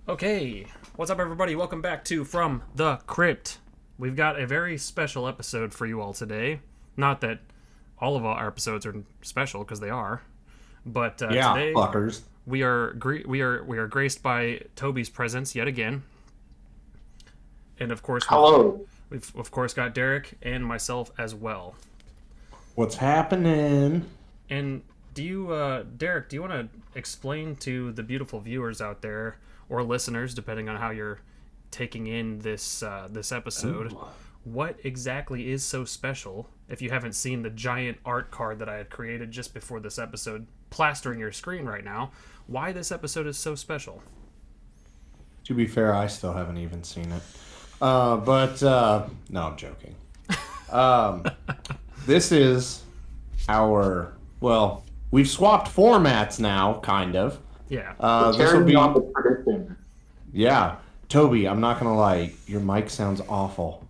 Okay, what's up, everybody? Welcome back to From the Crypt. We've got a very special episode for you all today. Not that all of our episodes are special, because they are, but Yeah, today fuckers. we are graced by Toby's presence yet again, and of course Hello. we've of course got Derek and myself as well. What's happening? And Derek, do you want to explain to the beautiful viewers out there or listeners, depending on how you're taking in this episode, Ooh. what exactly is so special? If you haven't seen the giant art card that I had created just before this episode, plastering your screen right now, why this episode is so special? To be fair, I still haven't even seen it. No, I'm joking. Um, this is we've swapped formats now, kind of. Yeah. This will Carrying be, on the tradition. yeah. Toby, I'm not gonna lie, your mic sounds awful.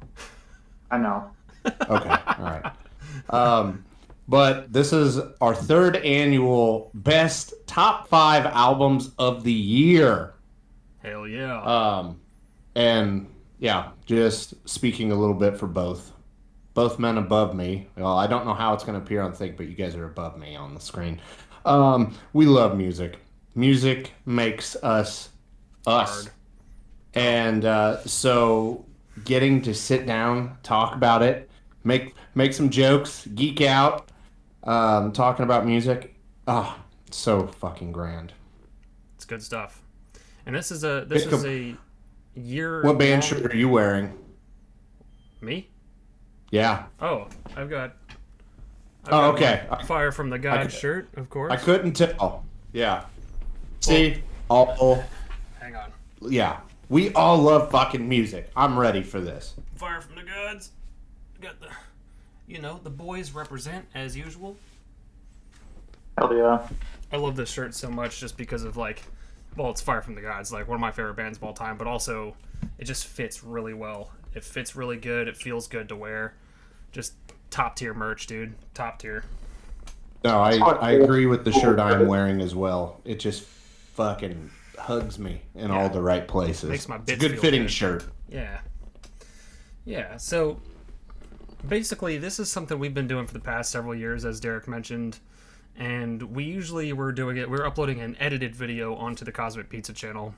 I know. Okay, all right. But this is our third annual best top 5 albums of the year. Hell yeah. And yeah, just speaking a little bit for both men above me. Well, I don't know how it's going to appear on Think, but you guys are above me on the screen. We love music. Music makes us us. Hard. And so getting to sit down, talk about it, make some jokes, geek out, talking about music. So fucking grand. It's good stuff. And this is a year. What band shirt are you wearing? Me? Yeah. Oh, I've got Okay. my Fire from the God could- shirt, of course. I couldn't tell. Yeah. See? All. Hang on. Yeah. We all love fucking music. I'm ready for this. Fire from the Gods. Got the boys represent as usual. Hell yeah. I love this shirt so much just because of it's Fire from the Gods, like one of my favorite bands of all time, but also it just fits really well. It fits really good. It feels good to wear. Just top tier merch, dude. Top tier. No, I agree with the shirt I'm wearing as well. It just fucking hugs me in all the right places. Makes my it's a bits good feel fitting good. shirt. Yeah. Yeah, so basically this is something we've been doing for the past several years, as Derek mentioned, and we're uploading an edited video onto the Cosmic Pizza channel,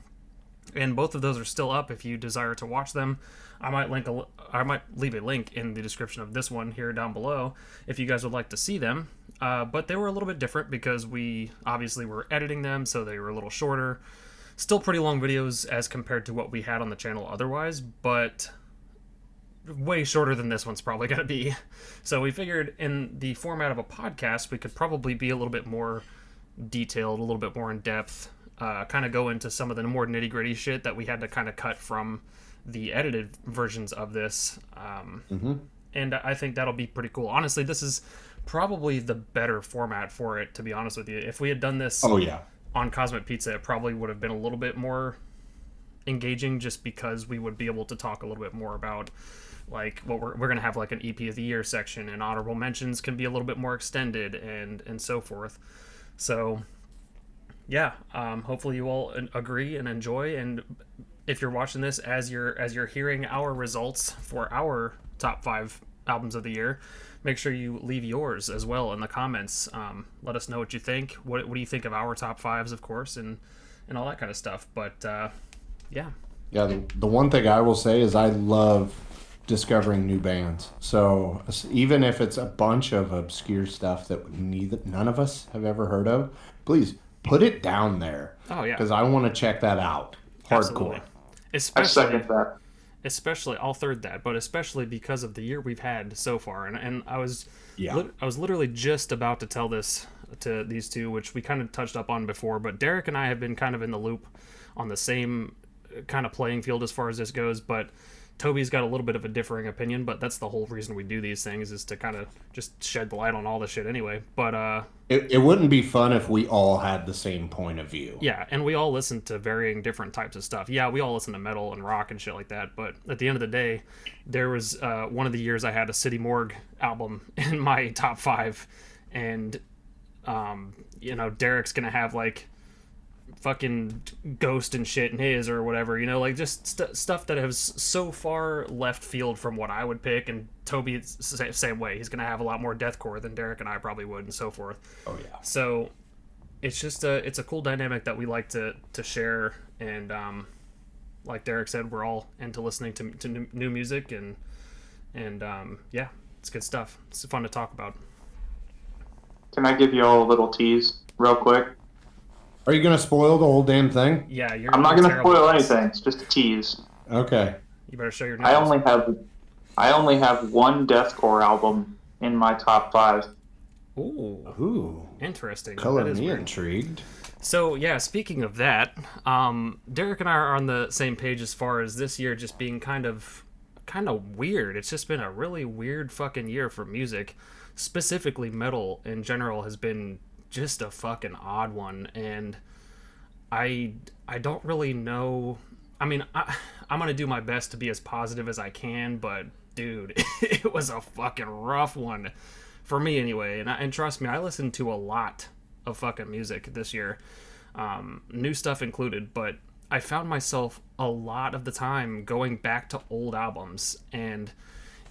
and both of those are still up if you desire to watch them. I might leave a link in the description of this one here down below if you guys would like to see them. But they were a little bit different because we obviously were editing them, so they were a little shorter. Still pretty long videos as compared to what we had on the channel otherwise, but way shorter than this one's probably going to be. So we figured in the format of a podcast, we could probably be a little bit more detailed, a little bit more in depth, kind of go into some of the more nitty gritty shit that we had to kind of cut from the edited versions of this. And I think that'll be pretty cool. Honestly, this is probably the better format for it, to be honest with you. If we had done this on Cosmic Pizza, it probably would have been a little bit more engaging, just because we would be able to talk a little bit more about what we're going to have, like an EP of the year section, and honorable mentions can be a little bit more extended and so forth. So yeah, hopefully you all agree and enjoy. And if you're watching this as you're hearing our results for our top 5 albums of the year, make sure you leave yours as well in the comments. Let us know what you think. What do you think of our top 5s, of course, and all that kind of stuff. But yeah. The one thing I will say is I love discovering new bands. So even if it's a bunch of obscure stuff that none of us have ever heard of, please put it down there. Oh yeah, because I want to check that out. Hardcore. I second that. Especially, I'll third that, but especially because of the year we've had so far. And I was literally just about to tell this to these two, which we kind of touched up on before, but Derek and I have been kind of in the loop on the same kind of playing field as far as this goes, but Toby's got a little bit of a differing opinion, but that's the whole reason we do these things, is to kind of just shed the light on all this shit anyway. But it wouldn't be fun if we all had the same point of view. yeah, and we all listen to varying different types of stuff. Yeah, we all listen to metal and rock and shit like that, but at the end of the day, there was one of the years I had a City Morgue album in my top 5, and Derek's gonna have fucking Ghost and shit in his or whatever, you know, like just stuff that is so far left field from what I would pick. And Toby is the same way. He's gonna have a lot more deathcore than Derek and I probably would, and so forth. Oh yeah. So it's just it's a cool dynamic that we like to share. And like Derek said, we're all into listening to new music, and yeah, it's good stuff. It's fun to talk about. Can I give you all a little tease real quick? Are you gonna spoil the whole damn thing? Yeah, I'm not going to spoil anything. It's just a tease. Okay. You better show your I nose. only have one deathcore album in my top 5. Ooh. Interesting. Color That is me weird. intrigued. So yeah, speaking of that, Derek and I are on the same page as far as this year just being kind of weird. It's just been a really weird fucking year for music. Specifically metal in general has been just a fucking odd one, and I don't really know. I mean, I'm gonna do my best to be as positive as I can, but dude, it was a fucking rough one for me anyway. And trust me, I listened to a lot of fucking music this year, new stuff included, but I found myself a lot of the time going back to old albums, and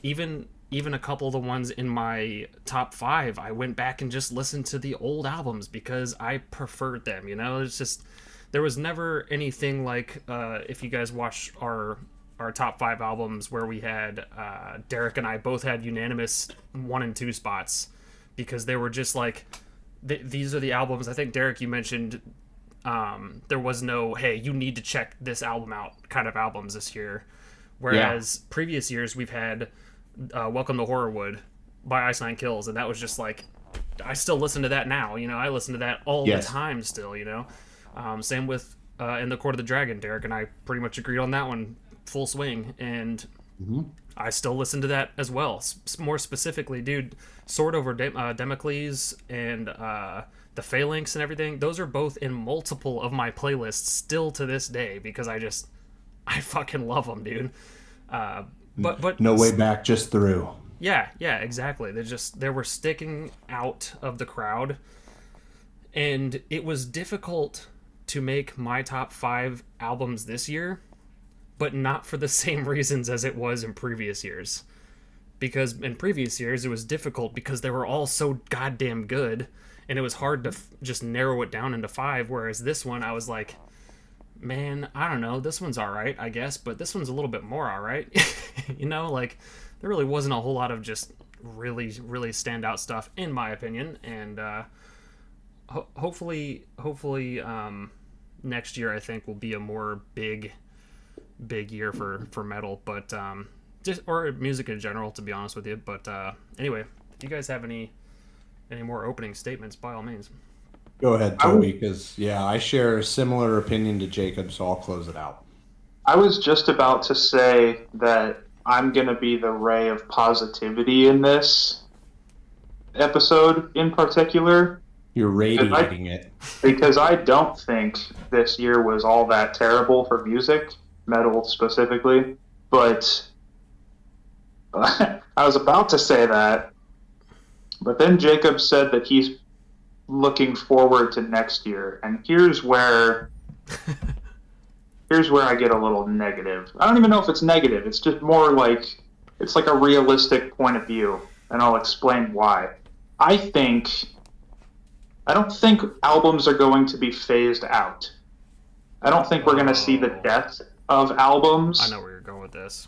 even a couple of the ones in my top 5, I went back and just listened to the old albums because I preferred them, you know? It's just, there was never anything like, if you guys watch our top 5 albums where we had, Derek and I both had unanimous 1 and 2 spots, because they were just like, these are the albums. I think, Derek, you mentioned, there was no, hey, you need to check this album out kind of albums this year. Whereas previous years we've had, Welcome to Horrorwood by Ice Nine Kills, and that was just like, I still listen to that now, you know, I listen to that all the time still, you know. Same with In the Court of the Dragon. Derek and I pretty much agreed on that one, full swing, and I still listen to that as well. More specifically, dude, Sword Over Damocles and the Phalanx and everything, those are both in multiple of my playlists still to this day, because I fucking love them, dude. But no way back, just through. Yeah, exactly. They were sticking out of the crowd, and it was difficult to make my top 5 albums this year, but not for the same reasons as it was in previous years. Because in previous years it was difficult because they were all so goddamn good, and it was hard to just narrow it down into 5. Whereas this one, I was like, man, I don't know, this one's alright, I guess, but this one's a little bit more alright. You know, like, there really wasn't a whole lot of just really, really standout stuff, in my opinion. And hopefully, next year, I think, will be a more big year for metal, but or music in general, to be honest with you. But anyway, if you guys have any more opening statements, by all means. Go ahead, Toby, because, I share a similar opinion to Jacob, so I'll close it out. I was just about to say that I'm going to be the ray of positivity in this episode in particular. You're radiating it. Because I don't think this year was all that terrible for music, metal specifically, but I was about to say that, but then Jacob said that he's looking forward to next year, and here's where I get a little negative. I don't even know if it's negative. It's just more like, it's like a realistic point of view, and I'll explain why. I don't think albums are going to be phased out. I don't think we're going to see the death of albums. I know where you're going with this.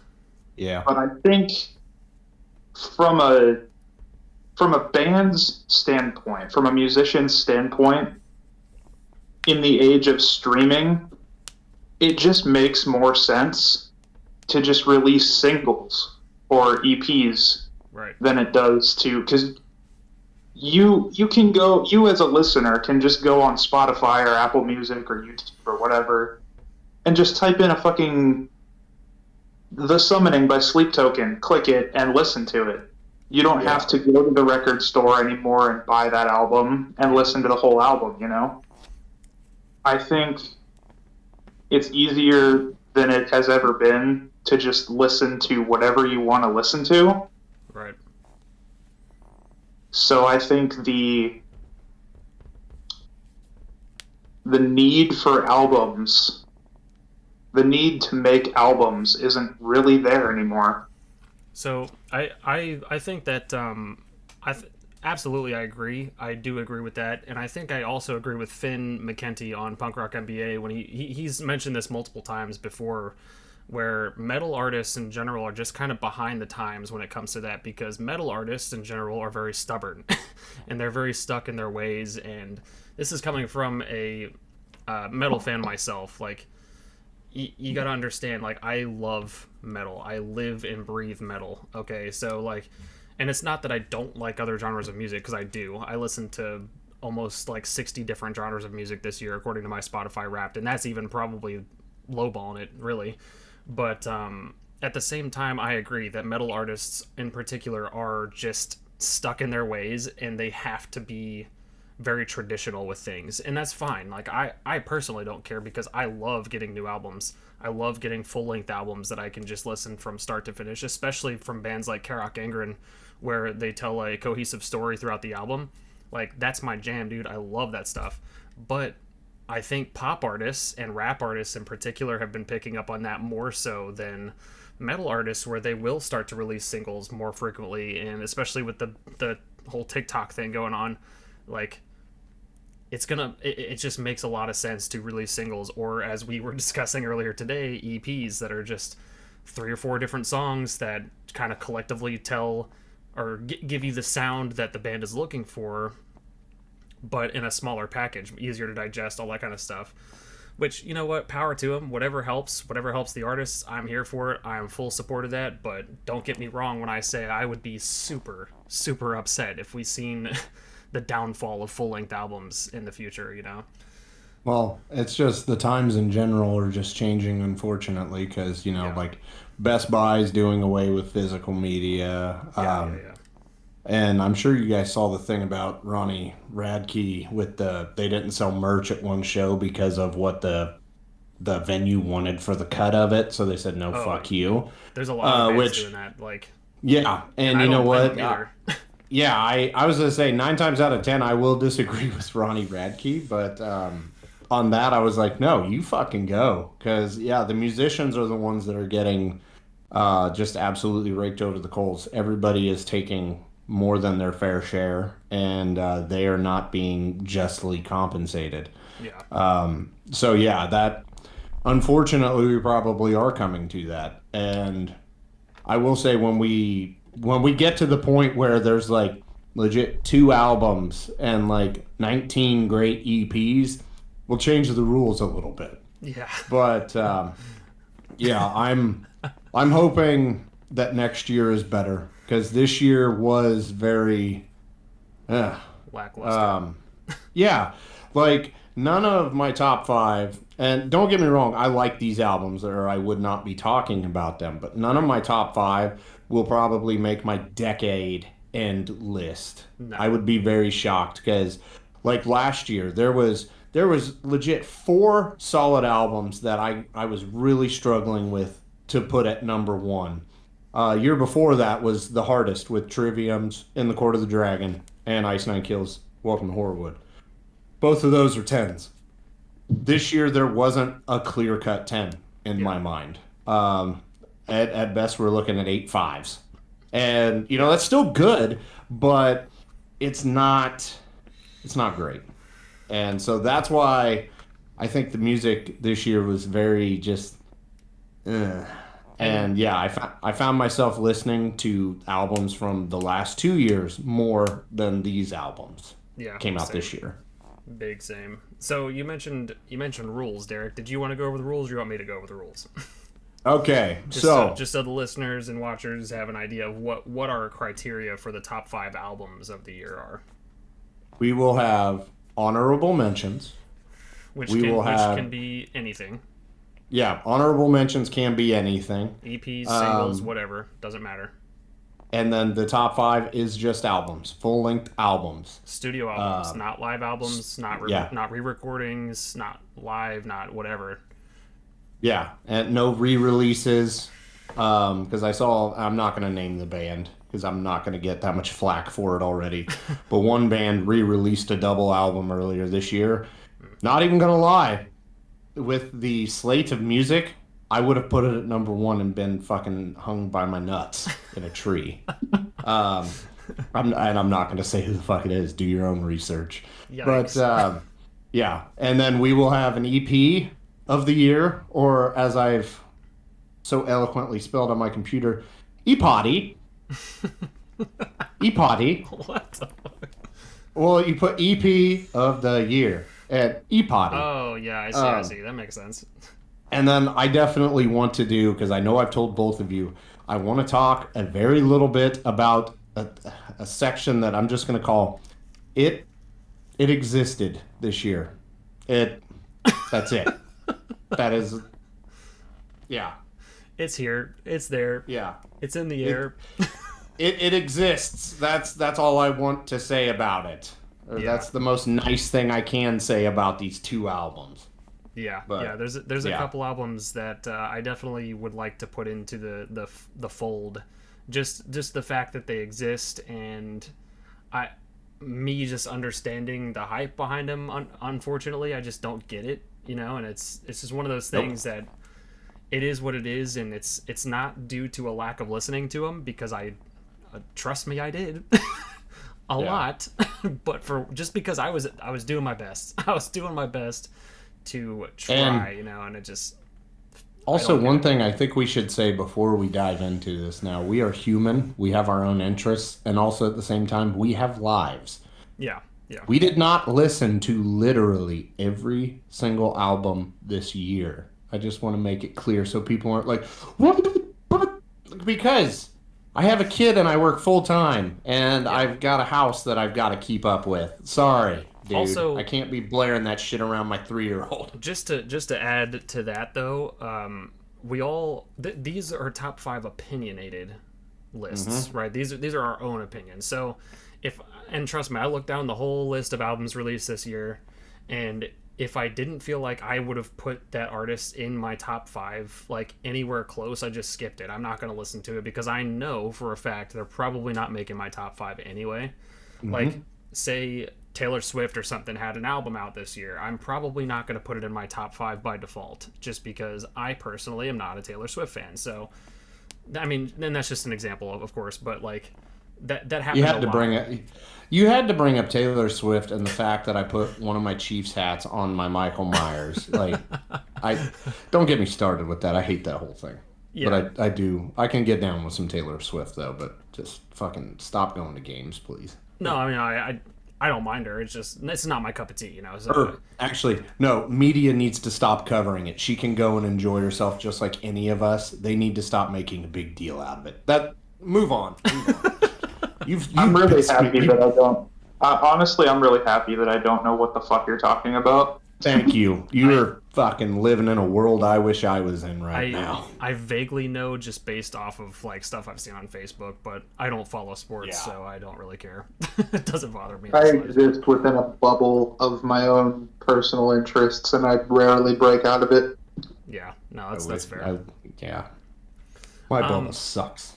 Yeah. But I think from a band's standpoint, from a musician's standpoint, in the age of streaming, it just makes more sense to just release singles or EPs than it does to, because you can go, you as a listener can just go on Spotify or Apple Music or YouTube or whatever and just type in a fucking The Summoning by Sleep Token, click it, and listen to it. You don't have to go to the record store anymore and buy that album and listen to the whole album, you know? I think it's easier than it has ever been to just listen to whatever you want to listen to. Right. So I think the the need for albums, the need to make albums isn't really there anymore. So I think that absolutely I agree. I do agree with that, and I think I also agree with Finn McKenty on Punk Rock MBA when he's mentioned this multiple times before, where metal artists in general are just kind of behind the times when it comes to that, because metal artists in general are very stubborn and they're very stuck in their ways. And this is coming from a metal fan myself. Like, you gotta understand, like, I love metal. I live and breathe metal. Okay, so like, and it's not that I don't like other genres of music, because I do. I listen to almost like 60 different genres of music this year, according to my Spotify Wrapped, and that's even probably lowballing it, really. But at the same time, I agree that metal artists in particular are just stuck in their ways, and they have to be very traditional with things, and that's fine. Like, I personally don't care, because I love getting new albums. I love getting full-length albums that I can just listen from start to finish, especially from bands like Karak Angren, where they tell a cohesive story throughout the album. Like, that's my jam, dude. I love that stuff. But I think pop artists and rap artists in particular have been picking up on that more so than metal artists, where they will start to release singles more frequently, and especially with the whole TikTok thing going on, like, it just makes a lot of sense to release singles, or as we were discussing earlier today, EPs that are just 3 or 4 different songs that kind of collectively tell or give you the sound that the band is looking for, but in a smaller package, easier to digest, all that kind of stuff. Which, you know what, power to them. Whatever helps the artists, I'm here for it. I am full support of that. But don't get me wrong when I say I would be super, super upset if we seen the downfall of full-length albums in the future, you know? Well, it's just the times in general are just changing, unfortunately, because, Yeah. like Best Buy is doing away with physical media. Yeah. And I'm sure you guys saw the thing about Ronnie Radke with they didn't sell merch at one show because of what the venue wanted for the cut of it. So they said, no, Oh, fuck you. There's a lot of bands Which, doing that. Like, yeah. And I you know don't blame what? them either. Yeah, I was going to say 9 times out of 10, I will disagree with Ronnie Radke, but on that, I was like, no, you fucking go. Because, yeah, the musicians are the ones that are getting just absolutely raked over the coals. Everybody is taking more than their fair share, and they are not being justly compensated. Yeah. So, yeah, that, unfortunately, we probably are coming to that. And I will say when we get to the point where there's like legit 2 albums and like 19 great EPs, we'll change the rules a little bit. Yeah. But yeah, I'm hoping that next year is better, because this year was very Lackluster. yeah, like none of my top 5, and don't get me wrong, I like these albums, or I would not be talking about them, but none of my top 5 will probably make my decade end list. No. I would be very shocked, because like last year there was legit 4 solid albums that I was really struggling with to put at number 1. Year before that was the hardest, with Trivium's In the Court of the Dragon and Ice Nine Kills Welcome to Horrorwood. Both of those are 10s. This year there wasn't a clear-cut 10 in my mind. At best we're looking at 8 5s. And that's still good, but it's not great. And so that's why I think the music this year was very just and yeah, I found myself listening to albums from the last 2 years more than these albums came out this year. Big same. So you mentioned rules, Derek. Did you want to go over the rules, or you want me to go over the rules? Okay, just so the listeners and watchers have an idea of what our criteria for the top 5 albums of the year are. We will have honorable mentions. Which can be anything. Yeah, honorable mentions can be anything. EPs, singles, whatever. Doesn't matter. And then the top 5 is just albums, full-length albums. Studio albums, not live albums, not re-recordings, not live, not whatever. Yeah, and no re-releases, because I'm not going to name the band, because I'm not going to get that much flack for it already. But one band re-released a double album earlier this year, not even gonna lie. With the slate of music, I would have put it at number one and been fucking hung by my nuts in a tree. Um, I'm not gonna say who the fuck it is. Do your own research. But Yikes. yeah, and then we will have an EP of the year, or as I've so eloquently spelled on my computer, ePotty. ePotty. What the fuck? Well, you put EP of the year at ePotty. Oh, yeah, I see. That makes sense. And then I definitely want to do, because I know I've told both of you, I want to talk a very little bit about a section that I'm just going to call it. It existed this year. That's it. That is, yeah, It's here. It's there. yeah. It's in the air. It exists. That's all I want to say about it. Or Yeah. that's the most nice thing I can say about these two albums. Yeah, But, yeah. There's a yeah. couple albums that I definitely would like to put into the fold. Just the fact that they exist, and me just understanding the hype behind them. Unfortunately, I just don't get it, And it's just one of those things that it is what it is, and it's not due to a lack of listening to them, because trust me, I did. A lot, but just because I was doing my best. I was doing my best to try, and it just. Also, one thing I think we should say before we dive into this now, we are human, we have our own interests, and also at the same time, we have lives. Yeah, yeah. We did not listen to literally every single album this year. I just want to make it clear so people aren't like, what? Because I have a kid and I work full time, and I've got a house that I've got to keep up with. Sorry, dude. Also, I can't be blaring that shit around my 3-year-old. Just to add to that though, these are top 5 opinionated lists, right? These are our own opinions. So and trust me, I looked down the whole list of albums released this year, and if I didn't feel like I would have put that artist in my top 5 like anywhere close, I just skipped it. I'm not going to listen to it because I know for a fact they're probably not making my top 5 anyway. Like, say Taylor Swift or something had an album out this year, I'm probably not going to put it in my top 5 by default, just because I personally am not a Taylor Swift fan. So, I mean, and that's just an example of course, but like that happened. You had to bring up Taylor Swift and the fact that I put one of my Chiefs hats on my Michael Myers. Like, I don't get me started with that. I hate that whole thing. Yeah. But I do. I can get down with some Taylor Swift though. But just fucking stop going to games, please. No, I mean I don't mind her. It's not my cup of tea, So. Actually, no. Media needs to stop covering it. She can go and enjoy herself just like any of us. They need to stop making a big deal out of it. Move on. I'm really happy that I don't. Honestly, I'm really happy that I don't know what the fuck you're talking about. Thank you. You're fucking living in a world I wish I was in now. I vaguely know just based off of like stuff I've seen on Facebook, but I don't follow sports, so I don't really care. It doesn't bother me. I exist within a bubble of my own personal interests, and I rarely break out of it. Yeah, no, that's fair. My bubble sucks.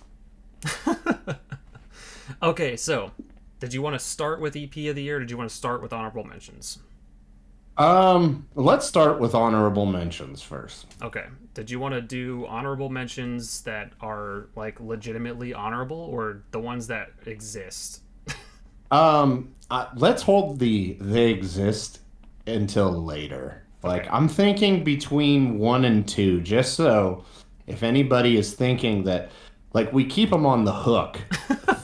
Okay, so did you want to start with EP of the year, or did you want to start with honorable mentions? Let's start with honorable mentions first. Okay. Did you want to do honorable mentions that are like legitimately honorable, or the ones that exist? Let's hold they exist until later. Like, I'm thinking between 1 and 2, just so if anybody is thinking that, like, we keep them on the hook,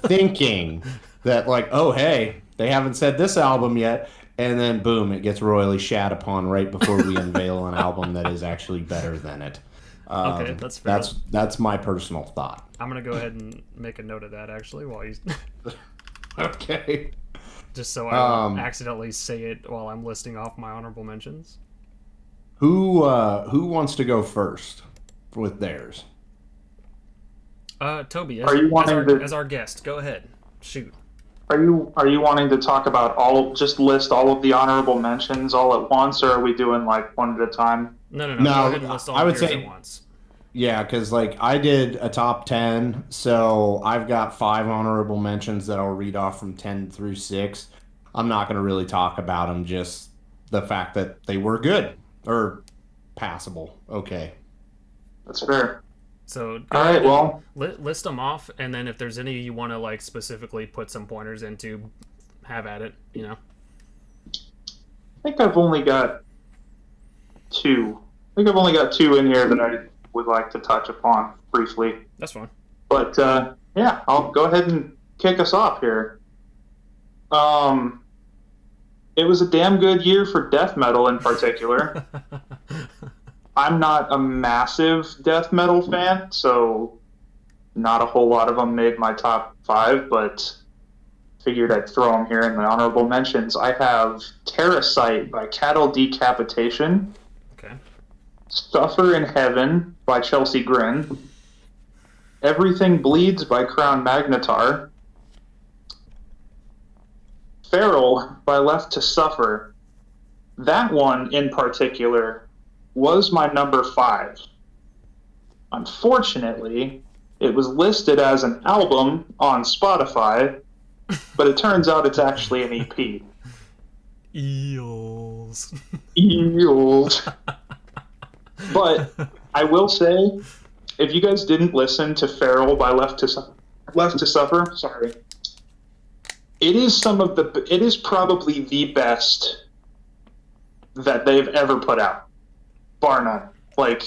thinking that, like, oh, hey, they haven't said this album yet, and then, boom, it gets royally shat upon right before we unveil an album that is actually better than it. Okay, that's fair. That's my personal thought. I'm going to go ahead and make a note of that, actually, while you... Okay. Just so I don't accidentally say it while I'm listing off my honorable mentions. Who wants to go first with theirs? Toby, as our guest, go ahead. Shoot. Are you wanting to talk about just list all of the honorable mentions all at once, or are we doing like one at a time? No. Go ahead and list all of yours at once. Yeah, because like I did a top 10, so I've got 5 honorable mentions that I'll read off from 10 through 6. I'm not going to really talk about them, just the fact that they were good or passable. Okay. That's fair. So go All ahead right, and well, list them off, and then if there's any you want to like specifically put some pointers into, have at it. I think I've only got two. I think I've only got two in here that I would like to touch upon briefly. That's fine. But yeah, I'll go ahead and kick us off here. It was a damn good year for death metal in particular. I'm not a massive death metal fan, so not a whole lot of them made my top 5, but figured I'd throw them here in the honorable mentions. I have Terracite by Cattle Decapitation, Okay. Suffer in Heaven by Chelsea Grin, Everything Bleeds by Crown Magnetar, Feral by Left to Suffer. That one in particular was my number 5. Unfortunately, it was listed as an album on Spotify, but it turns out it's actually an EP. Eels. Eels. But I will say, if you guys didn't listen to Feral by Left to Suffer, sorry, it is probably the best that they've ever put out, bar none. Like,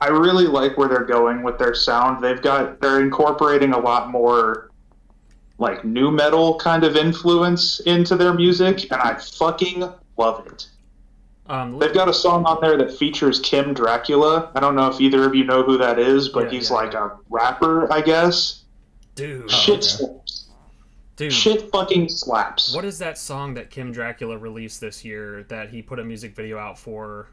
I really like where they're going with their sound. They're incorporating a lot more like nu metal kind of influence into their music, and I fucking love it. They've got a song on there that features Kim Dracula. I don't know if either of you know who that is, but he's a rapper, I guess. Dude. Shit slaps. Dude. Shit fucking slaps. What is that song that Kim Dracula released this year that he put a music video out for?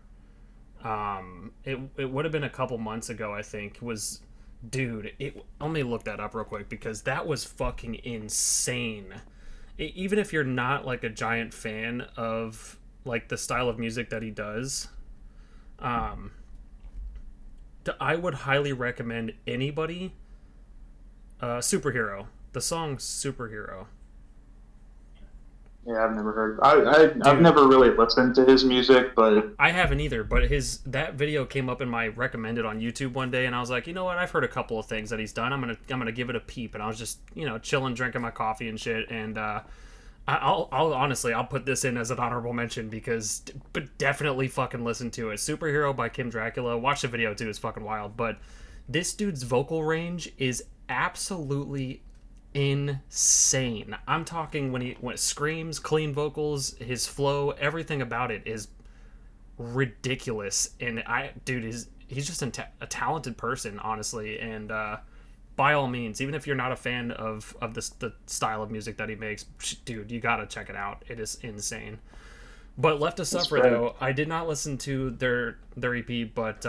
It would have been a couple months ago, I think. Let me look that up real quick because that was fucking insane. Even if you're not like a giant fan of like the style of music that he does, I would highly recommend anybody. Superhero. The song Superhero. Yeah, I've never heard. I've never really listened to his music, but I haven't either. But that video came up in my recommended on YouTube one day, and I was like, you know what? I've heard a couple of things that he's done. I'm gonna give it a peep. And I was just chilling, drinking my coffee and shit. And I'll honestly put this in as an honorable mention but definitely fucking listen to it. Superhero by Kim Dracula. Watch the video too. It's fucking wild. But this dude's vocal range is absolutely insane. I'm talking when it screams, clean vocals, his flow, everything about it is ridiculous. And he's just a talented person, honestly. And by all means, even if you're not a fan of the style of music that he makes, dude, you gotta check it out. It is insane. But Left to Suffer, though, I did not listen to their EP, but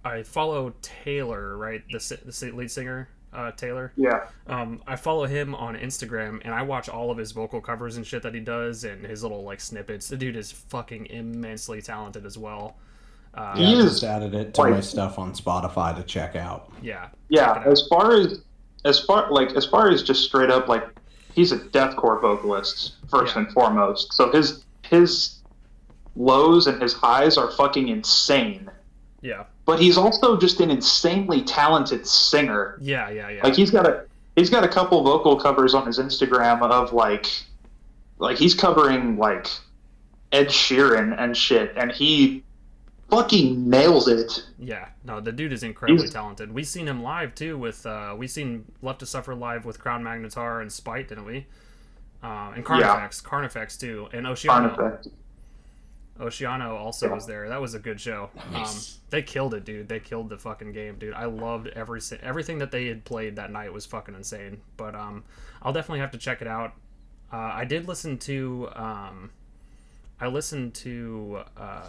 I follow Taylor, right, the lead singer. Taylor. Yeah. I follow him on Instagram, and I watch all of his vocal covers and shit that he does, and his little like snippets. The dude is fucking immensely talented as well. I just added it to my stuff on Spotify to check out. Yeah. Yeah. As far as just straight up, like, he's a deathcore vocalist first and foremost. So his lows and his highs are fucking insane. Yeah. But he's also just an insanely talented singer. Yeah. Like he's got a couple vocal covers on his Instagram of like he's covering like Ed Sheeran and shit, and he fucking nails it. Yeah, no, the dude is incredibly talented. We seen him live too with we seen Left to Suffer live with Crown Magnetar and Spite, didn't we? And Carnifex too, and Oceano. Oceano also was there. That was a good show. Nice. They killed it, dude. They killed the fucking game, dude. I loved everything that they had played that night was fucking insane. But I'll definitely have to check it out. I did listen to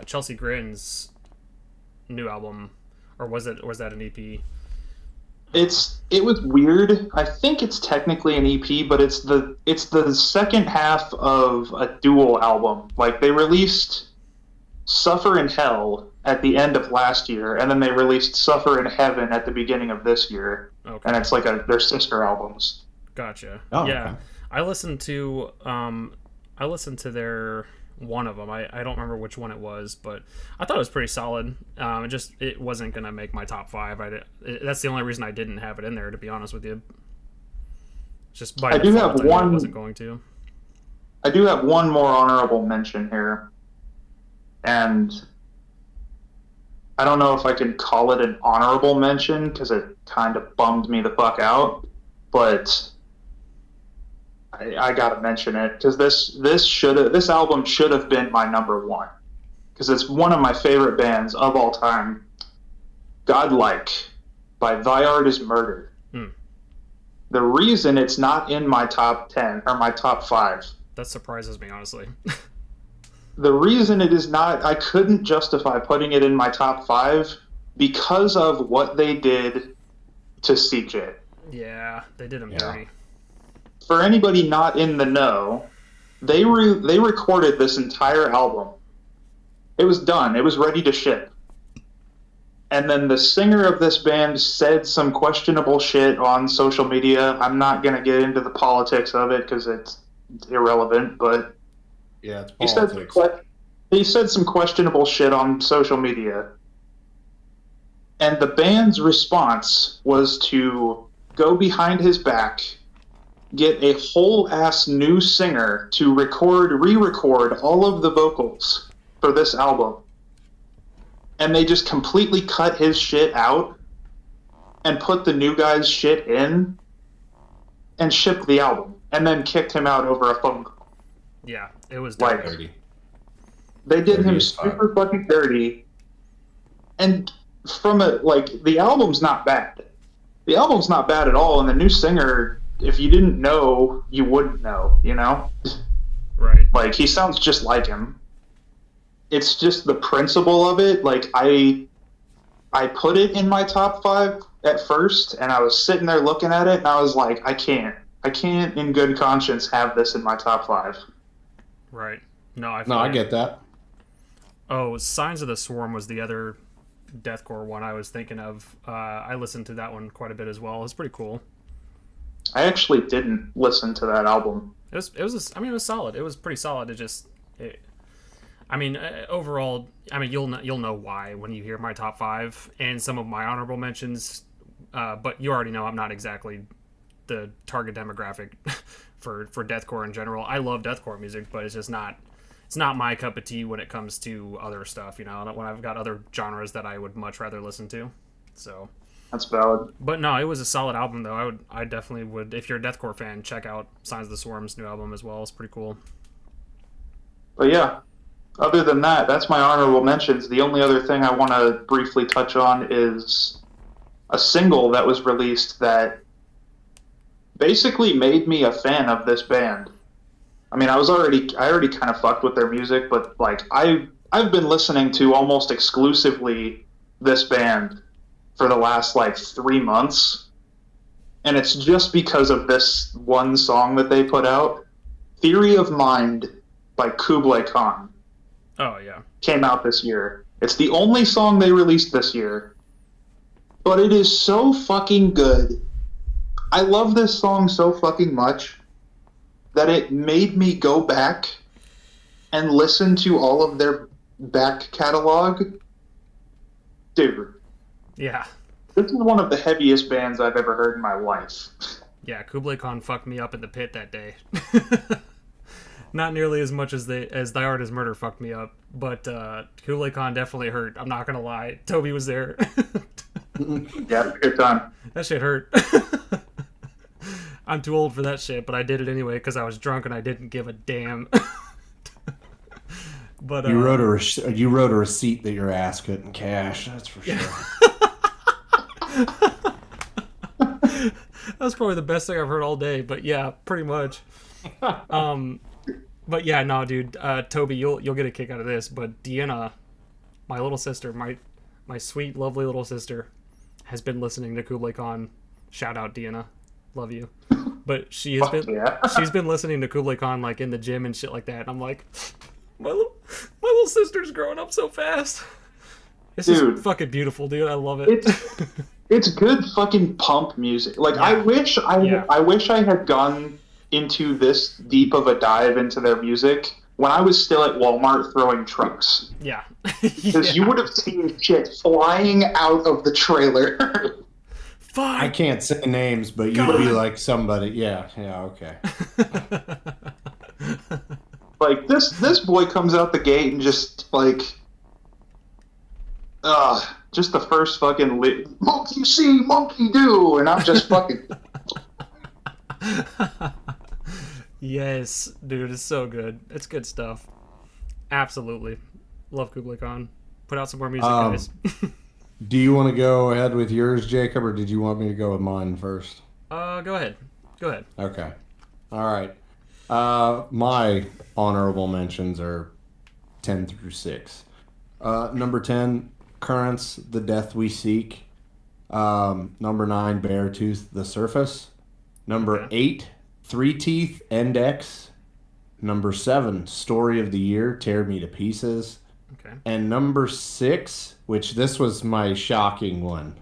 Chelsea Grin's new album, or was that an EP? It was weird. I think it's technically an EP, but it's the second half of a dual album. Like, they released Suffer in Hell at the end of last year, and then they released Suffer in Heaven at the beginning of this year. Okay. And it's like they're sister albums. Gotcha. Oh, yeah. okay. I listened to I listened to their one of them. I don't remember which one it was, but I thought it was pretty solid. It wasn't gonna make my top five. That's the only reason I didn't have it in there, to be honest with you. Just by default, I knew it wasn't going to. I do have one more honorable mention here, and I don't know if I can call it an honorable mention because it kind of bummed me the fuck out, but I gotta mention it because this album should have been my number one because it's one of my favorite bands of all time. Godlike by Thy Art Is Murder. The reason it's not in my top 10 or my top 5. That surprises me, honestly. The reason it is not, I couldn't justify putting it in my top 5 because of what they did to CJ. Yeah, they did him dirty. For anybody not in the know, they recorded this entire album. It was done. It was ready to ship. And then the singer of this band said some questionable shit on social media. I'm not going to get into the politics of it because it's irrelevant, but yeah, it's politics. He said some questionable shit on social media. And the band's response was to go behind his back, get a whole-ass new singer to re-record all of the vocals for this album. And they just completely cut his shit out and put the new guy's shit in and shipped the album and then kicked him out over a phone call. Yeah, it was dirty. They did him super fucking dirty. And the album's not bad. The album's not bad at all, and the new singer, if you didn't know, you wouldn't know, you know? Right. Like, he sounds just like him. It's just the principle of it. Like, I put it in my top 5 at first, and I was sitting there looking at it, and I was like, I can't in good conscience have this in my top 5. Right. I get that. Oh, Signs of the Swarm was the other deathcore one I was thinking of. I listened to that one quite a bit as well. It was pretty cool. I actually didn't listen to that album. It was solid. It was pretty solid. Overall, you'll know why when you hear my top 5 and some of my honorable mentions. But you already know I'm not exactly the target demographic for deathcore in general. I love deathcore music, but it's just not. It's not my cup of tea when it comes to other stuff. You know, when I've got other genres that I would much rather listen to. So. That's valid. But no, it was a solid album though. I definitely would, if you're a deathcore fan, check out Signs of the Swarm's new album as well. It's pretty cool. But yeah, other than that, that's my honorable mentions. The only other thing I want to briefly touch on is a single that was released that basically made me a fan of this band. I mean, I already kind of fucked with their music, but like I've been listening to almost exclusively this band for the last 3 months, and it's just because of this one song that they put out. Theory of Mind by Kublai Khan. Oh yeah. Came out this year. It's the only song they released this year, but it is so fucking good. I love this song so fucking much that it made me go back and listen to all of their back catalog. Dude. Yeah. This is one of the heaviest bands I've ever heard in my life. Yeah, Kublai Khan fucked me up in the pit that day. Not nearly as much as Thy Art Is Murder fucked me up, but Kublai Khan definitely hurt. I'm not gonna lie. Toby was there. Yeah, good time. That shit hurt. I'm too old for that shit, but I did it anyway because I was drunk and I didn't give a damn. But you wrote a receipt that your ass couldn't cash. That's for sure. That's probably the best thing I've heard all day. But yeah, pretty much. But yeah, no, dude. Toby, you'll get a kick out of this. But Deanna, my little sister, my sweet, lovely little sister, has been listening to Kublai Khan. Shout out, Deanna. Love you. But she's been listening to Kublai Khan in the gym and shit like that. And I'm like, my little sister's growing up so fast. This is fucking beautiful, dude. I love it. It's good fucking pump music. I wish I had gone into this deep of a dive into their music when I was still at Walmart throwing trucks. Yeah. Because you would have seen shit flying out of the trailer. I Fuck. can't say names, but you'd be like somebody. Yeah, okay. Like this boy comes out the gate and just like, just the first fucking monkey see, monkey do, and I'm just fucking. Yes, dude, it's so good. It's good stuff. Absolutely. Love Kublai Khan. Put out some more music, guys. Do you want to go ahead with yours, Jacob, or did you want me to go with mine first? Go ahead. Go ahead. Okay. All right. My honorable mentions are 10 through 6. Number 10, Currents, The Death We Seek. Number 9, Beartooth, The Surface. Number 8, Three Teeth, Index. Number 7, Story of the Year, Tear Me to Pieces. Okay. And number 6, which this was my shocking one,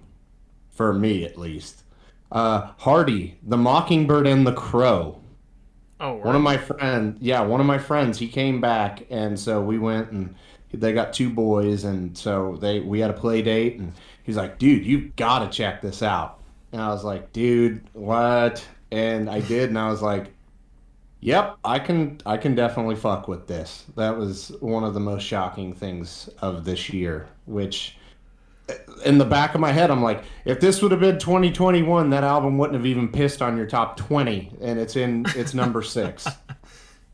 for me at least. Hardy, The Mockingbird and the Crow. Oh, right. One of my friends, he came back, and so we went and they got 2 boys, and so we had a play date, and he's like, dude, you gotta check this out. And I was like, dude, what? And I did, and I was like, yep, I can definitely fuck with this. That was one of the most shocking things of this year, which in the back of my head, I'm like, if this would have been 2021, that album wouldn't have even pissed on your top 20, and it's number 6.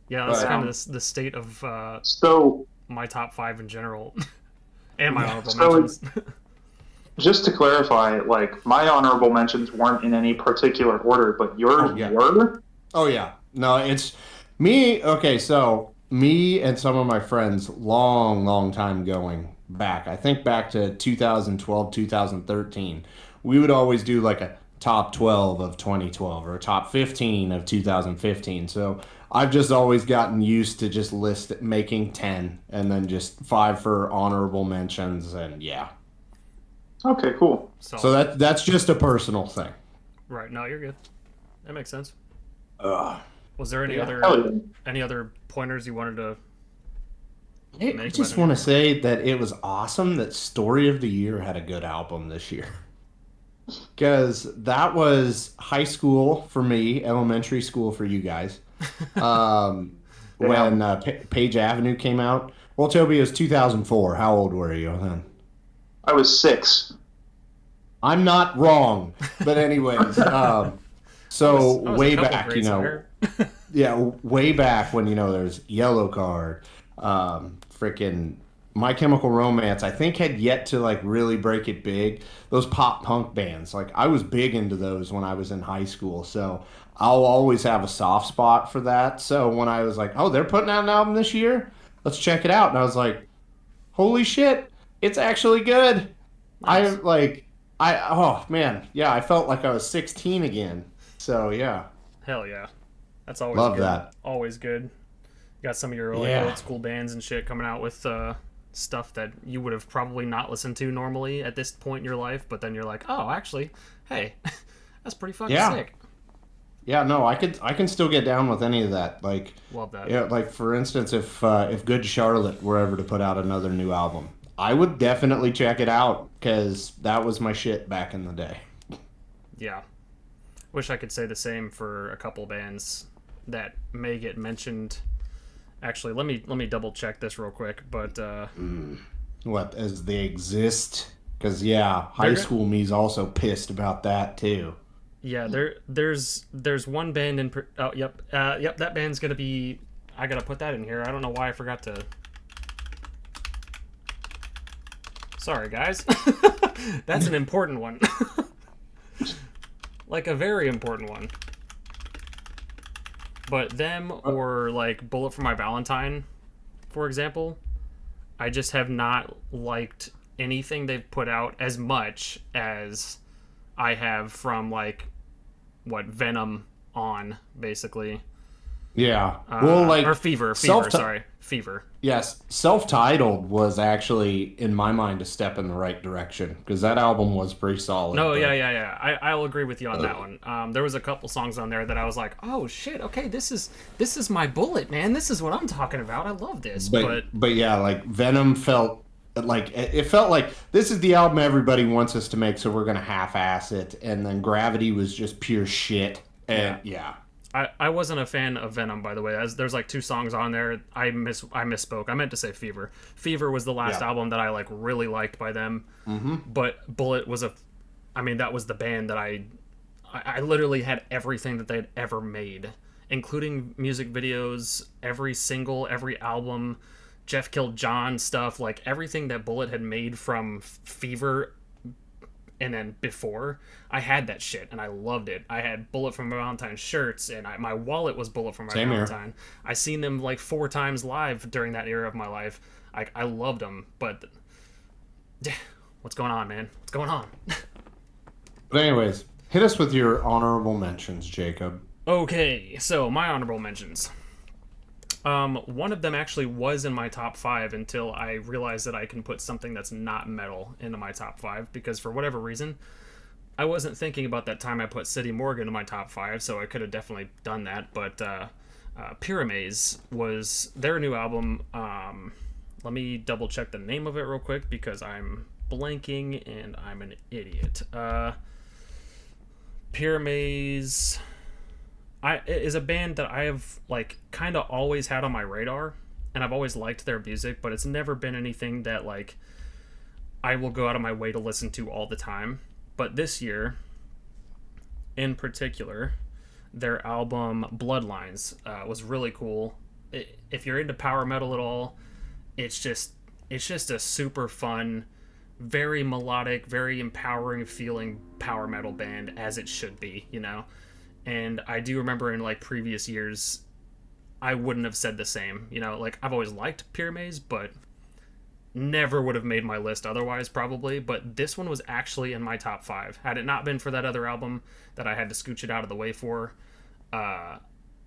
Yeah, that's kind of the state of So my top 5 in general, and my honorable so mentions. just to clarify, like my honorable mentions weren't in any particular order, but yours were. Oh yeah, no, it's me. Okay, so me and some of my friends, long time going back. I think back to 2012, 2013. We would always do like a top 12 of 2012 or a top 15 of 2015. So I've just always gotten used to just making 10 and then just 5 for honorable mentions, and yeah. Okay, cool. So that's just a personal thing. Right. No, you're good. That makes sense. Ugh. Was there any Yeah. any other pointers you wanted to I just want to say that it was awesome that Story of the Year had a good album this year. Because that was high school for me, elementary school for you guys. When Page Avenue came out. Well, Toby, it was 2004. How old were you then? I was 6. I'm not wrong. But anyways, so I was way a couple back, grades higher. yeah, way back when, there's Yellow Card, freaking My Chemical Romance, I think had yet to like really break it big. Those pop punk bands, like I was big into those when I was in high school, so I'll always have a soft spot for that. So when I was like, oh, they're putting out an album this year, let's check it out, and I was like, holy shit, it's actually good. Nice. Oh man, yeah, I felt like I was 16 again. So yeah. Hell yeah. That's always Love good. that. Always good. You got some of your old school bands and shit coming out with stuff that you would have probably not listened to normally at this point in your life, but then you're like, oh, actually, hey, that's pretty fucking sick. Yeah, no, I can still get down with any of that. Like, love that. Yeah, like for instance, if Good Charlotte were ever to put out another new album, I would definitely check it out because that was my shit back in the day. Yeah. Wish I could say the same for a couple bands that may get mentioned. Actually, let me double check this real quick. But What, as they exist? Because high school me's also pissed about that too. Yeah, there's one band in. That band's gonna be. I gotta put that in here. I don't know why I forgot to. Sorry, guys. That's an important one. Like a very important one. But them or like Bullet for My Valentine, for example, I just have not liked anything they've put out as much as I have from like Venom on, basically. Yeah. Well, like or Fever, self sorry, Fever. yes, self-titled was actually in my mind a step in the right direction because that album was pretty solid. No, yeah, But yeah, yeah. I'll agree with you on that one. There was a couple songs on there that I was like, oh shit, okay, this is my Bullet, man. This is what I'm talking about. I love this. But but yeah, like Venom felt like it felt like this is the album everybody wants us to make, so we're gonna half-ass it. And then Gravity was just pure shit. yeah. And yeah, I wasn't a fan of Venom, by the way. There's like two songs on there. I misspoke. I meant to say Fever. Fever was the last yeah. album that I like really liked by them. Mm-hmm. But Bullet was I mean, that was the band that I literally had everything that they'd ever made, including music videos, every single, every album, Jeff Killed John stuff, like everything that Bullet had made from Fever and then before. I had that shit and I loved it. I had Bullet for My Valentine shirts, and my wallet was Bullet for My Same here. Valentine. I seen them like 4 times live during that era of my life. I loved them, but what's going on, man? What's going on? But anyways, hit us with your honorable mentions, Jacob. Okay, so my honorable mentions. One of them actually was in my top 5 until I realized that I can put something that's not metal into my top 5, because for whatever reason, I wasn't thinking about that time I put City Morgan in my top 5, so I could have definitely done that. But Pyramaze was their new album. Let me double check the name of it real quick because I'm blanking and I'm an idiot. Pyramaze is a band that I have like kind of always had on my radar, and I've always liked their music, but it's never been anything that like I will go out of my way to listen to all the time. But this year, in particular, their album Bloodlines was really cool. If you're into power metal at all, it's just a super fun, very melodic, very empowering feeling power metal band, as it should be, you know. And I do remember in like previous years, I wouldn't have said the same, you know. Like I've always liked Pyramaze, but never would have made my list otherwise, probably. But this one was actually in my top 5. Had it not been for that other album that I had to scooch it out of the way for,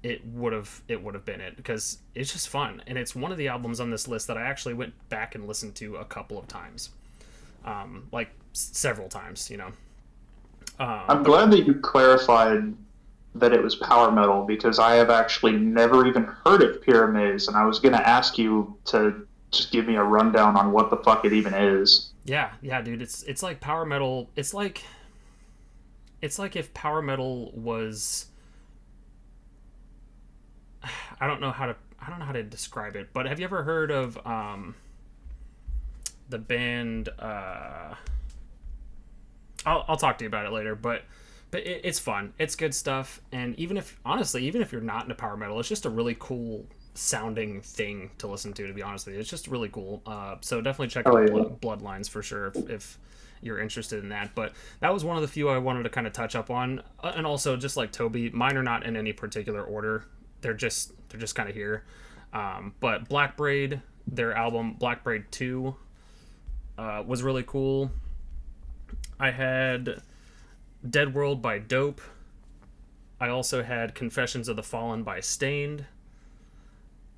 it would have been it, because it's just fun, and it's one of the albums on this list that I actually went back and listened to a couple of times, like several times, you know. I'm glad that you clarified that it was power metal, because I have actually never even heard of Pyramaze, and I was going to ask you to just give me a rundown on what the fuck it even is. Yeah, dude, it's like power metal. It's like if power metal was, I don't know how to describe it, but have you ever heard of the band I'll talk to you about it later, but it's fun. It's good stuff, and even if you're not into power metal, it's just a really cool sounding thing to listen to be honest with you. It's just really cool. So definitely check out Bloodlines for sure if you're interested in that. But that was one of the few I wanted to kind of touch up on. And also, just like Toby, mine are not in any particular order. They're just kind of here. But Black Braid, their album Black Braid 2 was really cool. I had Dead World by Dope. I also had Confessions of the Fallen by Stained.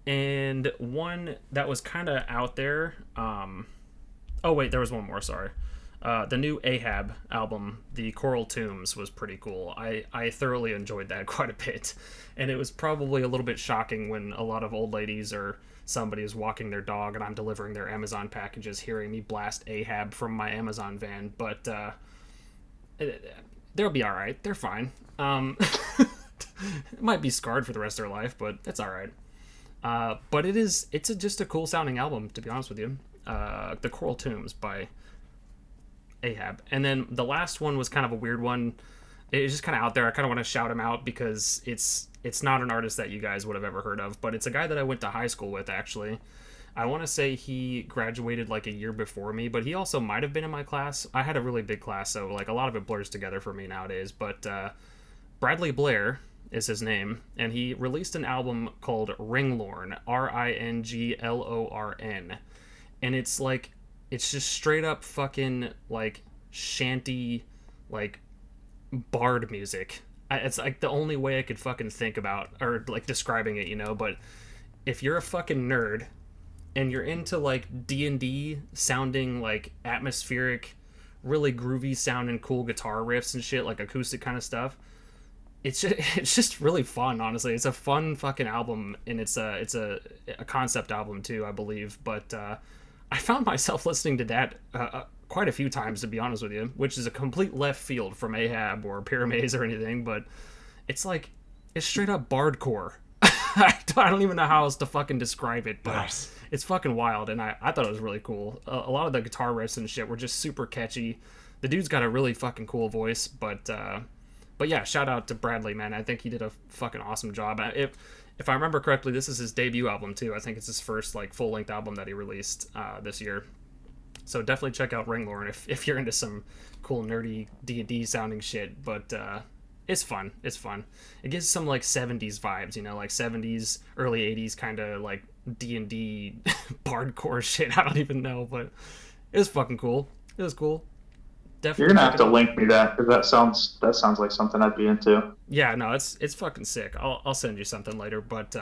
And one that was kind of out there. Oh, wait, there was one more, sorry. The new Ahab album, The Coral Tombs, was pretty cool. I thoroughly enjoyed that quite a bit. And it was probably a little bit shocking when a lot of old ladies or somebody is walking their dog and I'm delivering their Amazon packages, hearing me blast Ahab from my Amazon van. But they'll be all right. They're fine. It might be scarred for the rest of their life, but it's all right. But it's just a cool sounding album, to be honest with you. The Coral Tombs by Ahab. And then the last one was kind of a weird one. It's just kind of out there. I kind of want to shout him out because it's not an artist that you guys would have ever heard of, but it's a guy that I went to high school with, actually. I want to say he graduated like a year before me, but he also might have been in my class. I had a really big class, so like a lot of it blurs together for me nowadays. But Bradley Blair is his name, and he released an album called Ringlorn, Ringlorn, and it's just straight up fucking like shanty, like bard music. it's like the only way I could fucking think about or like describing it, but if you're a fucking nerd and you're into like D&D sounding like atmospheric, really groovy sounding cool guitar riffs and shit, like acoustic kind of stuff, it's just really fun, honestly. It's a fun fucking album, and it's a concept album too, I believe. But I found myself listening to that quite a few times, to be honest with you, which is a complete left field from Ahab or Pyramaze or anything. But it's like it's straight up bardcore. I don't even know how else to fucking describe it, but Nice. It's fucking wild, and I thought it was really cool. A lot of the guitar riffs and shit were just super catchy. The dude's got a really fucking cool voice, but yeah, shout out to Bradley, man. I think he did a fucking awesome job. If I remember correctly, this is his debut album too. I think it's his first like full length album that he released this year. So definitely check out Ringlorn if you're into some cool nerdy D&D sounding shit. But it's fun. It's fun. It gives some like 70s vibes, like 70s, early 80s kind of like D&D bardcore shit. I don't even know, but it was fucking cool. It was cool. Definitely. You're gonna have to link me that, because that sounds like something I'd be into. Yeah, no, it's fucking sick. I'll send you something later, but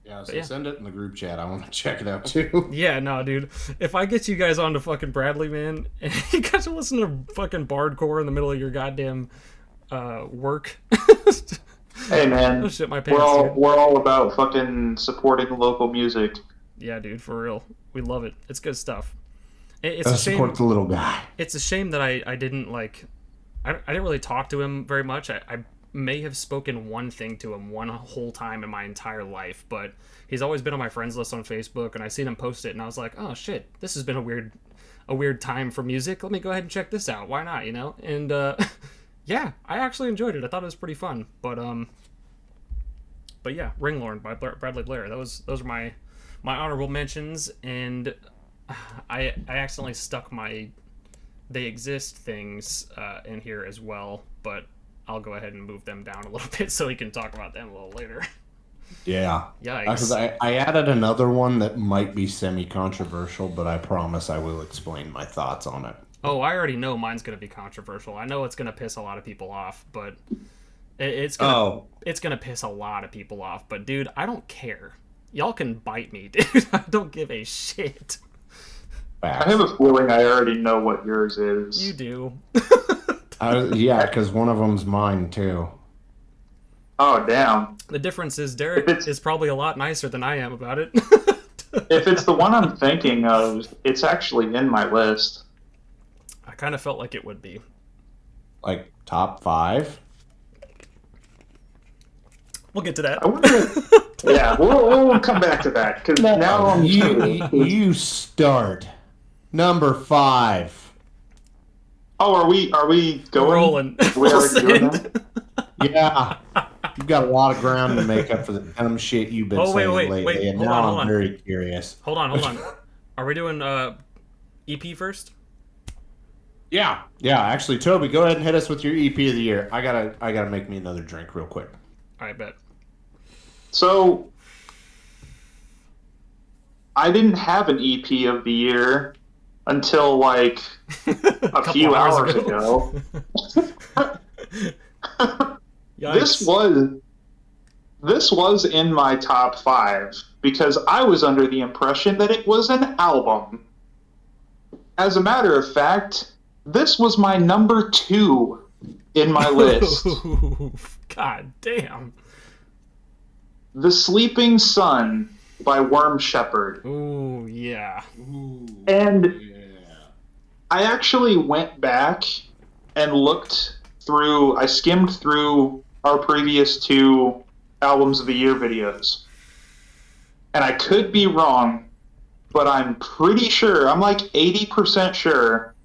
Yeah, so send it in the group chat. I want to check it out too. yeah, no, dude. If I get you guys onto fucking Bradley, man, and you guys are listening to fucking bardcore in the middle of your goddamn work. Hey man, Oh, shit my pants, we're all about fucking supporting local music. Yeah, dude, for real. We love it. It's good stuff. It's Gotta a shame. support the little guy. It's a shame that I didn't like. I didn't really talk to him very much. I may have spoken one thing to him one whole time in my entire life, but he's always been on my friends list on Facebook, and I seen him post it, and I was like, oh shit, this has been a weird time for music. Let me go ahead and check this out. Why not? And yeah, I actually enjoyed it. I thought it was pretty fun. But yeah, Ringlorn by Bradley Blair. Those are my honorable mentions, and I accidentally stuck my They Exist things in here as well, but I'll go ahead and move them down a little bit so we can talk about them a little later. Yeah. Yikes. Because I added another one that might be semi-controversial, but I promise I will explain my thoughts on it. Oh, I already know mine's going to be controversial. I know it's going to piss a lot of people off, but it's gonna piss a lot of people off. But dude, I don't care. Y'all can bite me, dude. I don't give a shit. I have a feeling I already know what yours is. You do. Yeah, because one of them's mine too. Oh, damn. The difference is Derek is probably a lot nicer than I am about it. If it's the one I'm thinking of, it's actually in my list. I kind of felt like it would be. Like top 5? We'll get to that. I wonder. Yeah, we'll come back to that, because now I'm you start number 5. Oh, are we going? Rolling. We already doing that? Yeah, you've got a lot of ground to make up for the dumb shit you've been saying lately, and hold now on. I'm very curious. Hold on. Are we doing EP first? Yeah. Actually, Toby, go ahead and hit us with your EP of the year. I gotta make me another drink real quick. I bet. So, I didn't have an EP of the year until like a few hours ago. This was in my top 5 because I was under the impression that it was an album. As a matter of fact, this was my number 2 in my list. God damn. The Sleeping Sun by Worm Shepherd. Ooh, yeah. And I actually went back and I skimmed through our previous 2 albums of the year videos. And I could be wrong, but I'm pretty sure, I'm like 80% sure,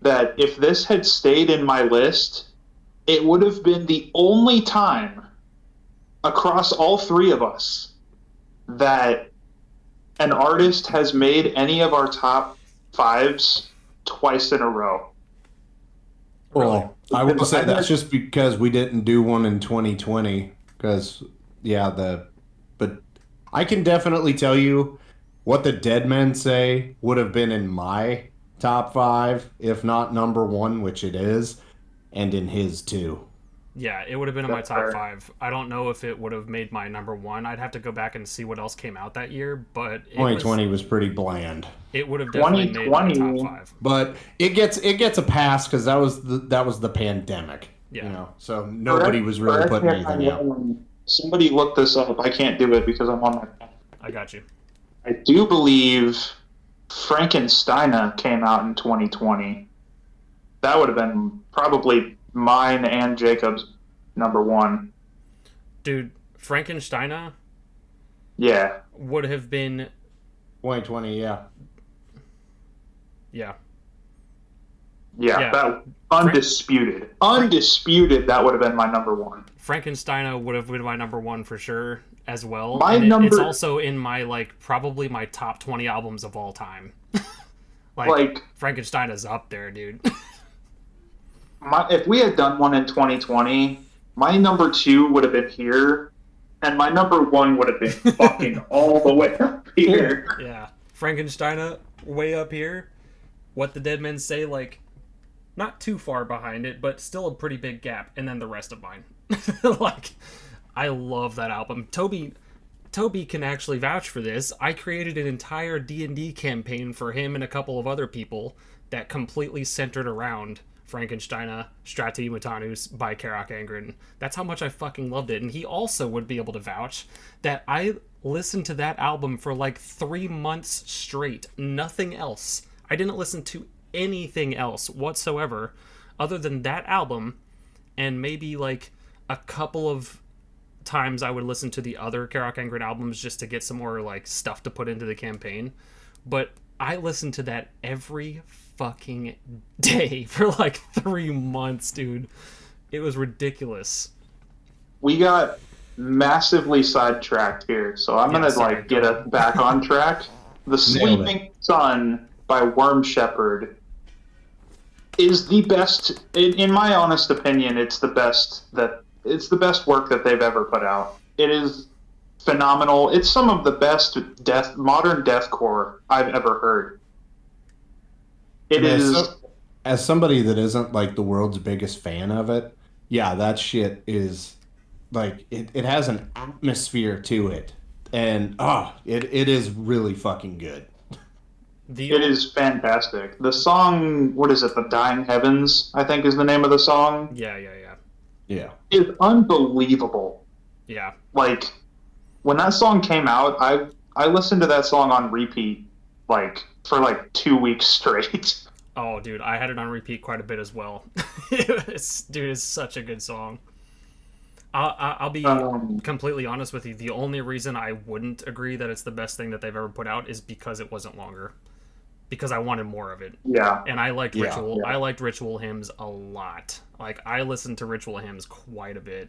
that if this had stayed in my list, it would have been the only time across all 3 of us that an artist has made any of our top 5s twice in a row. Well, I would say that's just because we didn't do one in 2020. Because, but I can definitely tell you what the Dead Men Say would have been in my top 5, if not number 1, which it is, and in his too. Yeah, it would have been in my That's top fair. 5. I don't know if it would have made my number 1. I'd have to go back and see what else came out that year, but 2020 was pretty bland. it would have definitely made my top 2020. 5. But it gets a pass because that was the pandemic, Yeah. So nobody was really putting anything out. Somebody look this up. I can't do it because I'm on my phone. I got you. I do believe Frankenstein came out in 2020. That would have been probably mine and Jacob's number 1. Dude, Frankenstein Yeah. would have been 2020, yeah. yeah. Yeah. That undisputed. Undisputed, that would have been my number 1. Frankenstein would have been my number 1 for sure as well. My And number it's also in my probably my top 20 albums of all time. like Frankenstein is up there, dude. if we had done one in 2020, my number 2 would have been here, and my number 1 would have been fucking all the way up here. Yeah. Frankenstein way up here. What the Dead Men Say, not too far behind it, but still a pretty big gap, and then the rest of mine. I love that album. Toby can actually vouch for this. I created an entire D&D campaign for him and a couple of other people that completely centered around Frankenstein, Strati Mutanus by Karak Angren. That's how much I fucking loved it. And he also would be able to vouch that I listened to that album for 3 months straight. Nothing else. I didn't listen to anything else whatsoever other than that album, and maybe a couple of times I would listen to the other Karak Angren albums just to get some more stuff to put into the campaign. But I listened to that every fucking day for 3 months, dude. It was ridiculous. We got massively sidetracked here, so I'm gonna get us back on track. The Sleeping Sun by Worm Shepherd is the best, in my honest opinion. It's the best work that they've ever put out. It is phenomenal. It's some of the best modern deathcore I've ever heard. It is. As somebody that isn't the world's biggest fan of it, yeah, that shit is it has an atmosphere to it, and it is really fucking good. It is fantastic. The song, what is it? The Dying Heavens, I think, is the name of the song. Yeah. It's unbelievable. Yeah. When that song came out, I listened to that song on repeat, for 2 weeks straight. Oh, dude, I had it on repeat quite a bit as well. It's such a good song. I'll be completely honest with you. The only reason I wouldn't agree that it's the best thing that they've ever put out is because it wasn't longer. Because I wanted more of it. Yeah. And I liked Ritual. Yeah. I liked Ritual hymns a lot. I listened to Ritual hymns quite a bit.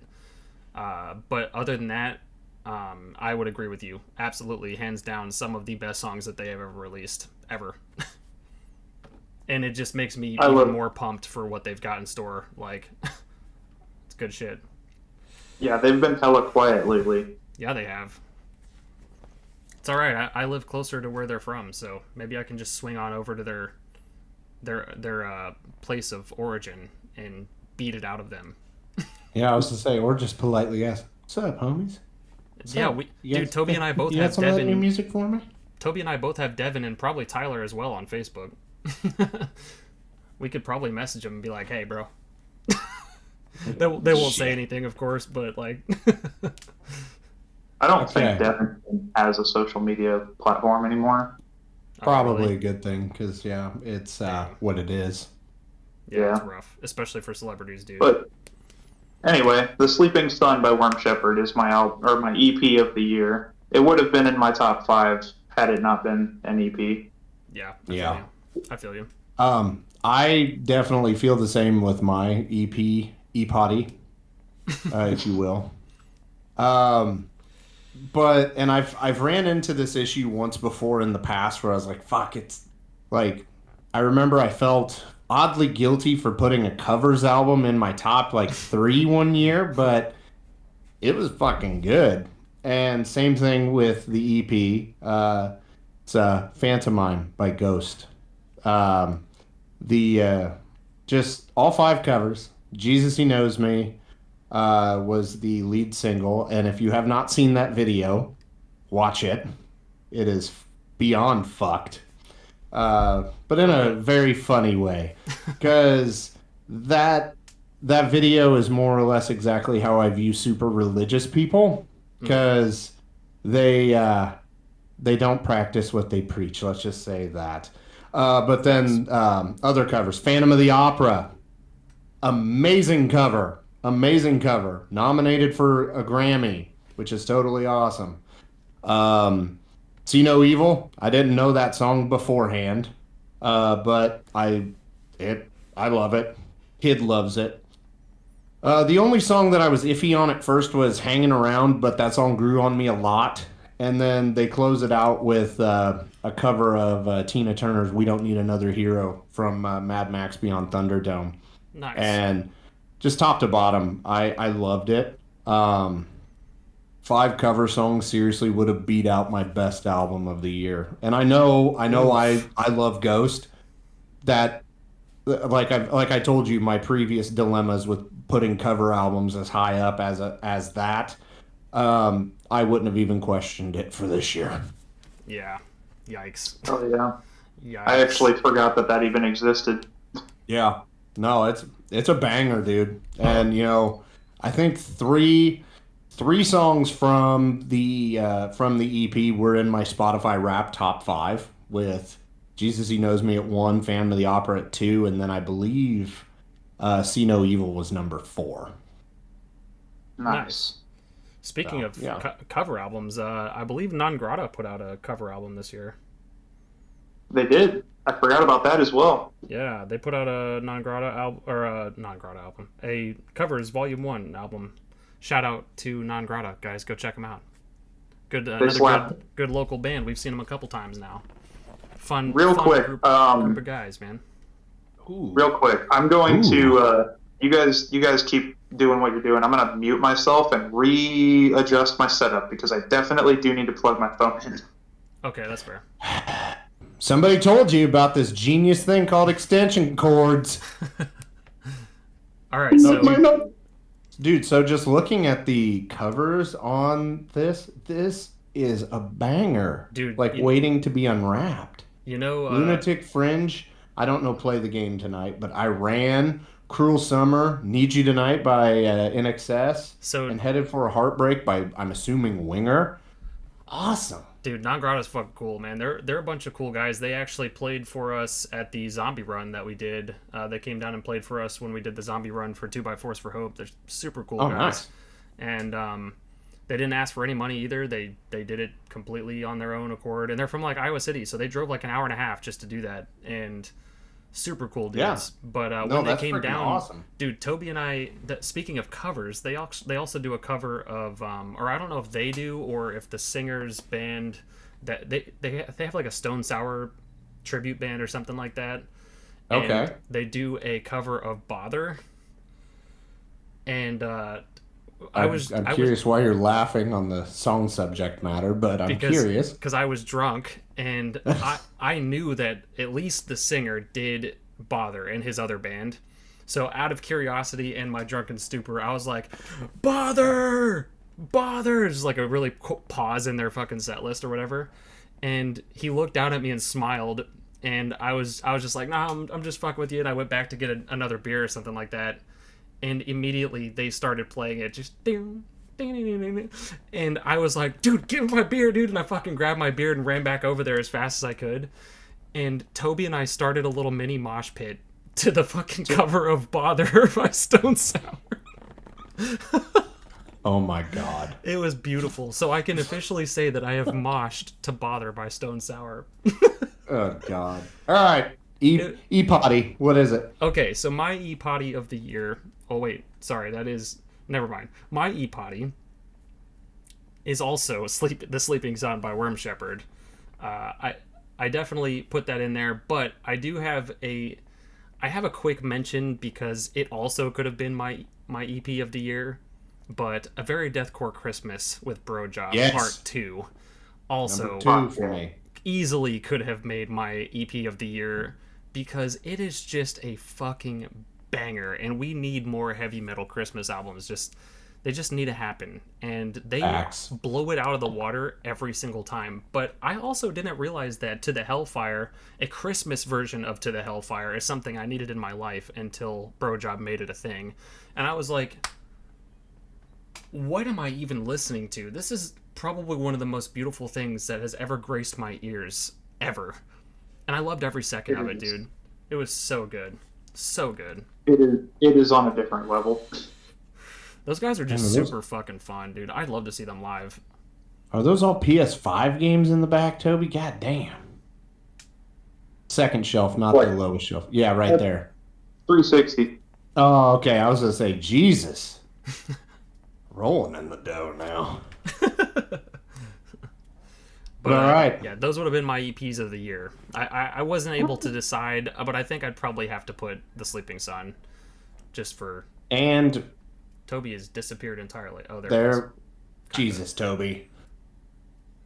But other than that, I would agree with you. Absolutely, hands down, some of the best songs that they have ever released. Ever. And it just makes me even more pumped for what they've got in store. It's good shit. Yeah, they've been hella quiet lately. Yeah, they have. It's all right. I live closer to where they're from, so maybe I can just swing on over to their place of origin and beat it out of them. Yeah, I was to say, or just politely ask, "What's up, homies?" Dude, Toby and I both you have got some of that Devin. new music for me? Toby and I both have Devin and probably Tyler as well on Facebook. We could probably message him and be like, "Hey, bro." They won't say anything, of course, but I don't think Devin has a social media platform anymore. Probably really? a good thing, because it's what it is. Yeah, it's rough, especially for celebrities, dude. But anyway, The Sleeping Sun by Worm Shepherd is my EP of the year. It would have been in my top 5 had it not been an EP. Yeah. I feel you. I definitely feel the same with my EP, E-Potty, if you will. But I've ran into this issue once before in the past where I was like, fuck, it's I remember I felt oddly guilty for putting a covers album in my top 3 one year, but it was fucking good. And same thing with the EP. It's Phantomine by Ghost. Just all 5 covers. Jesus He Knows Me, was the lead single. And if you have not seen that video, watch it. It is beyond fucked. But in a very funny way. Because that video is more or less exactly how I view super religious people. Because they don't practice what they preach. Let's just say that. But then other covers, Phantom of the Opera, amazing cover, amazing cover, nominated for a Grammy, which is totally awesome. See No Evil, I didn't know that song beforehand, but I love it. Kid loves it. The only song that I was iffy on at first was Hanging Around, but that song grew on me a lot. And then they close it out with a cover of Tina Turner's We Don't Need Another Hero from Mad Max Beyond Thunderdome. Nice. And just top to bottom, I loved it. 5 cover songs seriously would have beat out my best album of the year. And I know I love Ghost. That like I told you, my previous dilemmas with putting cover albums as high up as that. I wouldn't have even questioned it for this year. Yeah. Yikes. Oh yeah. Yikes. I actually forgot that even existed. Yeah. No, it's a banger, dude. And I think three songs from the EP were in my Spotify Rap top 5 with Jesus He Knows Me at 1, Phantom of the Opera at 2, and then I believe See No Evil was number 4. Nice. Speaking of cover albums, I believe Non Grata put out a cover album this year. They did. I forgot about that as well. Yeah, they put out a Non Grata album, a covers Volume 1 album. Shout out to Non Grata, guys. Go check them out. Good local band. We've seen them a couple times now. Fun quick, group of guys, man. Ooh. Real quick, I'm going to. You guys keep doing what you're doing. I'm gonna mute myself and readjust my setup because I definitely do need to plug my phone in. Okay, that's fair. Somebody told you about this genius thing called extension cords. All right, so dude, so just looking at the covers on this is a banger, dude. Like waiting to be unwrapped. Lunatic Fringe. I don't know Play the Game Tonight, but I ran Cruel Summer, Need You Tonight by INXS, and Headed for a Heartbreak by, I'm assuming, Winger. Awesome. Dude, Non Grata's fucking cool, man. They're a bunch of cool guys. They actually played for us at the zombie run that we did. They came down and played for us when we did the zombie run for 2x4s for Hope. They're super cool guys. Nice. And they didn't ask for any money either. They did it completely on their own accord. And they're from like Iowa City, so they drove like an hour and a half just to do that. And super cool dudes. Yeah. But when they came down, awesome. Dude, Toby and I, speaking of covers, they also do a cover of, or I don't know if they do or if the singer's band, that they have like a Stone Sour tribute band or something like that. Okay. And they do a cover of Bother. And I'm curious why you're laughing on the song subject matter, but I'm curious. Because I was drunk, and I knew that at least the singer did Bother in his other band. So out of curiosity and my drunken stupor, I was like, Bother! Bother! Just like a really pause in their fucking set list or whatever. And he looked down at me and smiled, and I was just like, nah, I'm just fucking with you. And I went back to get another beer or something like that. And immediately they started playing it, just ding, ding, ding, ding, ding. And I was like, dude, give me my beer, dude. And I fucking grabbed my beer and ran back over there as fast as I could. And Toby and I started a little mini mosh pit to the fucking cover of Bother by Stone Sour. Oh my god. It was beautiful. So I can officially say that I have moshed to Bother by Stone Sour. Oh god. All right. E-potty. What is it? Okay, so my E-potty of the year... Oh, wait. Sorry, that is... Never mind. My E-potty is also The Sleeping Sun by Worm Shepherd. I definitely put that in there, but I do have I have a quick mention because it also could have been my EP of the year, but A Very Deathcore Christmas with Bro Job Part 2 also Number 2 for me. Easily could have made my EP of the year because it is just a fucking banger, and we need more heavy metal Christmas albums. They just need to happen, and they Facts. blow it out of the water every single time. But I also didn't realize that To the Hellfire, a Christmas version of To the Hellfire, is something I needed in my life until Brojob made it a thing. And I was like, what am I even listening to? This is probably one of the most beautiful things that has ever graced my ears, ever. And I loved every second of it, dude. It was so good. So good. It is on a different level. Those guys are just super fucking fun, dude. I'd love to see them live. Are those all PS5 games in the back, Toby? God damn. Second shelf, not the lowest shelf. Yeah, right there. 360. Oh, okay. I was going to say, Jesus. Rolling in the dough now. But, all right. Yeah, those would have been my EPs of the year. I wasn't able to decide, but I think I'd probably have to put The Sleeping Sun just for... And... Toby has disappeared entirely. Oh, there Jesus, Toby.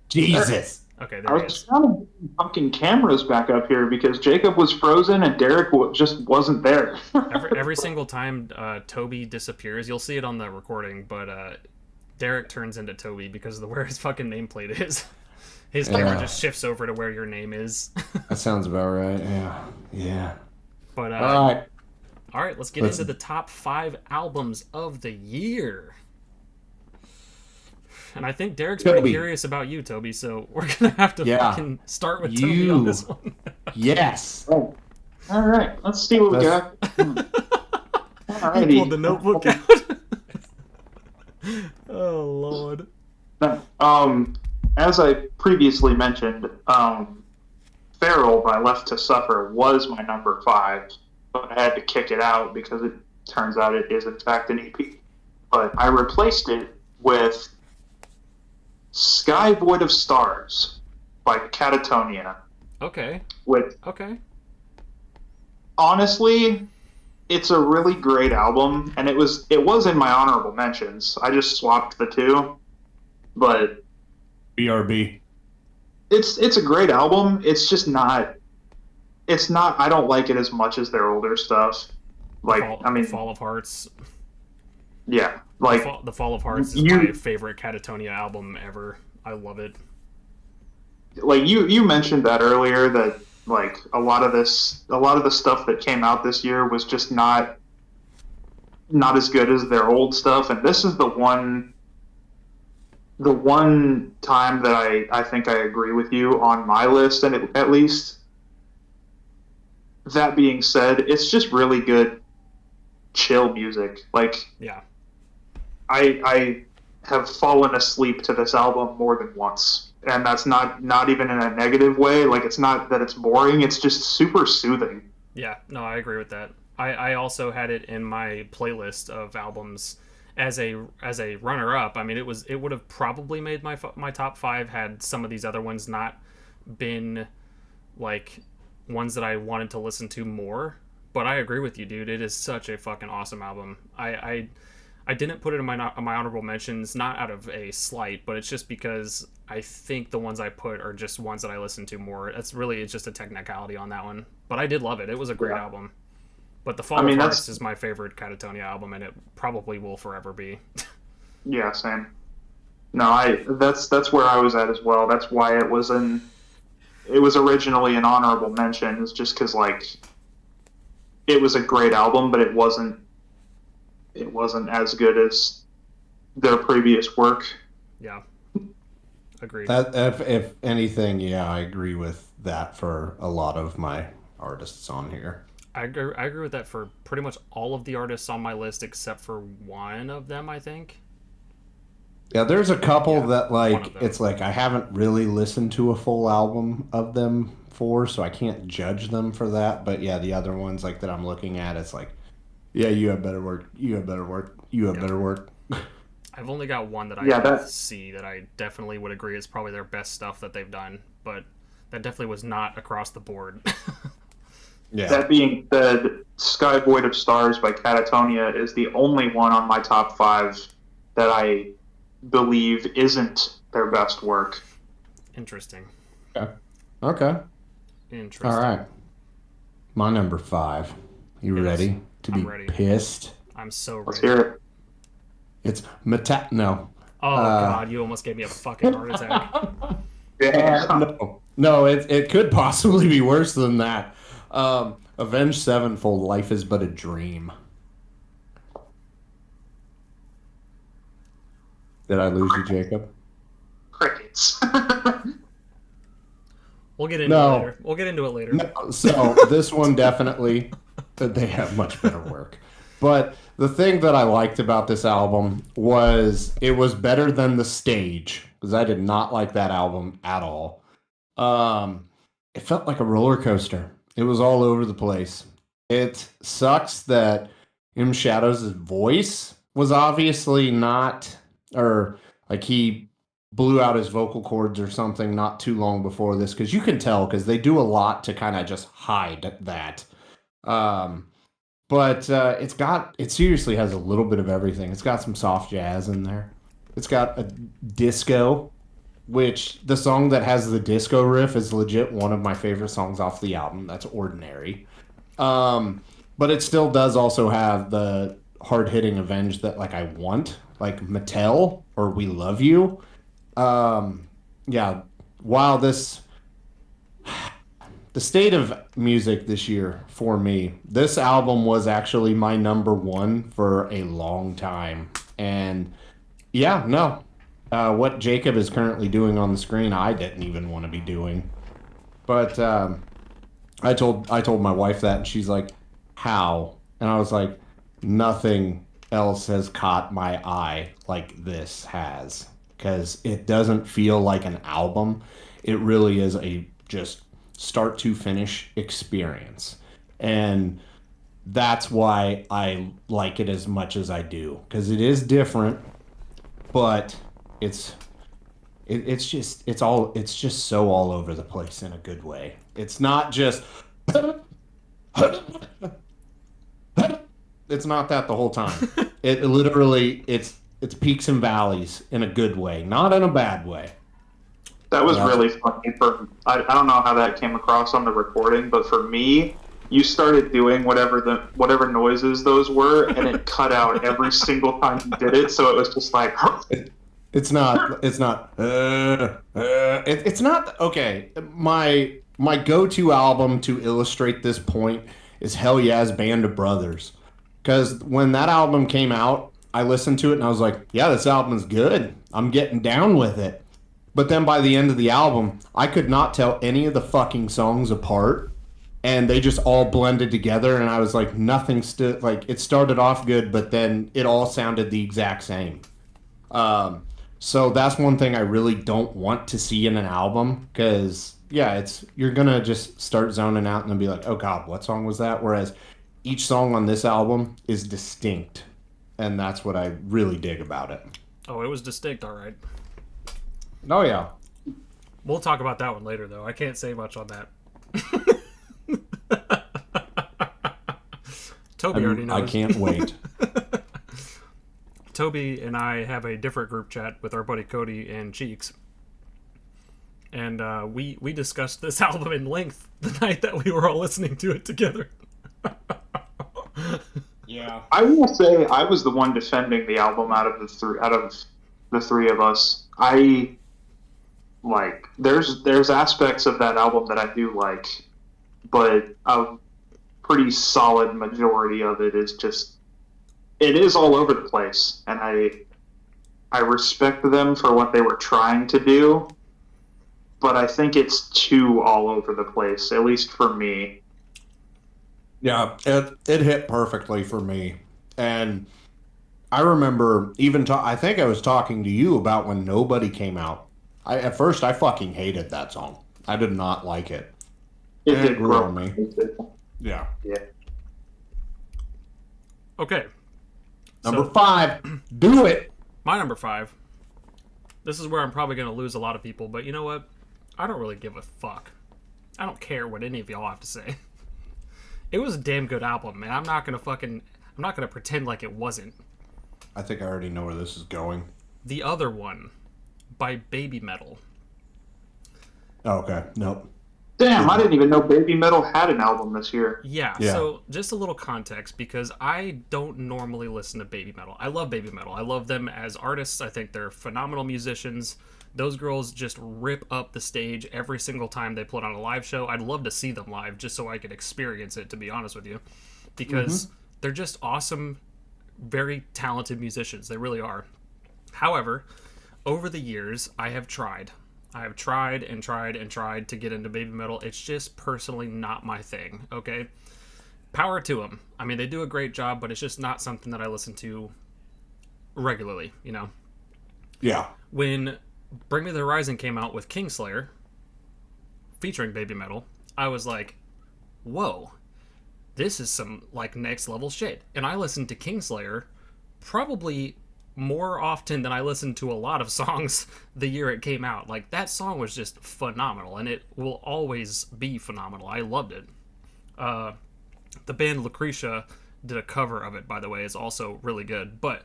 Jesus. Okay, I there he was is. trying to get fucking cameras back up here because Jacob was frozen and Derek just wasn't there. every single time Toby disappears, you'll see it on the recording, but Derek turns into Toby because of where his fucking nameplate is. His camera just shifts over to where your name is. That sounds about right. Yeah. But All right, let's get into the top 5 albums of the year. And I think Derek's pretty curious about you, Toby, so we're going to have to fucking start with Toby on this one. Yes. Oh. All right, let's see what we got. Alrighty. He pulled the notebook out. Oh, Lord. As I previously mentioned, Feral by Left to Suffer was my number 5. But I had to kick it out because it turns out it is in fact an EP. But I replaced it with Sky Void of Stars by Catatonia. Okay. Okay. Honestly, it's a really great album, and it was in my honorable mentions. I just swapped the two, but BRB. It's a great album. It's just not. It's not. I don't like it as much as their older stuff. Like, Fall of Hearts. Yeah, like the Fall of Hearts is my favorite Catatonia album ever. I love it. Like you mentioned that earlier, that like a lot of the stuff that came out this year was just not as good as their old stuff, and this is the one time that I think I agree with you on my list, and at least. That being said, it's just really good, chill music. Like, yeah, I have fallen asleep to this album more than once, and that's not even in a negative way. Like, it's not that it's boring; it's just super soothing. Yeah, no, I agree with that. I also had it in my playlist of albums as a runner-up. I mean, it would have probably made my top 5 had some of these other ones not been like ones that I wanted to listen to more. But I agree with you, dude. It is such a fucking awesome album. I didn't put it in my honorable mentions, not out of a slight, but it's just because I think the ones I put are just ones that I listen to more. It's just a technicality on that one. But I did love it. It was a great album. But the Fall of Hearts is my favorite Catatonia album, and it probably will forever be. Yeah, same. No, that's where I was at as well. That's why it was originally an honorable mention. It's just because like it was a great album, but it wasn't as good as their previous work. Yeah, agreed. That if anything, yeah, I agree with that for a lot of my artists on here. I agree with that for pretty much all of the artists on my list except for one of them, I think. Yeah, there's a couple that like it's like I haven't really listened to a full album of them so I can't judge them for that. But yeah, the other ones like that I'm looking at, it's like, yeah, you have better work, you have better work, you have better work. I've only got one that I see that I definitely would agree is probably their best stuff that they've done, but that definitely was not across the board. Yeah. That being said, Sky Void of Stars by Catatonia is the only one on my top 5 that I believe isn't their best work. Interesting. Okay. Interesting. All right. My number 5. You ready? to I'm be ready. pissed. I'm so Let's ready. hear it. It's no. Oh God, you almost gave me a fucking heart attack. No, it could possibly be worse than that. Avenged Sevenfold, Life is But a Dream. Did I lose you, Jacob? Crickets. We'll get into it later. We'll get into it later. No, so this one definitely, they have much better work. But the thing that I liked about this album was it was better than The Stage, because I did not like that album at all. It felt like a roller coaster. It was all over the place. It sucks that M Shadow's voice was obviously not, or like he blew out his vocal cords or something not too long before this, because you can tell because they do a lot to kind of just hide that. But it seriously has a little bit of everything. It's got some soft jazz in there. It's got a disco, which the song that has the disco riff is legit one of my favorite songs off the album. That's Ordinary. But it still does also have the hard-hitting Avenge that like I want, like Mattel or We Love You. Yeah, while the state of music this year for me, this album was actually my number one for a long time. And yeah, no, what Jacob is currently doing on the screen, I didn't even want to be doing. But I told my wife that, and she's like, "How?" And I was like, "Nothing else has caught my eye like this has, because it doesn't feel like an album. It really is a just start to finish experience." And that's why I like it as much as I do, because it is different, but it's just so all over the place in a good way. It's not just it's not that the whole time. It literally it's peaks and valleys in a good way, not in a bad way. That was really funny. I don't know how that came across on the recording, but for me, you started doing whatever noises those were, and it cut out every single time you did it. So it was just like, it's not okay. My go-to album to illustrate this point is Hell Yeah's Band of Brothers, because when that album came out, I listened to it and I was like, yeah, this album is good. I'm getting down with it. But then by the end of the album, I could not tell any of the fucking songs apart, and they just all blended together, and I was like, nothing stood, like, it started off good, but then it all sounded the exact same. So that's one thing I really don't want to see in an album, because, yeah, you're going to just start zoning out and then be like, oh God, what song was that? Whereas each song on this album is distinct, and that's what I really dig about it. Oh, it was distinct, all right. Oh, yeah. We'll talk about that one later, though. I can't say much on that. Toby already knows. I can't wait. Toby and I have a different group chat with our buddy Cody and Cheeks. And we discussed this album in length the night that we were all listening to it together. Yeah. I will say I was the one defending the album out of the three of us. I like there's aspects of that album that I do like, but a pretty solid majority of it is just it is all over the place, and I respect them for what they were trying to do, but I think it's too all over the place, at least for me. Yeah, it hit perfectly for me. And I remember I think I was talking to you about when Nobody came out. At first, I fucking hated that song. I did not like it. It did grew on me. Yeah. Okay. Number 5, do it. My number 5. This is where I'm probably going to lose a lot of people, but you know what? I don't really give a fuck. I don't care what any of y'all have to say. It was a damn good album, and I'm not going to pretend like it wasn't. I think I already know where this is going. The Other One by Baby Metal. Oh, okay. Nope. Damn, I didn't even know Baby Metal had an album this year. Yeah, Yeah. so just a little context, because I don't normally listen to Baby Metal. I love Baby Metal. I love them as artists. I think they're phenomenal musicians. Those girls just rip up the stage every single time they put on a live show. I'd love to see them live just so I could experience it, to be honest with you. Because they're just awesome, very talented musicians. They really are. However, over the years, I have tried and tried and tried to get into Baby Metal. It's just personally not my thing, okay? Power to them. I mean, they do a great job, but it's just not something that I listen to regularly, you know? Yeah. When Bring Me the Horizon came out with Kingslayer, featuring Baby Metal, I was like, whoa, this is some, like, next level shit. And I listened to Kingslayer probably more often than I listened to a lot of songs the year it came out. Like, that song was just phenomenal, and it will always be phenomenal. I loved it. The band Lucretia did a cover of it, by the way. It's also really good. But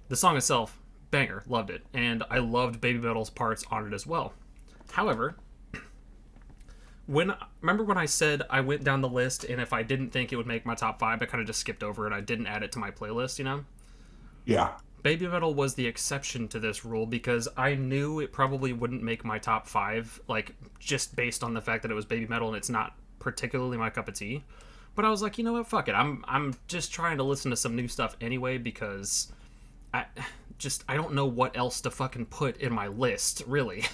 the song itself, banger, loved it. And I loved Baby Metal's parts on it as well. However, remember when I said I went down the list, and if I didn't think it would make my top 5, I kind of just skipped over it. I didn't add it to my playlist, you know? Yeah. Baby Metal was the exception to this rule because I knew it probably wouldn't make my top 5, like, just based on the fact that it was Baby Metal and it's not particularly my cup of tea. But I was like, you know what, fuck it. I'm just trying to listen to some new stuff anyway because I don't know what else to fucking put in my list, really.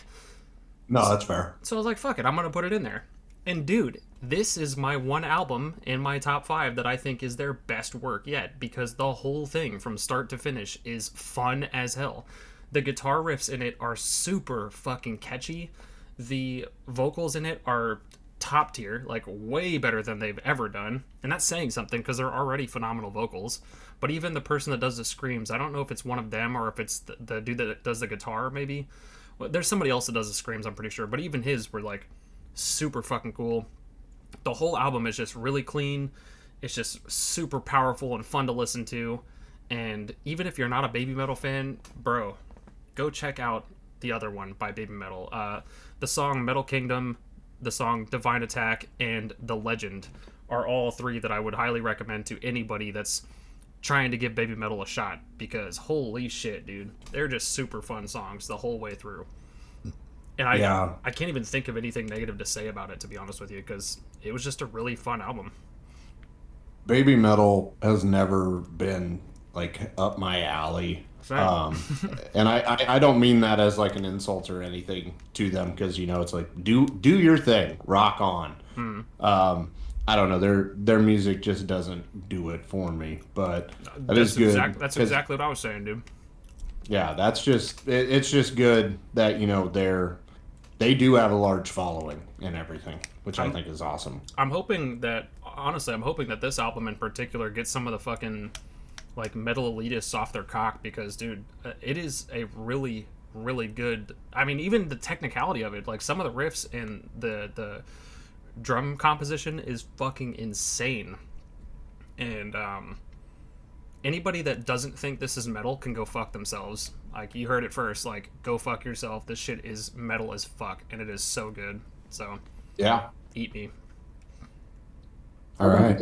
No, that's fair. So I was like, fuck it, I'm gonna put it in there. And dude, this is my one album in my top 5 that I think is their best work yet, because the whole thing from start to finish is fun as hell. The guitar riffs in it are super fucking catchy. The vocals in it are top tier, like way better than they've ever done. And that's saying something because they're already phenomenal vocals. But even the person that does the screams, I don't know if it's one of them or if it's the dude that does the guitar, maybe. Well, there's somebody else that does the screams, I'm pretty sure. But even his were like super fucking cool. The whole album is just really clean. It's just super powerful and fun to listen to. And even if you're not a Baby Metal fan, bro, go check out the other one by Baby Metal. The song Metal Kingdom, the song Divine Attack, and The Legend are all 3 that I would highly recommend to anybody that's trying to give Baby Metal a shot, because holy shit, dude, they're just super fun songs the whole way through. And I can't even think of anything negative to say about it, to be honest with you, because it was just a really fun album. Baby Metal has never been like up my alley. And I don't mean that as like an insult or anything to them, because you know it's like do your thing, rock on. I don't know, their music just doesn't do it for me, but that is good. That's exactly what I was saying, dude. Yeah, that's just it's just good that, you know, they do have a large following and everything, which I think is awesome. I'm hoping that this album in particular gets some of the fucking like metal elitists off their cock, because dude, it is a really, really good, I mean, even the technicality of it, like some of the riffs and the drum composition is fucking insane. And anybody that doesn't think this is metal can go fuck themselves. Like, you heard it first, like, go fuck yourself. This shit is metal as fuck, and it is so good. So Yeah. eat me. All right.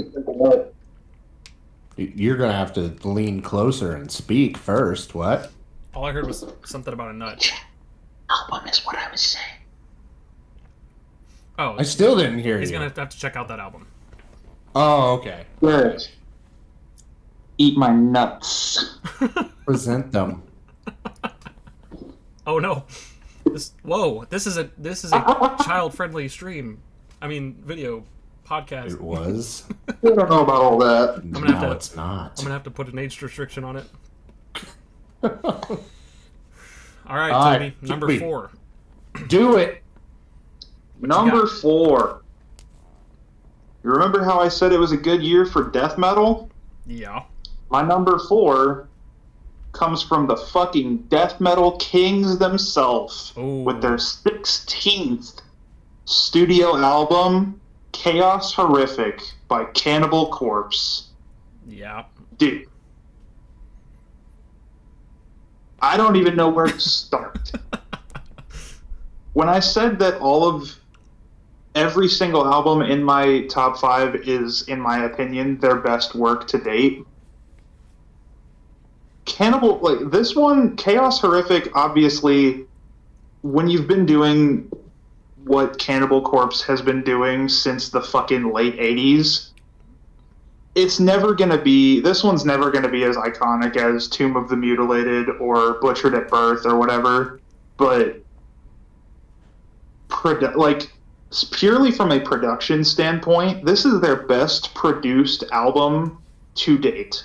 You're going to have to lean closer and speak first. What? All I heard was something about a nut. Album is what I was saying. Oh, I still didn't hear he's you. gonna have to check out that album. Oh, okay. Good. Eat my nuts. Present them. Oh no! This is a child-friendly stream. I mean, video podcast. It was. I don't know about all that. No, it's not. I'm gonna have to put an age restriction on it. All right, Toby, number 4. Do it. Number 4. You remember how I said it was a good year for death metal? Yeah. My number 4 comes from the fucking death metal kings themselves, with their 16th studio album, Chaos Horrific by Cannibal Corpse. Yeah. Dude, I don't even know where to start. When I said that all of every single album in my top 5 is, in my opinion, their best work to date. Cannibal, like this one, Chaos Horrific, obviously, when you've been doing what Cannibal Corpse has been doing since the fucking late 80s, this one's never gonna be as iconic as Tomb of the Mutilated or Butchered at Birth or whatever, but like purely from a production standpoint, this is their best produced album to date.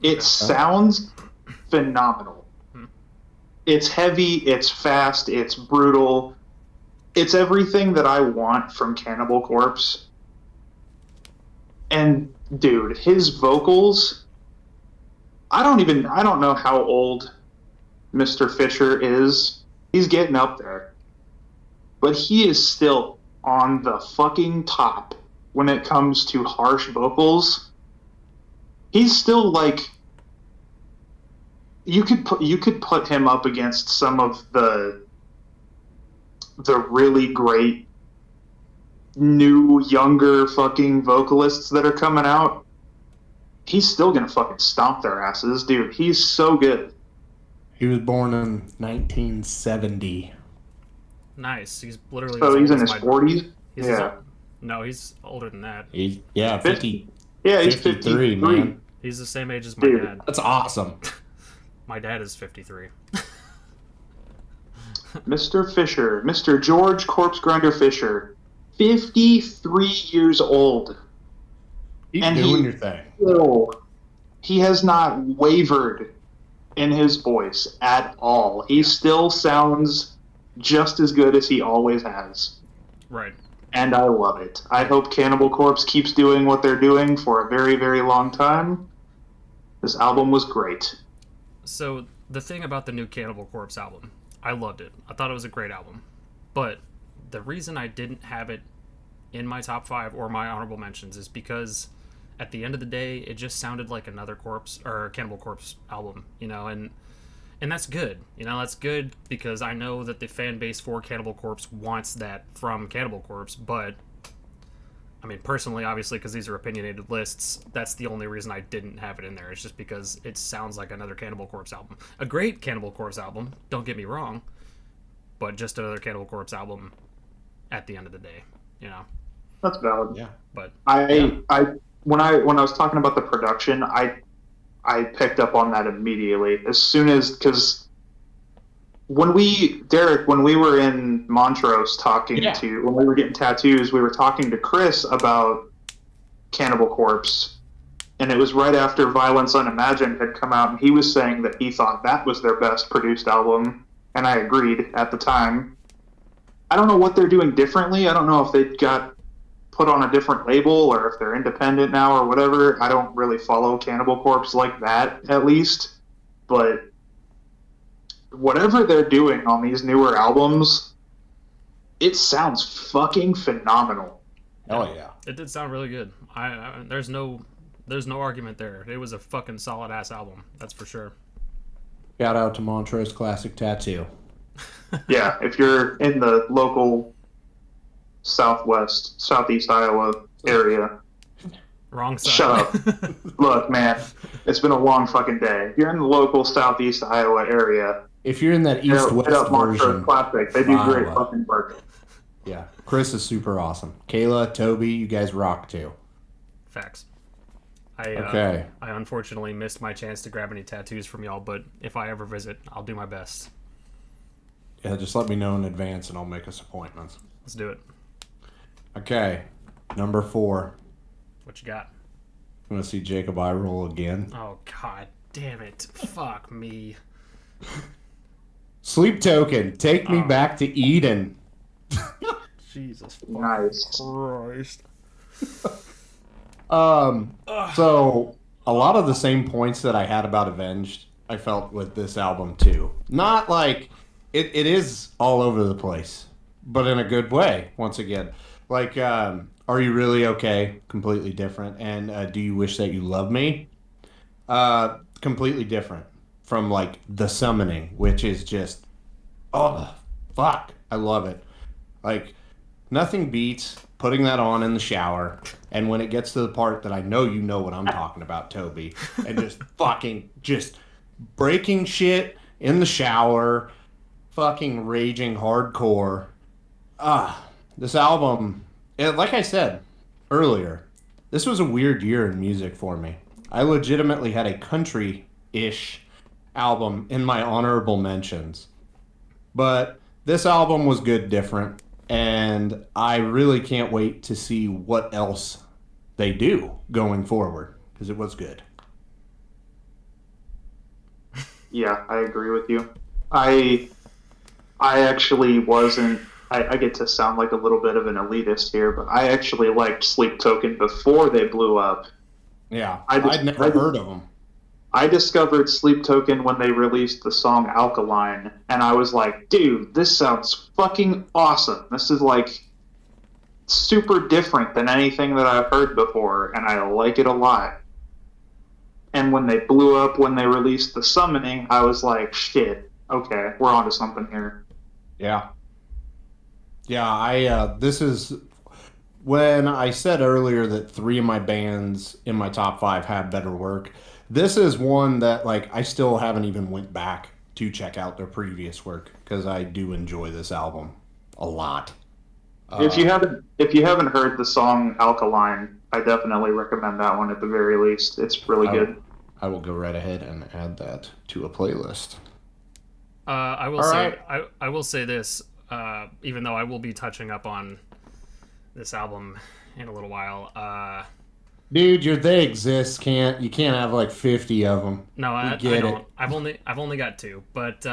It sounds phenomenal. It's heavy, it's fast, it's brutal. It's everything that I want from Cannibal Corpse. And dude, his vocals, I don't know how old Mr. Fisher is. He's getting up there. But he is still on the fucking top when it comes to harsh vocals. He's still like, you could put him up against some of the really great new younger fucking vocalists that are coming out. He's still gonna fucking stomp their asses, dude. He's so good. He was born in 1970. Nice. He's literally. So he's in his 40s. Yeah. No, he's older than that. He's 50. Yeah, he's 53, man. He's the same age as my dad. That's awesome. My dad is 53. Mr. Fisher, Mr. George Corpse Grinder Fisher, 53 years old. Keep doing your thing. He has not wavered in his voice at all. He still sounds just as good as he always has. Right. And I love it. I hope Cannibal Corpse keeps doing what they're doing for a very, very long time. This album was great. So, the thing about the new Cannibal Corpse album, I loved it. I thought it was a great album. But the reason I didn't have it in my top 5 or my honorable mentions is because at the end of the day, it just sounded like another Corpse or Cannibal Corpse album, you know, and that's good. You know, that's good because I know that the fan base for Cannibal Corpse wants that from Cannibal Corpse, but I mean, personally, obviously, because these are opinionated lists, that's the only reason I didn't have it in there. It's just because it sounds like another Cannibal Corpse album. A great Cannibal Corpse album, don't get me wrong, but just another Cannibal Corpse album at the end of the day, you know? That's valid. Yeah. But when I was talking about the production, I picked up on that immediately. As soon as, because when we were in Montrose when we were getting tattoos, we were talking to Chris about Cannibal Corpse, and it was right after Violence Unimagined had come out, and he was saying that he thought that was their best produced album, and I agreed at the time. I don't know what they're doing differently. I don't know if they got put on a different label or if they're independent now or whatever. I don't really follow Cannibal Corpse like that, at least, but whatever they're doing on these newer albums, it sounds fucking phenomenal. Oh yeah, it did sound really good. There's no argument there. It was a fucking solid ass album, that's for sure. Shout out to Montrose Classic Tattoo. Yeah, if you're in the local southeast Iowa area. Wrong side. Shut up. Look, man, it's been a long fucking day. If you're in the local southeast Iowa area, if you're in that east-west version, Classic. They do great fucking work. Yeah, Chris is super awesome. Kayla, Toby, you guys rock too. Facts. Okay. I unfortunately missed my chance to grab any tattoos from y'all, but if I ever visit, I'll do my best. Yeah, just let me know in advance and I'll make us appointments. Let's do it. Okay, number 4. What you got? I'm gonna see Jacob eye roll again. Oh god damn it! Fuck me. Sleep Token, take me back to Eden. Jesus. Nice. Christ. So a lot of the same points that I had about Avenged, I felt with this album too. Not like it is all over the place, but in a good way. Once again, like, Are You Really Okay? Completely different. And Do You Wish That You Loved Me? Completely different from like The Summoning, which is just, oh fuck, I love it. Like, Nothing beats putting that on in the shower, and when it gets to the part that I know you know what I'm talking about, Toby, and just fucking just breaking shit in the shower, fucking raging hardcore. This album, like I said earlier, this was a weird year in music for me. I legitimately had a country-ish album in my honorable mentions. But this album was good, different, and I really can't wait to see what else they do going forward because it was good. Yeah, I agree with you. I I actually wasn't. I get to sound like a little bit of an elitist here, but I actually liked Sleep Token before they blew up. Yeah, I just, I'd never heard of them. I discovered Sleep Token when they released the song Alkaline, and I was like, dude, this sounds fucking awesome. This is like super different than anything that I've heard before, and I like it a lot. And when they blew up, when they released The Summoning, I was like, shit, okay, we're onto something here. Yeah, yeah. This is when I said earlier that three of my bands in my top five have better work. This is one that like I still haven't even went back to check out their previous work because I do enjoy this album a lot. If you haven't heard the song Alkaline, I definitely recommend that one at the very least. It's really I, good. I will go right ahead and add that to a playlist. I will All say right. I will say this, even though I will be touching up on this album in a little while. Dude, they exist. You can't have like 50 of them. No, We I get don't. it. I've only got two. But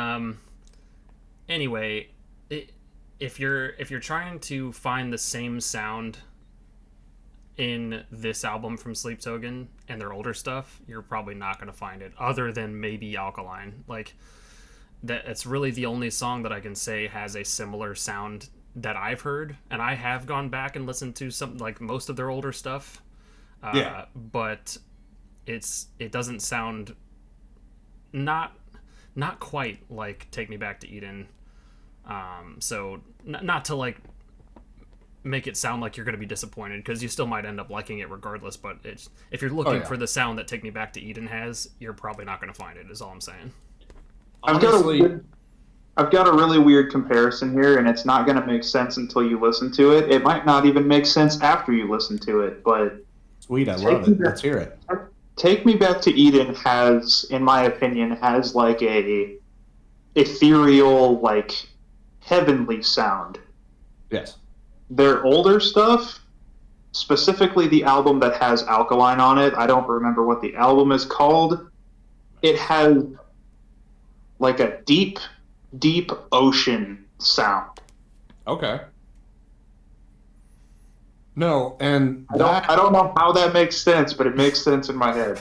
anyway, if you're trying to find the same sound in this album from Sleep Token and their older stuff, you're probably not going to find it. Other than maybe Alkaline, like that. It's really the only song that I can say has a similar sound that I've heard, and I have gone back and listened to some like most of their older stuff. Yeah. But it doesn't sound not not quite like Take Me Back to Eden. So not to like make it sound like you're going to be disappointed because you still might end up liking it regardless. But if you're looking yeah. for the sound that Take Me Back to Eden has, you're probably not going to find it. Is all I'm saying. Honestly, I've got a really weird comparison here, and it's not going to make sense until you listen to it. It might not even make sense after you listen to it, but sweet. I Take love Me it. Back, Let's hear it. Take Me Back to Eden has, in my opinion, has like a ethereal, like heavenly sound. Yes. Their older stuff, specifically the album that has Alkaline on it, I don't remember what the album is called. It has like a deep, deep ocean sound. Okay. No, and I don't know how that makes sense, but it makes sense in my head.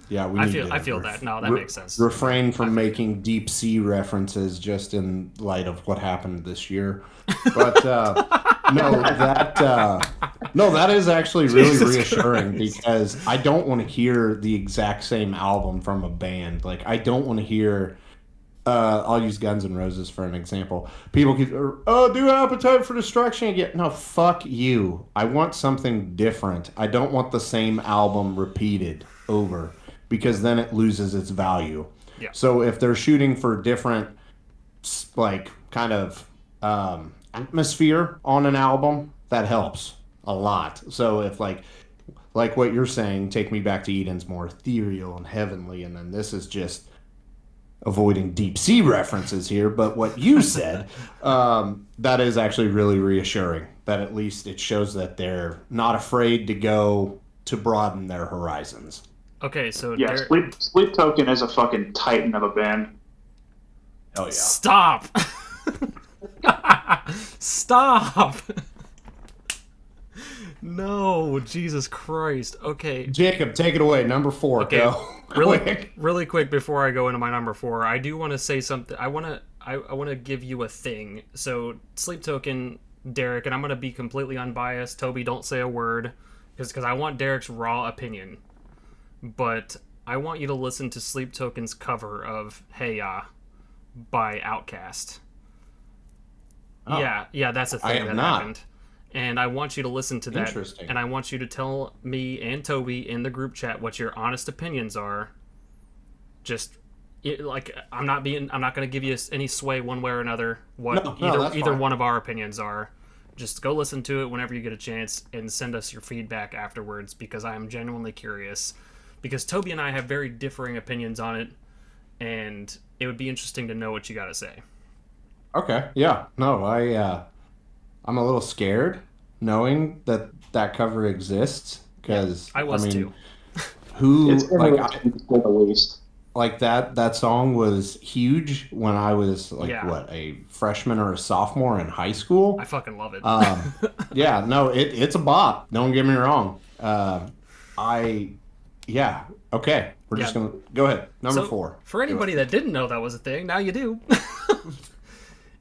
yeah, we I need feel to I feel that. No, that makes sense. refrain from making deep sea references just in light of what happened this year. But no, that is actually really Jesus reassuring Christ. because I don't want to hear the exact same album from a band. Like I don't want to hear. I'll use Guns N' Roses for an example. People keep, oh, do Appetite for Destruction again. No, fuck you. I want something different. I don't want the same album repeated over because then it loses its value. Yeah. So if they're shooting for different, like, kind of atmosphere on an album, that helps a lot. So if, like what you're saying, Take Me Back to Eden's more ethereal and heavenly, and then this is just avoiding deep sea references here, but what you said, that is actually really reassuring. That at least it shows that they're not afraid to go to broaden their horizons. Okay, so Yeah, Sleep Token is a fucking titan of a band. Oh yeah. Stop. Stop. No, Jesus Christ. Okay. Jacob, take it away. Number 4. Okay. Go. Quick. Really quick before I go into my number 4, I do want to say something. I want to give you a thing. So, Sleep Token, Derek, and I'm going to be completely unbiased. Toby, don't say a word because I want Derek's raw opinion. But I want you to listen to Sleep Token's cover of Hey Ya by Outkast. Oh, Yeah, that's a I thing have that not. happened. And I want you to listen to that. Interesting. And I want you to tell me and Toby in the group chat what your honest opinions are. Just I'm not going to give you any sway one way or another what No, that's either fine. one of our opinions are. Just go listen to it whenever you get a chance and send us your feedback afterwards, because I am genuinely curious, because Toby and I have very differing opinions on it, and it would be interesting to know what you got to say. Okay. Yeah. No, I'm a little scared knowing that that cover exists Yeah, because I I was mean, too. It's who like interesting to say the least. like that song was huge when I was like Yeah, what, a freshman or a sophomore in high school. I fucking love it. Yeah, no, it's a bop. Don't get me wrong. I yeah, okay. We're Yeah. just gonna go ahead. Number So, 4. for Do anybody it. that didn't know that was a thing, now you do.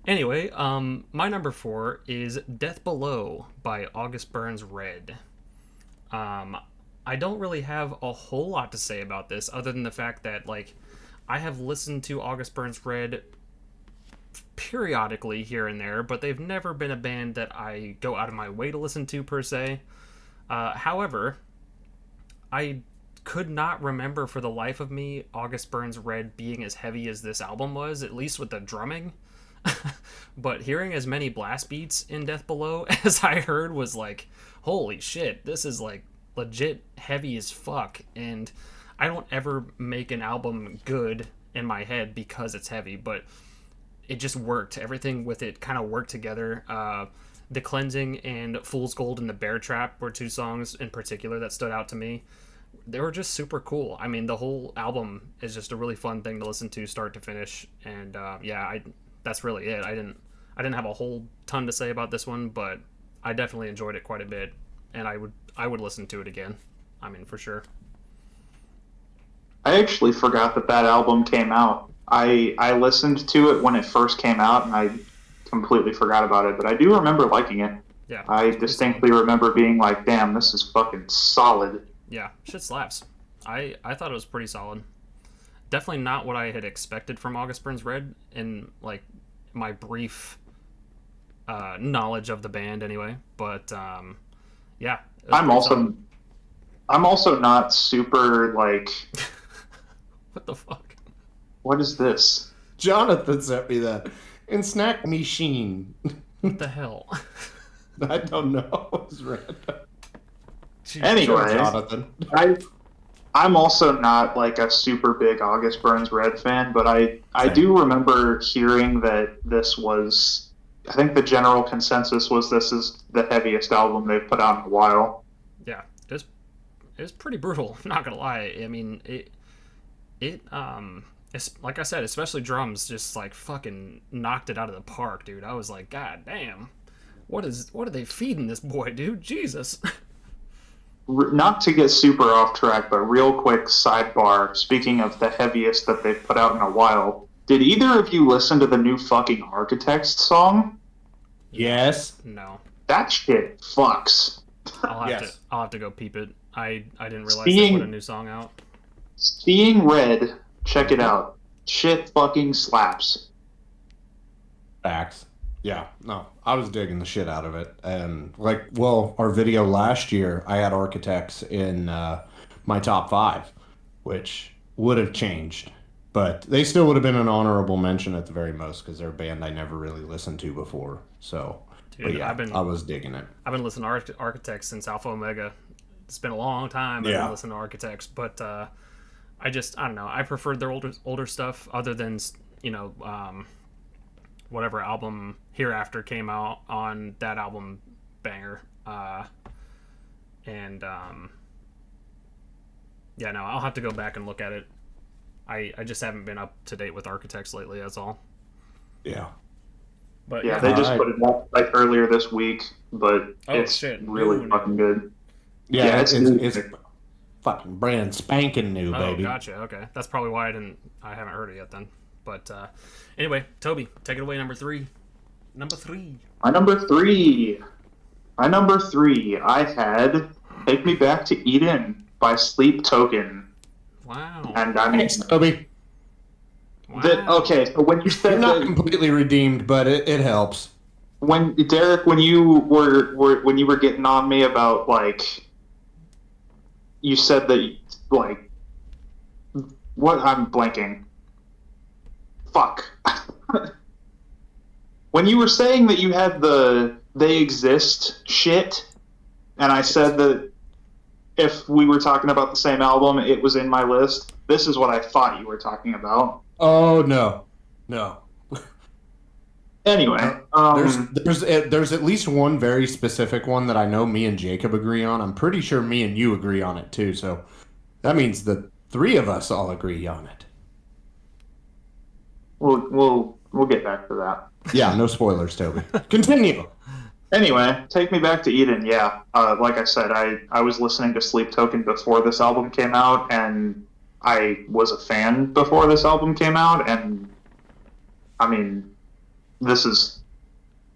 Anyway, my number 4 is Death Below by August Burns Red. I don't really have a whole lot to say about this other than the fact that, like, I have listened to August Burns Red periodically here and there, but they've never been a band that I go out of my way to listen to per se. However, I could not remember for the life of me August Burns Red being as heavy as this album was, at least with the drumming. But hearing as many blast beats in Death Below as I heard was like, holy shit, this is like legit heavy as fuck. And I don't ever make an album good in my head because it's heavy, but it just worked. Everything with it kind of worked together. The Cleansing and Fool's Gold and The Bear Trap were 2 songs in particular that stood out to me. They were just super cool. I mean, the whole album is just a really fun thing to listen to start to finish. And that's really it. I didn't have a whole ton to say about this one, but I definitely enjoyed it quite a bit, and I would listen to it again. I mean, for sure. I actually forgot that album came out. I listened to it when it first came out, and I completely forgot about it. But I do remember liking it. Yeah, I distinctly remember being like, "Damn, this is fucking solid." yeah, shit slaps. I thought it was pretty solid. Definitely not what I had expected from August Burns Red in like my brief knowledge of the band, anyway. But yeah, it was I'm pretty also solid. I'm also not super like, What the fuck? what is this? Jonathan sent me that. In Snack Machine. What the hell? I don't know. It was random. Jeez. Anyway, Jonathan. I'm also not like a super big August Burns Red fan, but I do remember hearing that this was, I think the general consensus was this is the heaviest album they've put out in a while. Yeah, it was pretty brutal. I'm not gonna lie. I mean, it's, like I said, especially drums, just like fucking knocked it out of the park, dude. I was like, God damn, what are they feeding this boy, dude? Jesus. Not to get super off track, but real quick sidebar, speaking of the heaviest that they've put out in a while, did either of you listen to the new fucking Architects song? Yes. No, That shit fucks. I'll have to go peep it. I didn't realize Seeing- they put a new song out. Seeing Red, check it out. Shit fucking slaps. Facts. Yeah, no, I was digging the shit out of it. And like, well, our video last year, I had Architects in my top 5, which would have changed. But they still would have been an honorable mention at the very most because they're a band I never really listened to before. So, Dude, but yeah, I was digging it. I've been listening to Architects since Alpha Omega. It's been a long time I've been listening to Architects, but I don't know. I preferred their older stuff, other than whatever album Hereafter came out on that album banger. And yeah, no, I'll have to go back and look at it. I just haven't been up to date with Architects lately. That's all. Yeah. But Yeah, they just Alright. put it out like earlier this week, but Oh, it's shit. really New. fucking good. Yeah, Yeah, it's fucking brand spanking new, Oh, baby. gotcha. Okay, that's probably why I haven't heard it yet then. But anyway, Toby, take it away. Number 3. Number 3. My number three, I had "Take Me Back to Eden" by Sleep Token, Wow. and I mean, Thanks, Toby. Wow. okay. So when you You're said not that, completely redeemed, but it helps. when Derek, when you were getting on me about like, you said that like what I'm blanking. Fuck. When you were saying that you had the they exist shit, and I said that if we were talking about the same album, it was in my list. This is what I thought you were talking about. Oh no, no. Anyway, There's at least one very specific one that I know me and Jacob agree on. I'm pretty sure me and you agree on it too. So that means the three of us all agree on it. we'll get back to that. Yeah, no spoilers, Toby. Continue. Anyway, Take Me Back to Eden. Yeah, like I said, I was listening to Sleep Token before this album came out, and I was a fan before this album came out, and I mean, this is,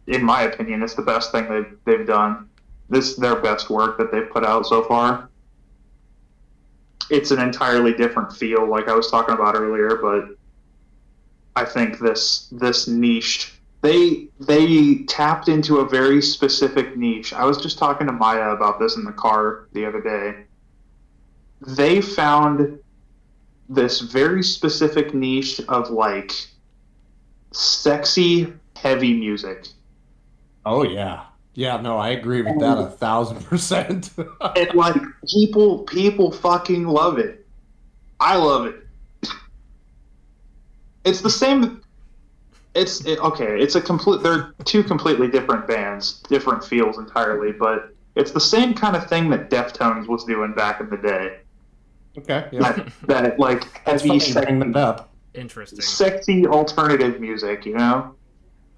in my opinion, it's the best thing they've done. This is their best work that they've put out so far. It's an entirely different feel, like I was talking about earlier, but I think this niche, they tapped into a very specific niche. I was just talking to Maya about this in the car the other day. They found this very specific niche of like sexy, heavy music. Oh yeah, yeah. No, I agree with that 1,000%. And like people fucking love it. I love it. It's the same. Okay. It's a complete. They're two completely different bands, different feels entirely, but it's the same kind of thing that Deftones was doing back in the day. Okay, yeah. That like heavy, Bring that up. Interesting. sexy alternative music. You know.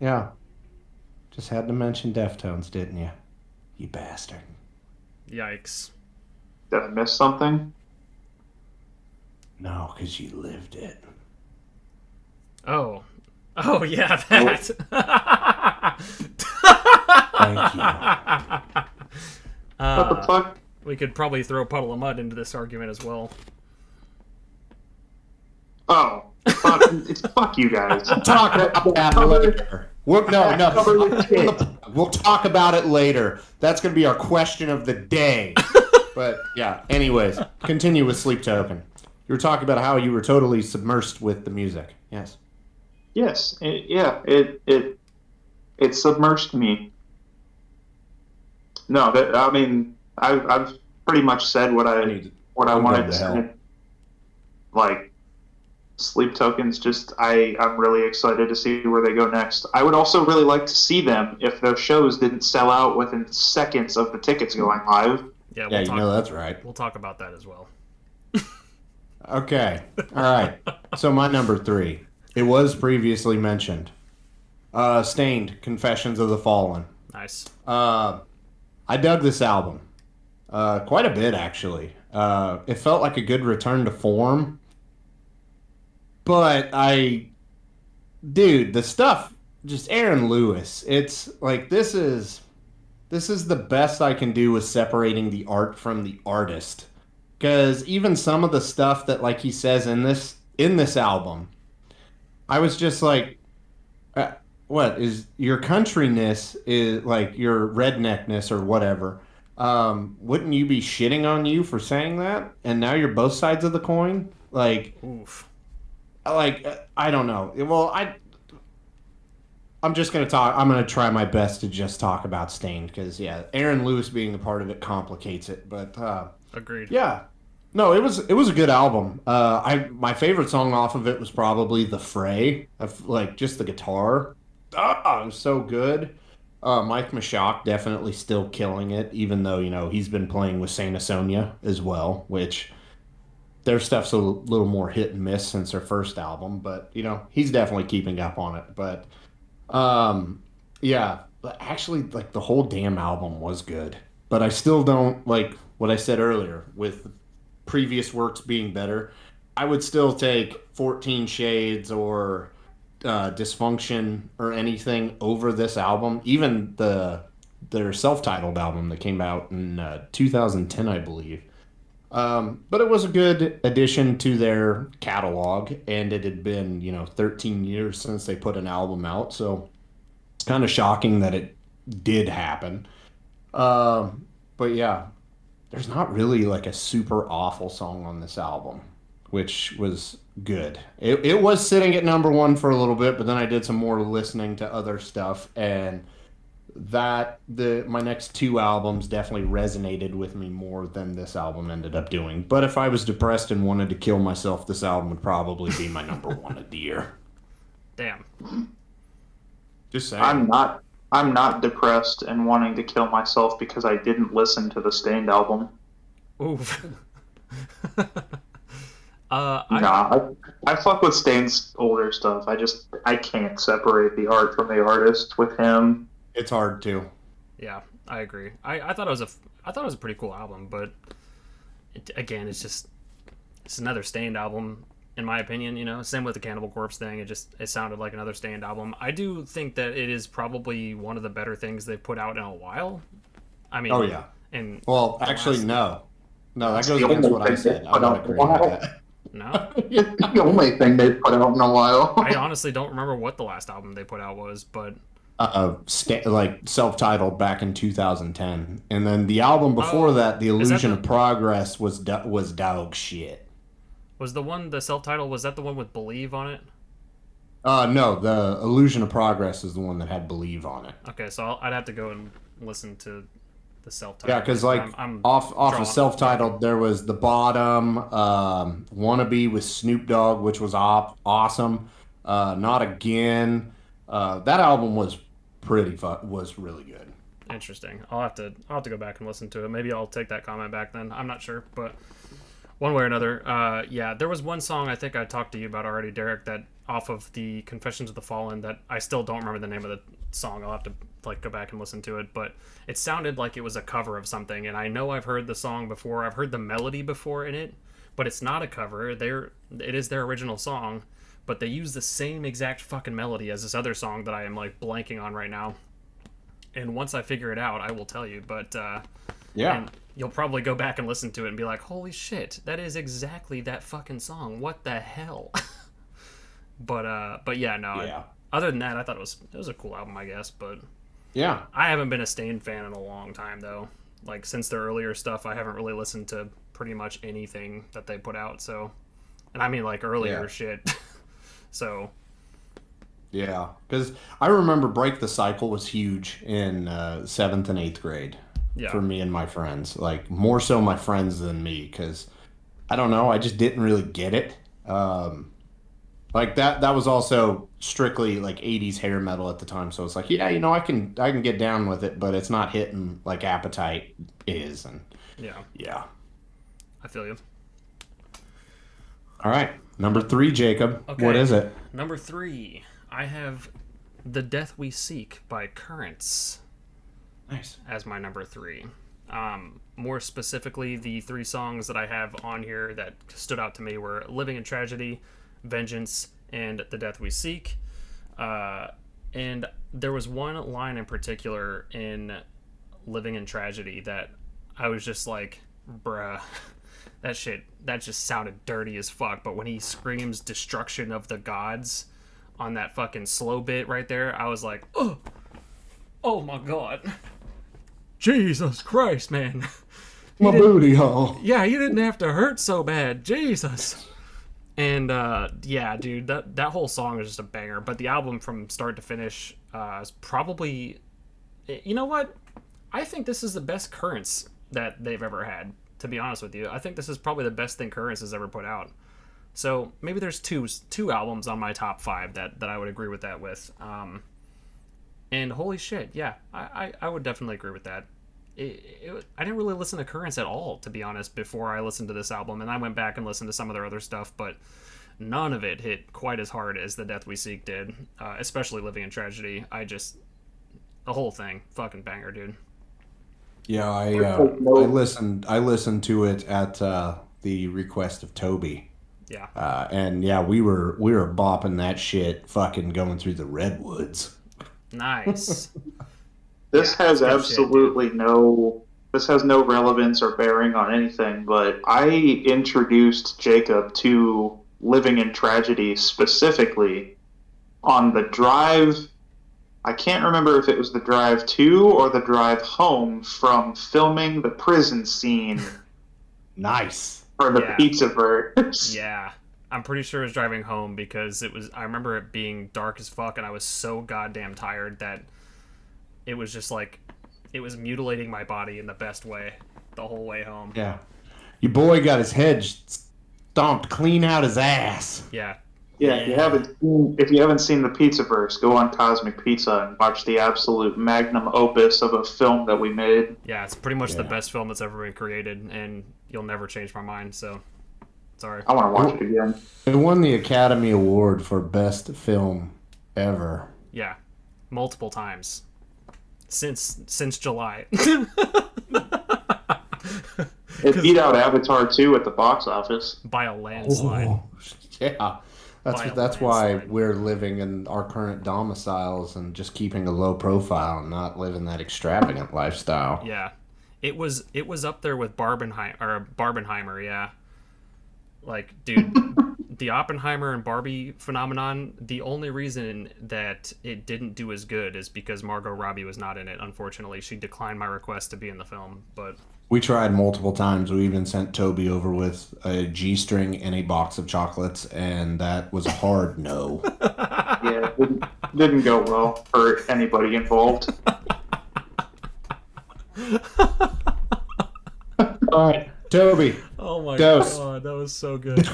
Yeah. Just had to mention Deftones, didn't you? You bastard. Yikes. Did I miss something? No, because you lived it. Oh yeah, that. Thank you. What the fuck? We could probably throw a puddle of mud into this argument as well. Oh, fuck you guys. Talk about that later. We'll talk about it later. That's going to be our question of the day. But yeah, anyways, continue with Sleep Token. You were talking about how you were totally submersed with the music. Yes. Yes, it submerged me. No, I mean, I've pretty much said what I wanted to say. Like, Sleep Token's just, I'm really excited to see where they go next. I would also really like to see them if their shows didn't sell out within seconds of the tickets going live. Yeah, you know that's right. We'll talk about that as well. Okay. All right. So my number 3. It was previously mentioned. Stained, Confessions of the Fallen. Nice. I dug this album. Quite a bit, actually. It felt like a good return to form. But the stuff, just Aaron Lewis, it's like, this is the best I can do with separating the art from the artist. Because even some of the stuff that, like he says in this album, I was just like, what is your countryness is like your redneckness or whatever. Wouldn't you be shitting on you for saying that? And now you're both sides of the coin? Like, oof. Like, I don't know. Well, I'm just going to talk. I'm going to try my best to just talk about Stained because, yeah, Aaron Lewis being a part of it complicates it. But, agreed. Yeah. No, it was a good album. My favorite song off of it was probably The Fray. Like, just the guitar. It was so good. Mike Mashak definitely still killing it, even though, he's been playing with Saint Asonia as well, which their stuff's a little more hit and miss since their first album, but, he's definitely keeping up on it. But, yeah, but actually, like, the whole damn album was good. But I still don't, like what I said earlier, with previous works being better, I would still take 14 Shades or Dysfunction or anything over this album. Even their self-titled album that came out in 2010, I believe. But it was a good addition to their catalog, and it had been 13 years since they put an album out, so It's kind of shocking that it did happen. But yeah, there's not really like a super awful song on this album, which was good. It was sitting at number one for a little bit, but then I did some more listening to other stuff, and my next two albums definitely resonated with me more than this album ended up doing. But if I was depressed and wanted to kill myself, this album would probably be my number one of the year. Damn. Just saying. I'm not depressed and wanting to kill myself because I didn't listen to the Stained album. Oof. I fuck with Stained's older stuff. I can't separate the art from the artist with him. It's hard to. Yeah, I agree. I thought it was a pretty cool album, but again, it's another Stained album in my opinion. You know, same with the Cannibal Corpse thing. It sounded like another Stained album. I do think that it is probably one of the better things they've put out in a while. I mean, oh yeah. And actually, no, that goes against what I said. I'm not agreeing with that. No, it's the only thing they've put out in a while. I honestly don't remember what the last album they put out was, but. Like self-titled back in 2010, and then the album before that, The Illusion of Progress, was dog shit. Was the self-titled, was that the one with Believe on it? No, The Illusion of Progress is the one that had Believe on it. Okay, so I'd have to go and listen to the self-titled. Yeah, because like off of self-titled, there was The Bottom, Wannabe with Snoop Dogg, which was awesome. Not Again. That album was was really good. Interesting. I'll have to go back and listen to it. Maybe I'll take that comment back then. I'm not sure, but one way or another, yeah, there was one song I think I talked to you about already, Derek, that off of the Confessions of the Fallen that I still don't remember the name of the song. I'll have to like go back and listen to it, but it sounded like it was a cover of something, and I know I've heard the song before. I've heard the melody before in it, but it's not a cover. It is their original song. But they use the same exact fucking melody as this other song that I am like blanking on right now. And once I figure it out, I will tell you. But yeah, and you'll probably go back and listen to it and be like, "Holy shit, that is exactly that fucking song. What the hell?" but yeah, no. Yeah. Other than that, I thought it was a cool album, I guess. But yeah, I haven't been a Stained fan in a long time though. Like since their earlier stuff, I haven't really listened to pretty much anything that they put out. So, and I mean like earlier shit. So, yeah, because I remember Break the Cycle was huge in 7th and 8th grade for me and my friends. Like, more so my friends than me, because, I don't know, I just didn't really get it. Like, that was also strictly, like, 80s hair metal at the time, so it's like, yeah, you know, I can get down with it, but it's not hitting like Appetite is, and yeah. I feel you. All right. Number 3, Jacob. Okay. What is it? Number 3, I have The Death We Seek by Currents. Nice. As my number 3. More specifically, the 3 songs that I have on here that stood out to me were Living in Tragedy, Vengeance, and The Death We Seek. And there was one line in particular in Living in Tragedy that I was just like, bruh. That just sounded dirty as fuck. But when he screams destruction of the gods on that fucking slow bit right there, I was like, oh my god. Jesus Christ, man. My booty hole. Yeah, you didn't have to hurt so bad. Jesus. And yeah, dude, that whole song is just a banger. But the album from start to finish is probably, you know what? I think this is the best Currents that they've ever had. To be honest with you, I think this is probably the best thing Currents has ever put out. So maybe there's two albums on my top 5 that I would agree with that with. And holy shit, yeah, I would definitely agree with that. I didn't really listen to Currents at all, to be honest, before I listened to this album, and I went back and listened to some of their other stuff, but none of it hit quite as hard as The Death We Seek did, especially Living in Tragedy. The whole thing, fucking banger, dude. Yeah, I listened to it at the request of Toby. Yeah. And yeah, we were bopping that shit, fucking going through the redwoods. Nice. This has absolutely no relevance or bearing on anything, but I introduced Jacob to Living in Tragedy specifically on the drive I can't remember if it was the drive to or the drive home from filming the prison scene Nice. for the Yeah. Pizzaverse. Yeah. I'm pretty sure it was driving home because I remember it being dark as fuck and I was so goddamn tired that it was just like, it was mutilating my body in the best way the whole way home. Yeah. Your boy got his head stomped clean out his ass. Yeah. Yeah, if you haven't seen the Pizzaverse, go on Cosmic Pizza and watch the absolute magnum opus of a film that we made. Yeah, it's pretty much the best film that's ever been created, and you'll never change my mind, so sorry. I want to watch it again. It won the Academy Award for Best Film Ever. Yeah. Multiple times. Since July. It beat out Avatar 2 at the box office. By a landslide. Oh, yeah. That's why landslide. we're living in our current domiciles and just keeping a low profile and not living that extravagant lifestyle. Yeah. It was up there with Barbenheimer, yeah. Like, dude, the Oppenheimer and Barbie phenomenon, the only reason that it didn't do as good is because Margot Robbie was not in it, unfortunately. She declined my request to be in the film, but We tried multiple times. We even sent Toby over with a G-string and a box of chocolates, and that was a hard no. Yeah, didn't go well for anybody involved. All right, Toby. oh my Dose. god, that was so good.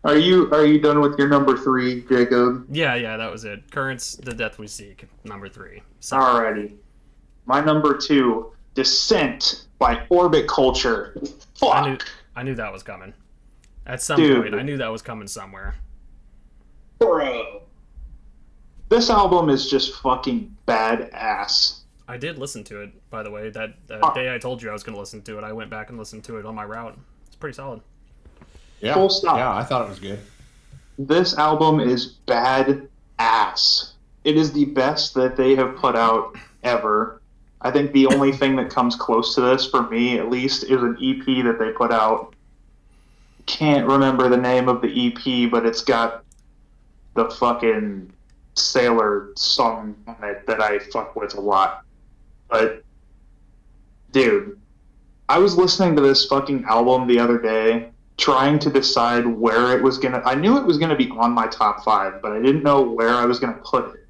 Are you done with your number 3, Jacob? Yeah, that was it. Currents, The Death We Seek, number 3. So, Alrighty. My number 2, Descent by Orbit Culture. Fuck. I knew that was coming. At some point, I knew that was coming somewhere. Bro. This album is just fucking badass. I did listen to it, by the way. That day I told you I was going to listen to it, I went back and listened to it on my route. It's pretty solid. Yeah, Full stop. Yeah, I thought it was good. This album is badass. It is the best that they have put out ever. I think the only thing that comes close to this, for me at least, is an EP that they put out. Can't remember the name of the EP, but it's got the fucking Sailor song on it that I fuck with a lot. But, dude, I was listening to this fucking album the other day, trying to decide where it was gonna. I knew it was gonna be on my top 5, but I didn't know where I was gonna put it.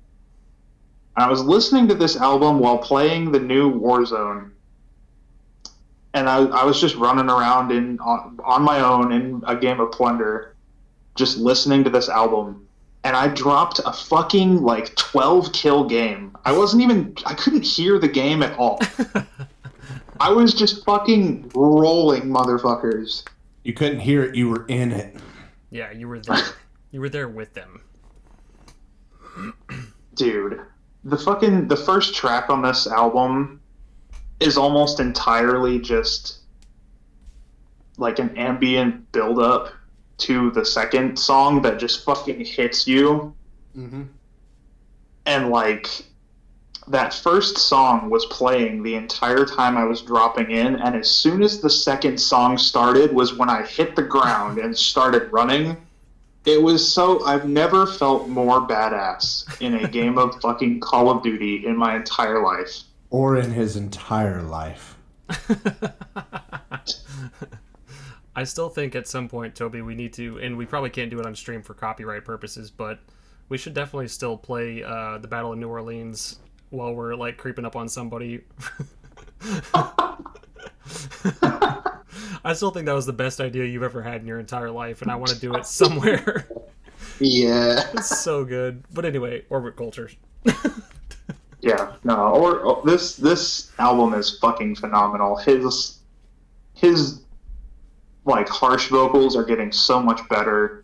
And I was listening to this album while playing the new Warzone, and I was just running around on my own in a game of Plunder, just listening to this album. And I dropped a fucking 12 kill game. I couldn't hear the game at all. I was just fucking rolling motherfuckers. You couldn't hear it. You were in it. Yeah, you were there. You were there with them. Dude, the first track on this album is almost entirely just like an ambient build-up to the second song that just fucking hits you. Mm-hmm. And that first song was playing the entire time I was dropping in, and as soon as the second song started was when I hit the ground and started running. It was I've never felt more badass in a game of fucking Call of Duty in my entire life. Or in his entire life. I still think at some point, Toby, we need to, and we probably can't do it on stream for copyright purposes, but we should definitely still play the Battle of New Orleans while we're creeping up on somebody. I still think that was the best idea you've ever had in your entire life, and I want to do it somewhere. Yeah. It's so good. But anyway, Orbit Culture. Yeah, no, this album is fucking phenomenal. His harsh vocals are getting so much better.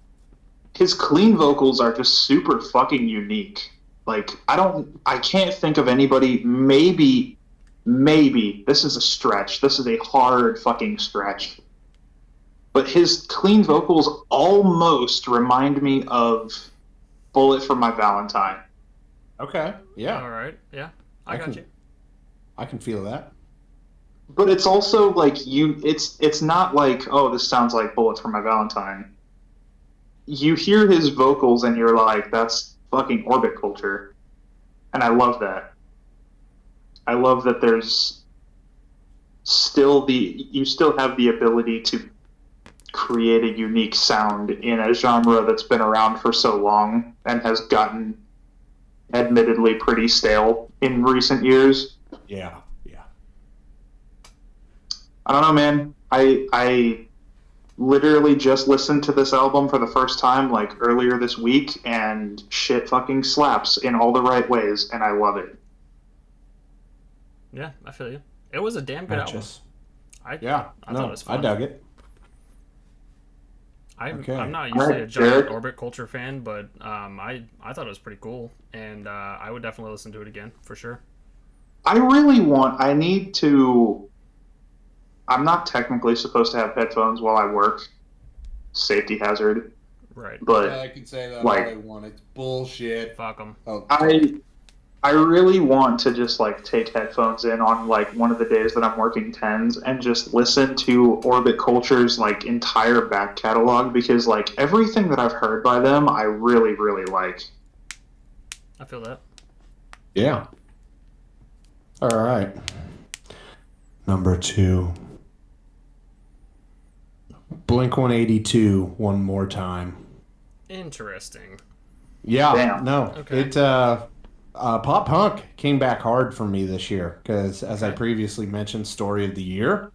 His clean vocals are just super fucking unique. I can't think of anybody, maybe, this is a stretch. This is a hard fucking stretch. But his clean vocals almost remind me of Bullet for My Valentine. Okay. Yeah. All right. Yeah. I got you. I can feel that. But it's also it's not like, oh, this sounds like Bullet for My Valentine. You hear his vocals and you're like, that's fucking Orbit Culture. And I love that. I love that there's you still have the ability to create a unique sound in a genre that's been around for so long and has gotten admittedly pretty stale in recent years. Yeah. I don't know, man. I literally just listened to this album for the first time like earlier this week, and shit fucking slaps in all the right ways, and I love it. Yeah, I feel you. It was a damn good album. I thought it was fun. I dug it. I'm not usually a giant Orbit Culture fan, but I thought it was pretty cool, and I would definitely listen to it again for sure. I'm not technically supposed to have headphones while I work. Safety hazard. Right. But I can say that all I want. It's bullshit. Fuck them. Oh, I really want to just like take headphones in on like one of the days that I'm working tens and just listen to Orbit Culture's like entire back catalog, because like everything that I've heard by them I really, really like. I feel that. Yeah. All right. Number 2. Blink-182, One More Time. Interesting. Yeah. Damn. No. Okay. It pop punk came back hard for me this year because, as I previously mentioned, story of the year.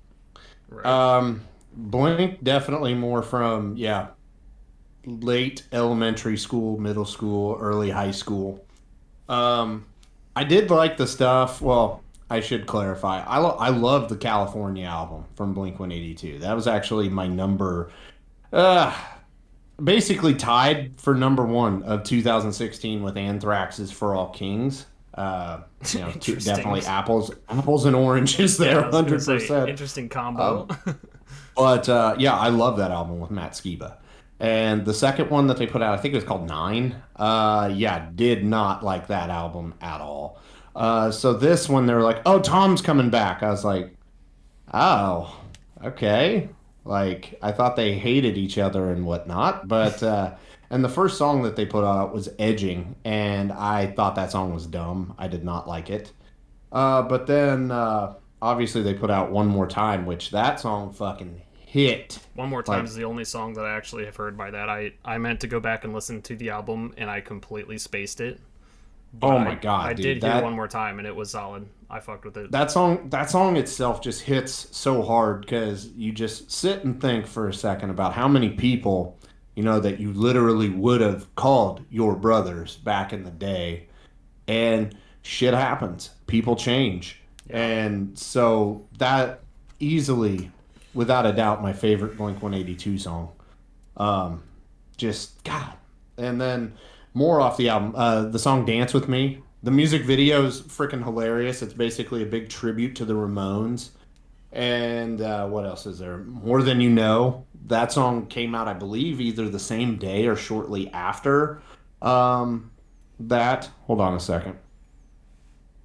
Right. Blink definitely more from late elementary school, middle school, early high school. I did like the stuff. Well, I should clarify. I love the California album from Blink-182. That was actually my number. Basically tied for number 1 of 2016 with Anthrax's For All Kings. Definitely apples and oranges there, 100%. Interesting combo. But I love that album with Matt Skiba. And the second one that they put out, I think it was called 9. Did not like that album at all. So this one, they were like, oh, Tom's coming back. I was like, oh, okay. Like, I thought they hated each other and whatnot, but, and the first song that they put out was Edging, and I thought that song was dumb. I did not like it. But then, obviously they put out One More Time, which that song fucking hit. One More Time is the only song that I actually have heard by that. I meant to go back and listen to the album, and I completely spaced it. But oh my god, I dude, did hear One More Time, and it was solid. I fucked with it. That song itself just hits so hard because you just sit and think for a second about how many people, that you literally would have called your brothers back in the day, and shit happens. People change. Yeah. And so that easily, without a doubt, my favorite Blink-182 song. Just, God. And then more off the album, the song Dance With Me. The music video is freaking hilarious. It's basically a big tribute to the Ramones. And what else is there? More Than You Know. That song came out, I believe, either the same day or shortly after that. Hold on a second.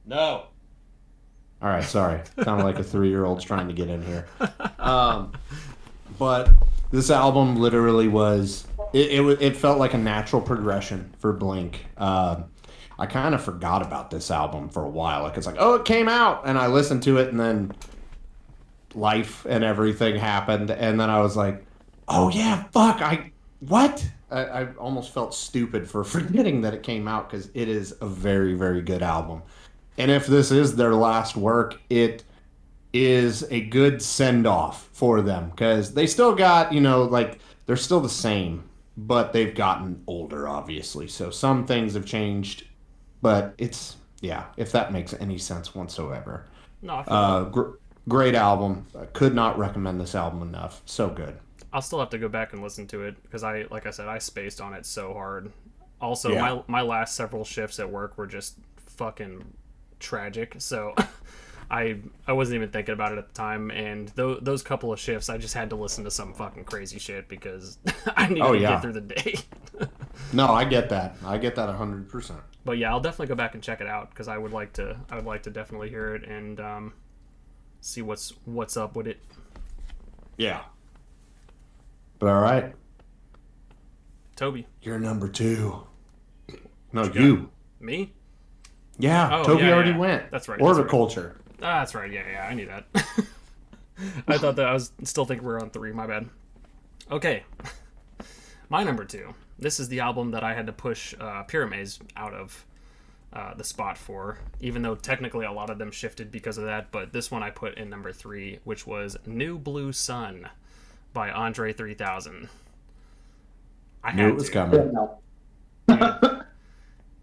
No. All right, sorry. Sounded like a 3-year-old's trying to get in here. But this album literally was... It felt like a natural progression for Blink. I kind of forgot about this album for a while. Like, it's like, oh, it came out, and I listened to it, and then life and everything happened, and then I was like, oh yeah, fuck, what? I almost felt stupid for forgetting that it came out, because it is a very, very good album. And if this is their last work, it is a good send-off for them, because they still got, they're still the same, but they've gotten older, obviously. So some things have changed, but it's, if that makes any sense whatsoever. No, I feel great album. I could not recommend this album enough. So good. I'll still have to go back and listen to it, because like I said, I spaced on it so hard. Also, my last several shifts at work were just fucking tragic, so I wasn't even thinking about it at the time, and those couple of shifts I just had to listen to some fucking crazy shit because I needed to get through the day. No, I get that 100%. But yeah, I'll definitely go back and check it out, because I would like to definitely hear it and see what's up with it. Yeah. But all right, Toby, you're number 2. No, What you. Me? Yeah, Oh, Toby yeah, already yeah. went. That's right. Horticulture. That's right. Yeah, I knew that. I thought that I was still thinking we were on 3. My bad. Okay. My number 2. This is the album that I had to push Pyramaze out of the spot for, even though technically a lot of them shifted because of that. But this one I put in number 3, which was New Blue Sun by Andre 3000. I Knew had it was to. coming. Dude,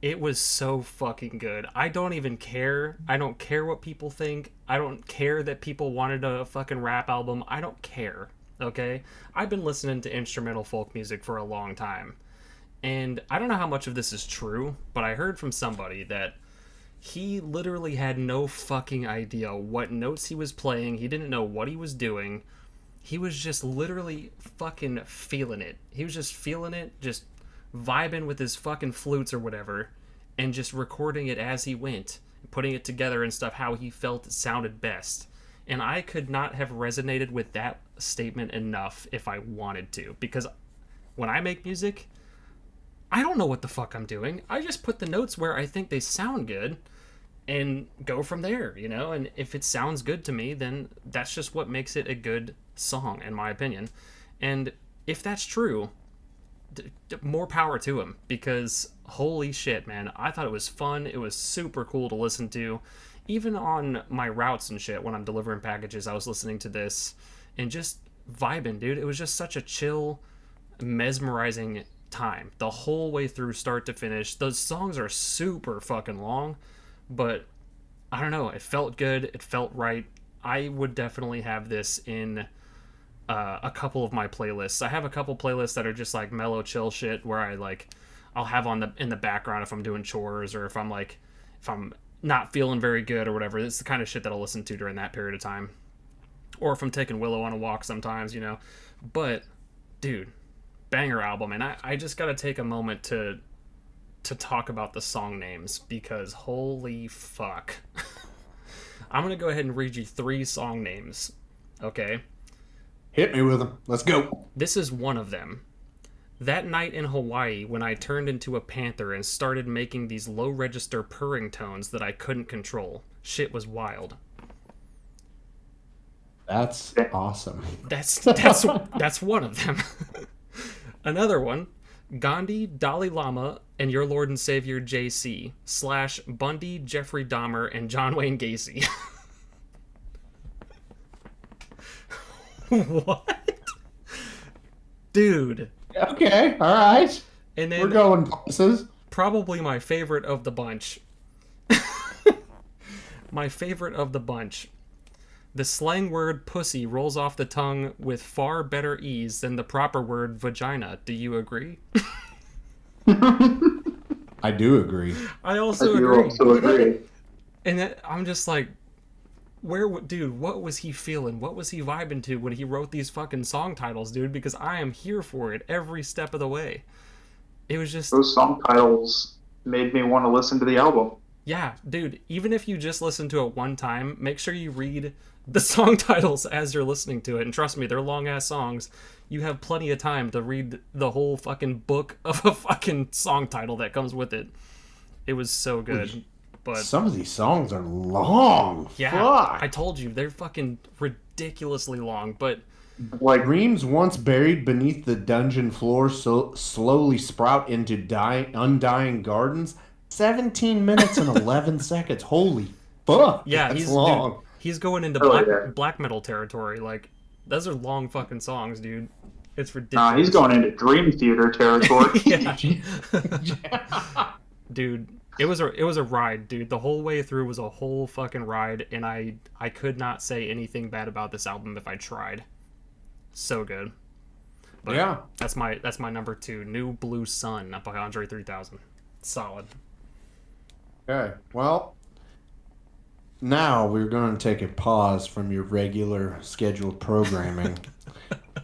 it was so fucking good. I don't even care. I don't care what people think. I don't care that people wanted a fucking rap album. I don't care. Okay? I've been listening to instrumental folk music for a long time. And I don't know how much of this is true, but I heard from somebody that he literally had no fucking idea what notes he was playing. He didn't know what he was doing. He was just literally fucking feeling it. He was just feeling it, just vibing with his fucking flutes or whatever, and just recording it as he went, putting it together and stuff how he felt it sounded best. And I could not have resonated with that statement enough if I wanted to, because when I make music, I don't know what the fuck I'm doing. I just put the notes where I think they sound good and go from there, you know? And if it sounds good to me, then that's just what makes it a good song, in my opinion. And if that's true, more power to him, because holy shit, man, I thought it was fun. It was super cool to listen to. Even on my routes and shit, when I'm delivering packages, I was listening to this and just vibing, dude. It was just such a chill, mesmerizing time the whole way through, start to finish. Those songs are super fucking long, but I don't know, it felt good, it felt right. I would definitely have this in a couple of my playlists. I have a couple playlists that are just like mellow chill shit where I'll have on the in the background if I'm doing chores, or if I'm not feeling very good or whatever. It's the kind of shit that I'll listen to during that period of time, or if I'm taking Willow on a walk sometimes, you know. But dude, banger album. And I just gotta take a moment to talk about the song names, because holy fuck. I'm gonna go ahead and read you 3 song names, okay? Hit me with them. Let's go. This is one of them. That night in Hawaii, when I turned into a panther and started making these low register purring tones that I couldn't control. Shit was wild. That's awesome. That's one of them. Another one. Gandhi, Dalai Lama, and your Lord and Savior JC / Bundy, Jeffrey Dahmer, and John Wayne Gacy. What? Dude. Okay, all right. And then we're going places. Probably my favorite of the bunch. My favorite of the bunch. The slang word pussy rolls off the tongue with far better ease than the proper word vagina. Do you agree? I do agree. I also agree. Also agree. And I'm just like, dude, what was he feeling? What was he vibing to when he wrote these fucking song titles, dude? Because I am here for it every step of the way. It was just... Those song titles made me want to listen to the album. Yeah, dude, even if you just listen to it one time, make sure you read the song titles as you're listening to it. And trust me, they're long-ass songs. You have plenty of time to read the whole fucking book of a fucking song title that comes with it. It was so good. But some of these songs are long. yeah, Fuck. I told you, they're fucking ridiculously long, but... Like dreams once buried beneath the dungeon floor slowly sprout into undying gardens. 17 minutes and 11 seconds. Holy fuck. Yeah, that's long. Dude, he's going into black metal territory. Like, those are long fucking songs, dude. It's ridiculous. He's going into Dream Theater territory. Yeah. Dude, it was a ride, dude. The whole way through was a whole fucking ride, and I could not say anything bad about this album if I tried. So good. But yeah. That's my number 2, New Blue Sun by Andre 3000. Solid. Okay. Well, now we're going to take a pause from your regular scheduled programming.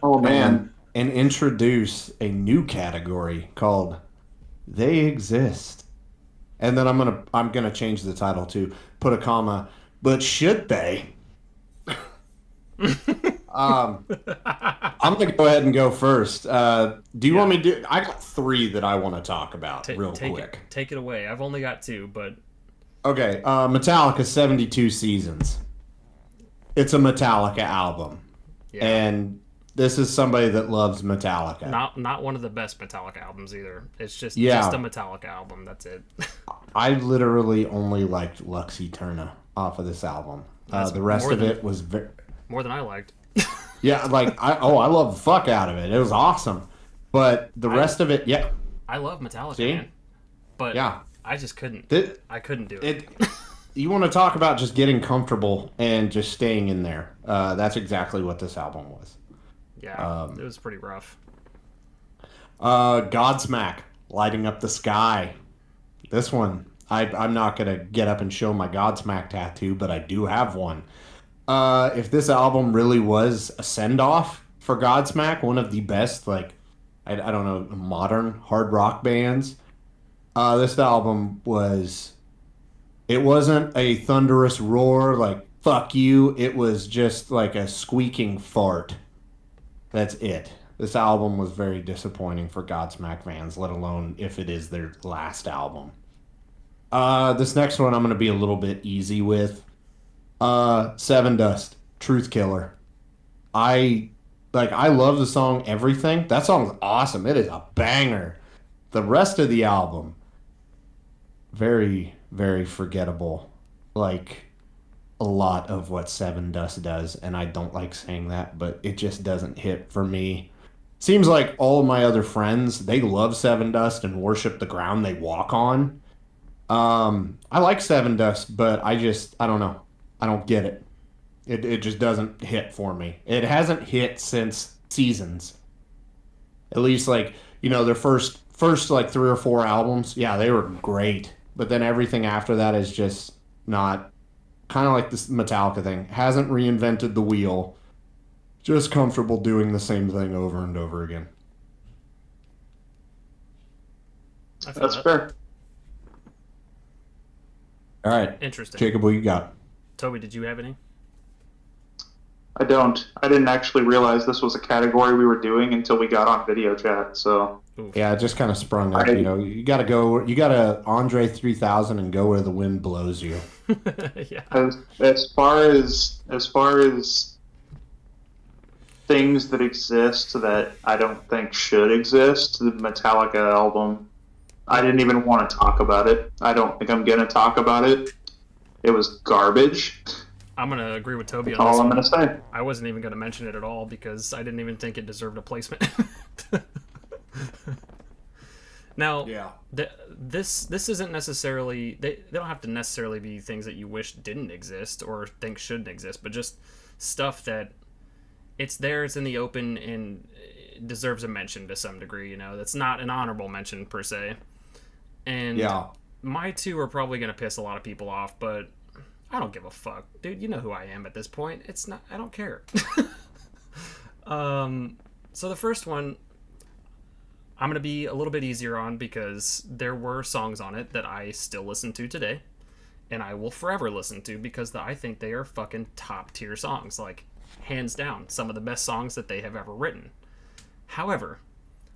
Oh man. And introduce a new category called They Exist. And then I'm gonna change the title to put a comma, but should they? I'm gonna go ahead and go first. Do you want me to do? I got three that I want to talk about real quick. Take it away. I've only got two, but Okay, Metallica 72 Seasons. It's a Metallica album, and this is somebody that loves Metallica. Not one of the best Metallica albums either. It's just a Metallica album. That's it. I literally only liked Lux Eterna off of this album. The rest of it was more than I liked. Yeah, like I love the fuck out of it. It was awesome, but the rest of it, yeah. I love Metallica, See? man, but yeah, I just couldn't. I couldn't do it. You want to talk about just getting comfortable and just staying in there? That's exactly what this album was. Yeah, it was pretty rough. Godsmack, Lighting Up the Sky. This one, I'm not gonna get up and show my Godsmack tattoo, but I do have one. If this album really was a send-off for Godsmack, one of the best, like, I don't know, modern hard rock bands, this album was, it wasn't a thunderous roar, like, fuck you, it was just like a squeaking fart. That's it. This album was very disappointing for Godsmack fans, let alone if it is their last album. This next one I'm going to be a little bit easy with. Seven Dust, Truth Killer. I love the song Everything. That song's awesome. It is a banger. The rest of the album, very, very forgettable. Like a lot of what Seven Dust does, and I don't like saying that, but it just doesn't hit for me. Seems like all of my other friends, they love Seven Dust and worship the ground they walk on. I like Seven Dust, but I don't know. I don't get it. It just doesn't hit for me. It hasn't hit since Seasons. At least, like, you know, their first like 3 or 4 albums, yeah, they were great. But then everything after that is just not, kind of like this Metallica thing. Hasn't reinvented the wheel. Just comfortable doing the same thing over and over again. That's fair. All right. Interesting. Jacob, what you got? Toby, did you have any? I don't. I didn't actually realize this was a category we were doing until we got on video chat. So yeah, it just kind of sprung up. You know, you got to Andre 3000 and go where the wind blows you. Yeah. As far as things that exist that I don't think should exist, the Metallica album, I didn't even want to talk about it. I don't think I'm gonna talk about it. It was garbage. I'm going to agree with Toby on That's this all I'm one. going to say. I wasn't even going to mention it at all because I didn't even think it deserved a placement. Now, yeah. This isn't necessarily... They don't have to necessarily be things that you wish didn't exist or think shouldn't exist, but just stuff that it's there, it's in the open, and it deserves a mention to some degree, you know? That's not an honorable mention, per se. And my two are probably going to piss a lot of people off, but I don't give a fuck. Dude, you know who I am at this point. It's not... I don't care. So the first one, I'm going to be a little bit easier on because there were songs on it that I still listen to today, and I will forever listen to because I think they are fucking top-tier songs. Like, hands down, some of the best songs that they have ever written. However,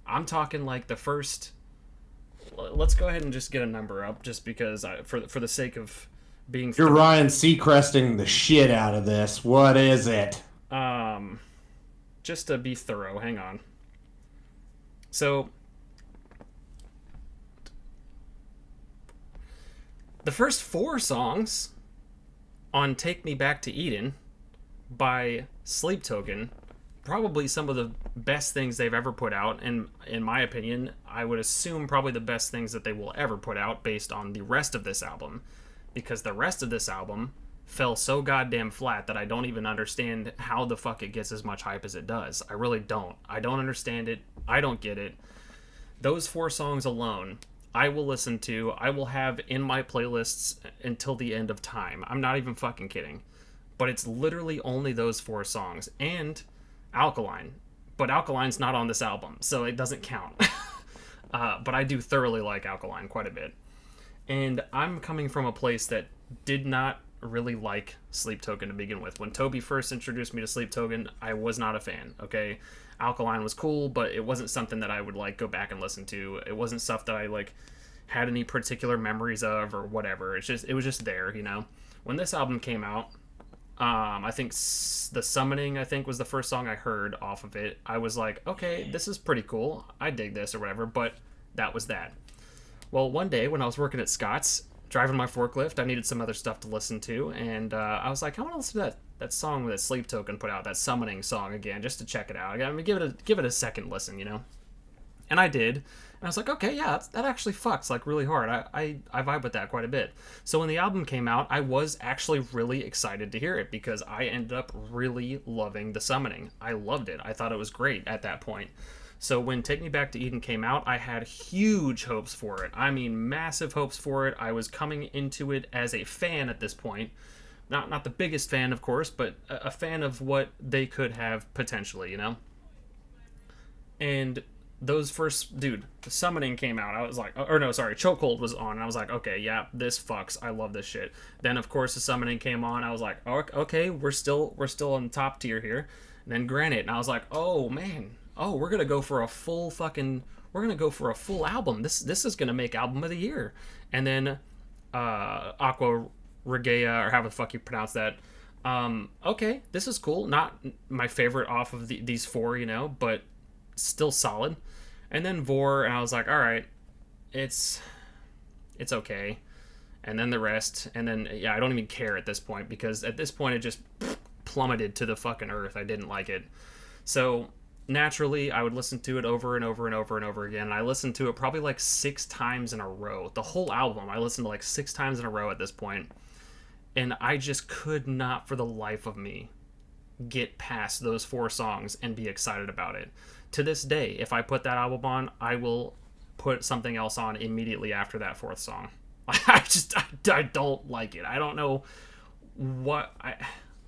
I'm talking like the first... Let's go ahead and just get a number up just because for the sake of being... You're Ryan Seacresting the shit out of this. What is it? Just to be thorough, hang on. So, the first 4 songs on Take Me Back to Eden by Sleep Token, probably some of the best things they've ever put out, and in my opinion, I would assume probably the best things that they will ever put out based on the rest of this album, because the rest of this album fell so goddamn flat that I don't even understand how the fuck it gets as much hype as it does. I really don't. I don't understand it. I don't get it. Those 4 songs alone, I will listen to. I will have in my playlists until the end of time. I'm not even fucking kidding. But it's literally only those 4 songs. And Alkaline. But Alkaline's not on this album, so it doesn't count. But I do thoroughly like Alkaline quite a bit. And I'm coming from a place that did not really like Sleep Token to begin with. When Toby first introduced me to Sleep Token, I was not a fan. Okay, Alkaline was cool, but it wasn't something that I would like go back and listen to. It wasn't stuff that I like had any particular memories of or whatever. It was just there, you know. When this album came out, I think the Summoning, I think, was the first song I heard off of it. I was like, okay, this is pretty cool. I dig this or whatever, but that was that. Well, one day when I was working at Scott's, driving my forklift, I needed some other stuff to listen to, and I was like, I want to listen to that song that Sleep Token put out, that Summoning song again, just to check it out. I mean, give it a second listen, you know. And I did, and I was like, okay, yeah, that actually fucks like really hard. I vibe with that quite a bit. So when the album came out, I was actually really excited to hear it because I ended up really loving the Summoning. I loved it. I thought it was great at that point. So when Take Me Back to Eden came out, I had huge hopes for it. I mean, massive hopes for it. I was coming into it as a fan at this point. Not the biggest fan, of course, but a fan of what they could have potentially, you know? And those first... Dude, the Summoning came out. I was like... Or no, sorry, Chokehold was on. And I was like, okay, yeah, this fucks. I love this shit. Then, of course, the Summoning came on. I was like, oh, okay, we're still on top tier here. And then Granite. And I was like, oh, man... Oh, we're gonna go for a full album. This is gonna make album of the year. And then Aqua Regia, or however the fuck you pronounce that. Okay, this is cool. Not my favorite off of these four, you know, but still solid. And then Vor, and I was like, all right, it's okay. And then the rest, and then yeah, I don't even care at this point because at this point it just plummeted to the fucking earth. I didn't like it. So naturally, I would listen to it over and over and over and over again. And I listened to it probably like 6 times in a row. The whole album, I listened to like 6 times in a row at this point. And I just could not, for the life of me, get past those 4 songs and be excited about it. To this day, if I put that album on, I will put something else on immediately after that 4th song. I don't like it. I don't know what...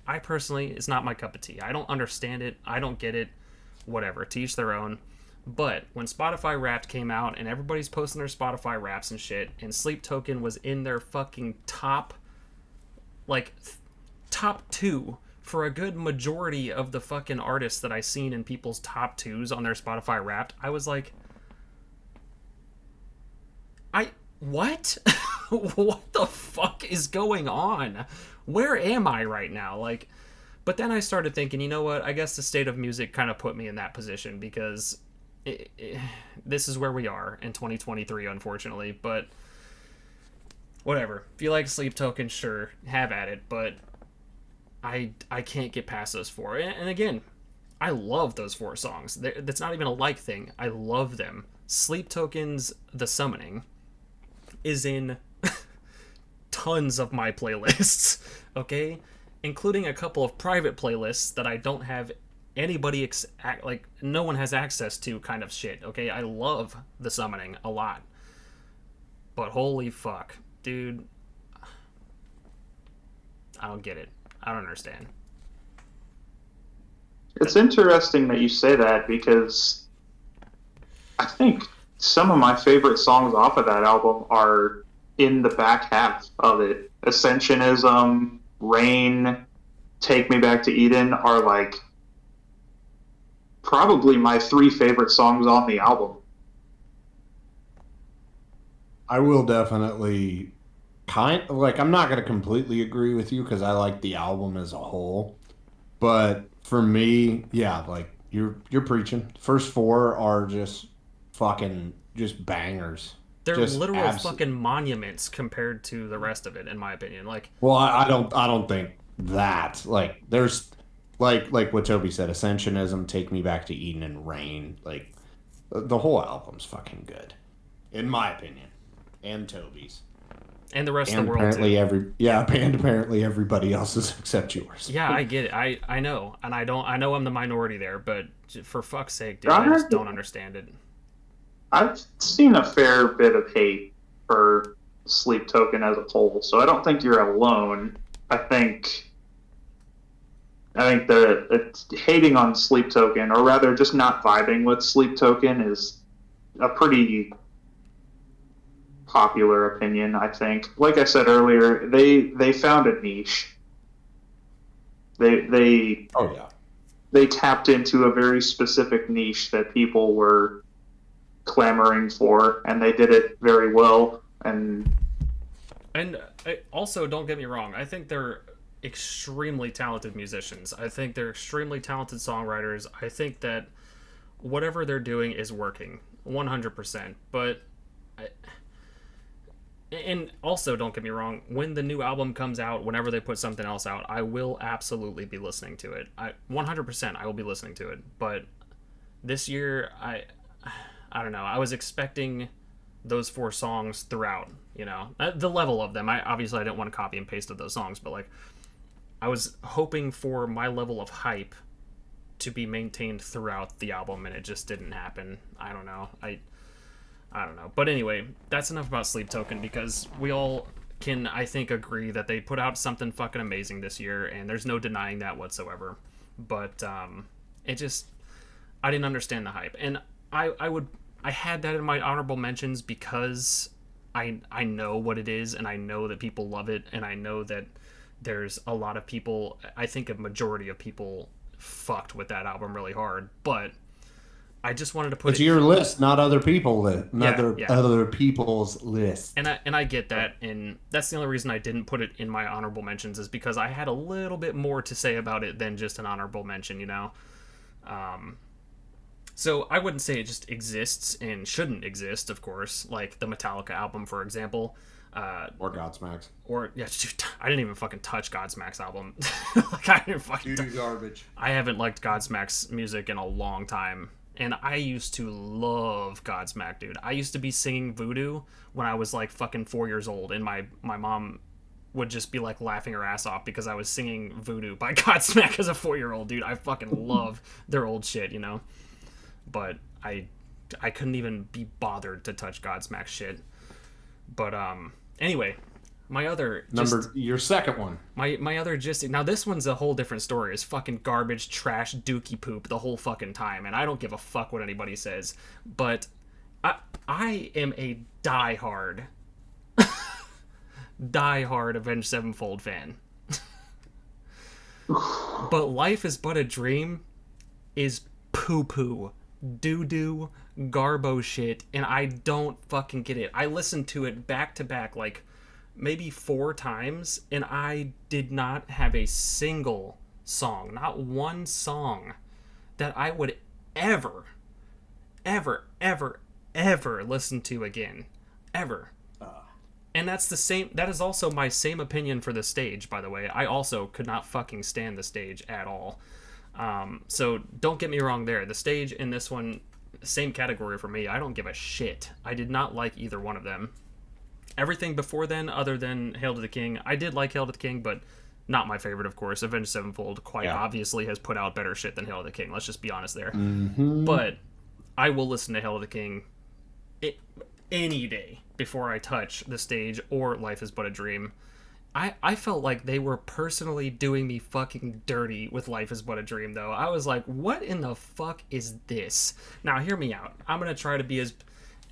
I personally, it's not my cup of tea. I don't understand it. I don't get it. Whatever, to each their own. But when Spotify Wrapped came out and everybody's posting their Spotify Wraps and shit, and Sleep Token was in their fucking top 2 for a good majority of the fucking artists that I seen in people's top 2s on their Spotify Wrapped, I was like, what? What the fuck is going on? Where am I right now? Like, but then I started thinking, you know what? I guess the state of music kind of put me in that position because this is where we are in 2023, unfortunately. But whatever. If you like Sleep Token, sure, have at it. But I can't get past those 4. And again, I love those 4 songs. That's not even a like thing. I love them. Sleep Token's The Summoning is in tons of my playlists, okay? Including a couple of private playlists that I don't have anybody, no one has access to kind of shit, okay? I love The Summoning a lot. But holy fuck, dude. I don't get it. I don't understand. It's interesting that you say that because I think some of my favorite songs off of that album are in the back half of it. Ascensionism, Rain, Take Me Back to Eden are like probably my 3 favorite songs on the album. I will definitely I'm not going to completely agree with you because I like the album as a whole. But for me, yeah, like you're preaching. First 4 are just bangers. They're just literal fucking monuments compared to the rest of it, in my opinion. Like, well, I don't think that. Like, there's like what Toby said, Ascensionism, Take Me Back to Eden, and Rain. Like, the whole album's fucking good, in my opinion, and Toby's, and the rest of the world apparently too. And apparently everybody else's except yours. Yeah, I get it. I know, and I know I'm the minority there, but for fuck's sake, dude, I just don't understand it. I've seen a fair bit of hate for Sleep Token as a whole, so I don't think you're alone. I think the hating on Sleep Token, or rather just not vibing with Sleep Token, is a pretty popular opinion, I think. Like I said earlier, they found a niche. They Oh yeah. they tapped into a very specific niche that people were clamoring for, and they did it very well. And also, don't get me wrong, I think they're extremely talented musicians. I think they're extremely talented songwriters. I think that whatever they're doing is working 100%. But and also, don't get me wrong, when the new album comes out, whenever they put something else out, I will absolutely be listening to it. 100% I will be listening to it. But this year, I don't know. I was expecting those 4 songs throughout, the level of them. Obviously I didn't want to copy and paste of those songs, but like I was hoping for my level of hype to be maintained throughout the album, and it just didn't happen. I don't know. I don't know. But anyway, that's enough about Sleep Token, because we all can, I think, agree that they put out something fucking amazing this year, and there's no denying that whatsoever. But it just, I didn't understand the hype. And I had that in my honorable mentions because I know what it is, and I know that people love it, and I know that there's a lot of people, I think a majority of people fucked with that album really hard, but I just wanted to put it's your list, not other people other people's list. And I get that, and that's the only reason I didn't put it in my honorable mentions, is because I had a little bit more to say about it than just an honorable mention, So I wouldn't say it just exists and shouldn't exist, of course, like the Metallica album, for example. Or Godsmack's. Or, yeah, dude, I didn't even fucking touch Godsmack's album. Like, I didn't fucking garbage. I haven't liked Godsmack's music in a long time. And I used to love Godsmack, dude. I used to be singing Voodoo when I was like fucking 4 years old, and my mom would just be like laughing her ass off because I was singing Voodoo by Godsmack as a 4-year-old, dude. I fucking love their old shit, But I couldn't even be bothered to touch Godsmack shit. But anyway, my other your second one. My other gist. Now this one's a whole different story. It's fucking garbage, trash, dookie poop the whole fucking time, and I don't give a fuck what anybody says. But I am a diehard Avenged Sevenfold fan. But Life Is But a Dream is poo-poo, doo-doo, garbo shit, and I don't fucking get it. I listened to it back to back like maybe 4 times, and I did not have a single song, not one song, that I would ever listen to again. Ever. And that is also my same opinion for the stage, by the way. I also could not fucking stand the stage at all. So don't get me wrong there. The stage in this one, same category for me. I don't give a shit. I did not like either one of them. Everything before then, other than Hail to the King, I did like Hail to the King, but not my favorite, of course. Avenged Sevenfold quite obviously has put out better shit than Hail to the King. Let's just be honest there. Mm-hmm. But I will listen to Hail to the King any day before I touch the stage or Life Is But a Dream. I felt like they were personally doing me fucking dirty with Life Is But a Dream, though. I was like, what in the fuck is this? Now, hear me out. I'm going to try to be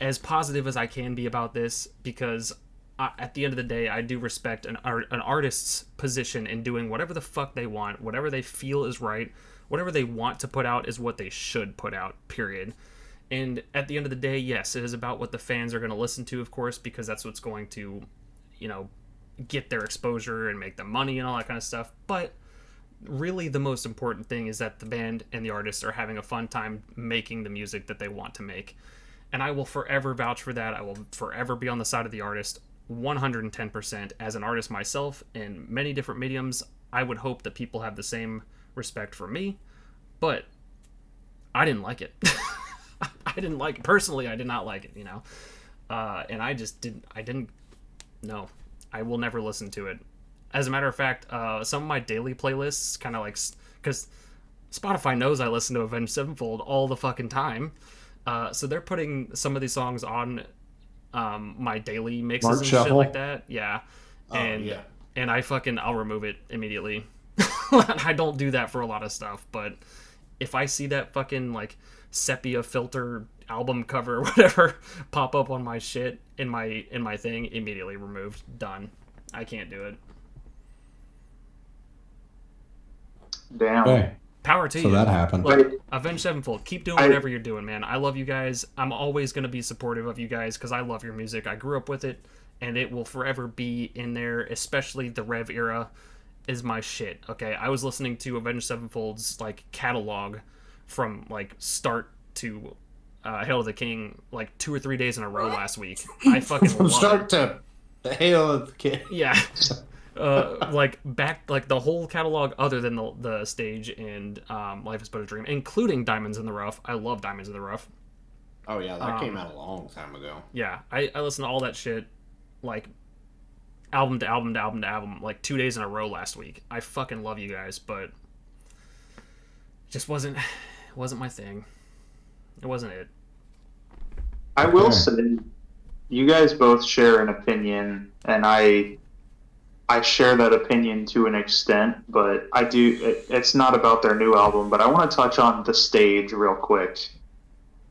as positive as I can be about this, because at the end of the day, I do respect an artist's position in doing whatever the fuck they want, whatever they feel is right, whatever they want to put out is what they should put out, period. And at the end of the day, yes, it is about what the fans are going to listen to, of course, because that's what's going to, get their exposure and make them money and all that kind of stuff. But really the most important thing is that the band and the artists are having a fun time making the music that they want to make. And I will forever vouch for that. I will forever be on the side of the artist 110%. As an artist myself in many different mediums, I would hope that people have the same respect for me. But I didn't like it. I didn't like it. Personally, I did not like it, and I just didn't know. I will never listen to it. As a matter of fact, some of my daily playlists, kind of like, because Spotify knows I listen to Avenged Sevenfold all the fucking time, so they're putting some of these songs on my daily mixes Mark and Shuffle. shit like that. Yeah, and I'll remove it immediately. I don't do that for a lot of stuff, but if I see that fucking like sepia filter, album cover or whatever pop up on my shit in my thing, immediately removed. Done. I can't do it. Damn. Okay. Power to you. So that happened. Look, Avenged Sevenfold, keep doing whatever you're doing, man. I love you guys. I'm always going to be supportive of you guys because I love your music. I grew up with it, and it will forever be in there, especially the Rev era is my shit, okay? I was listening to Avenged Sevenfold's, like, catalog from, like, start to Hail to the King, like, 2 or 3 days in a row last week. I fucking From love start it. to the Hail of the King. Yeah. Like back, like the whole catalog other than the stage and Life is But a Dream, including Diamonds in the Rough. I love Diamonds in the Rough. Oh yeah, that came out a long time ago. Yeah, I listen to all that shit, like album to album to album to album, like 2 days in a row last week. I fucking love you guys, but it just wasn't my thing. It wasn't it. I will say, you guys both share an opinion, and I share that opinion to an extent, but it's not about their new album, but I want to touch on The Stage real quick.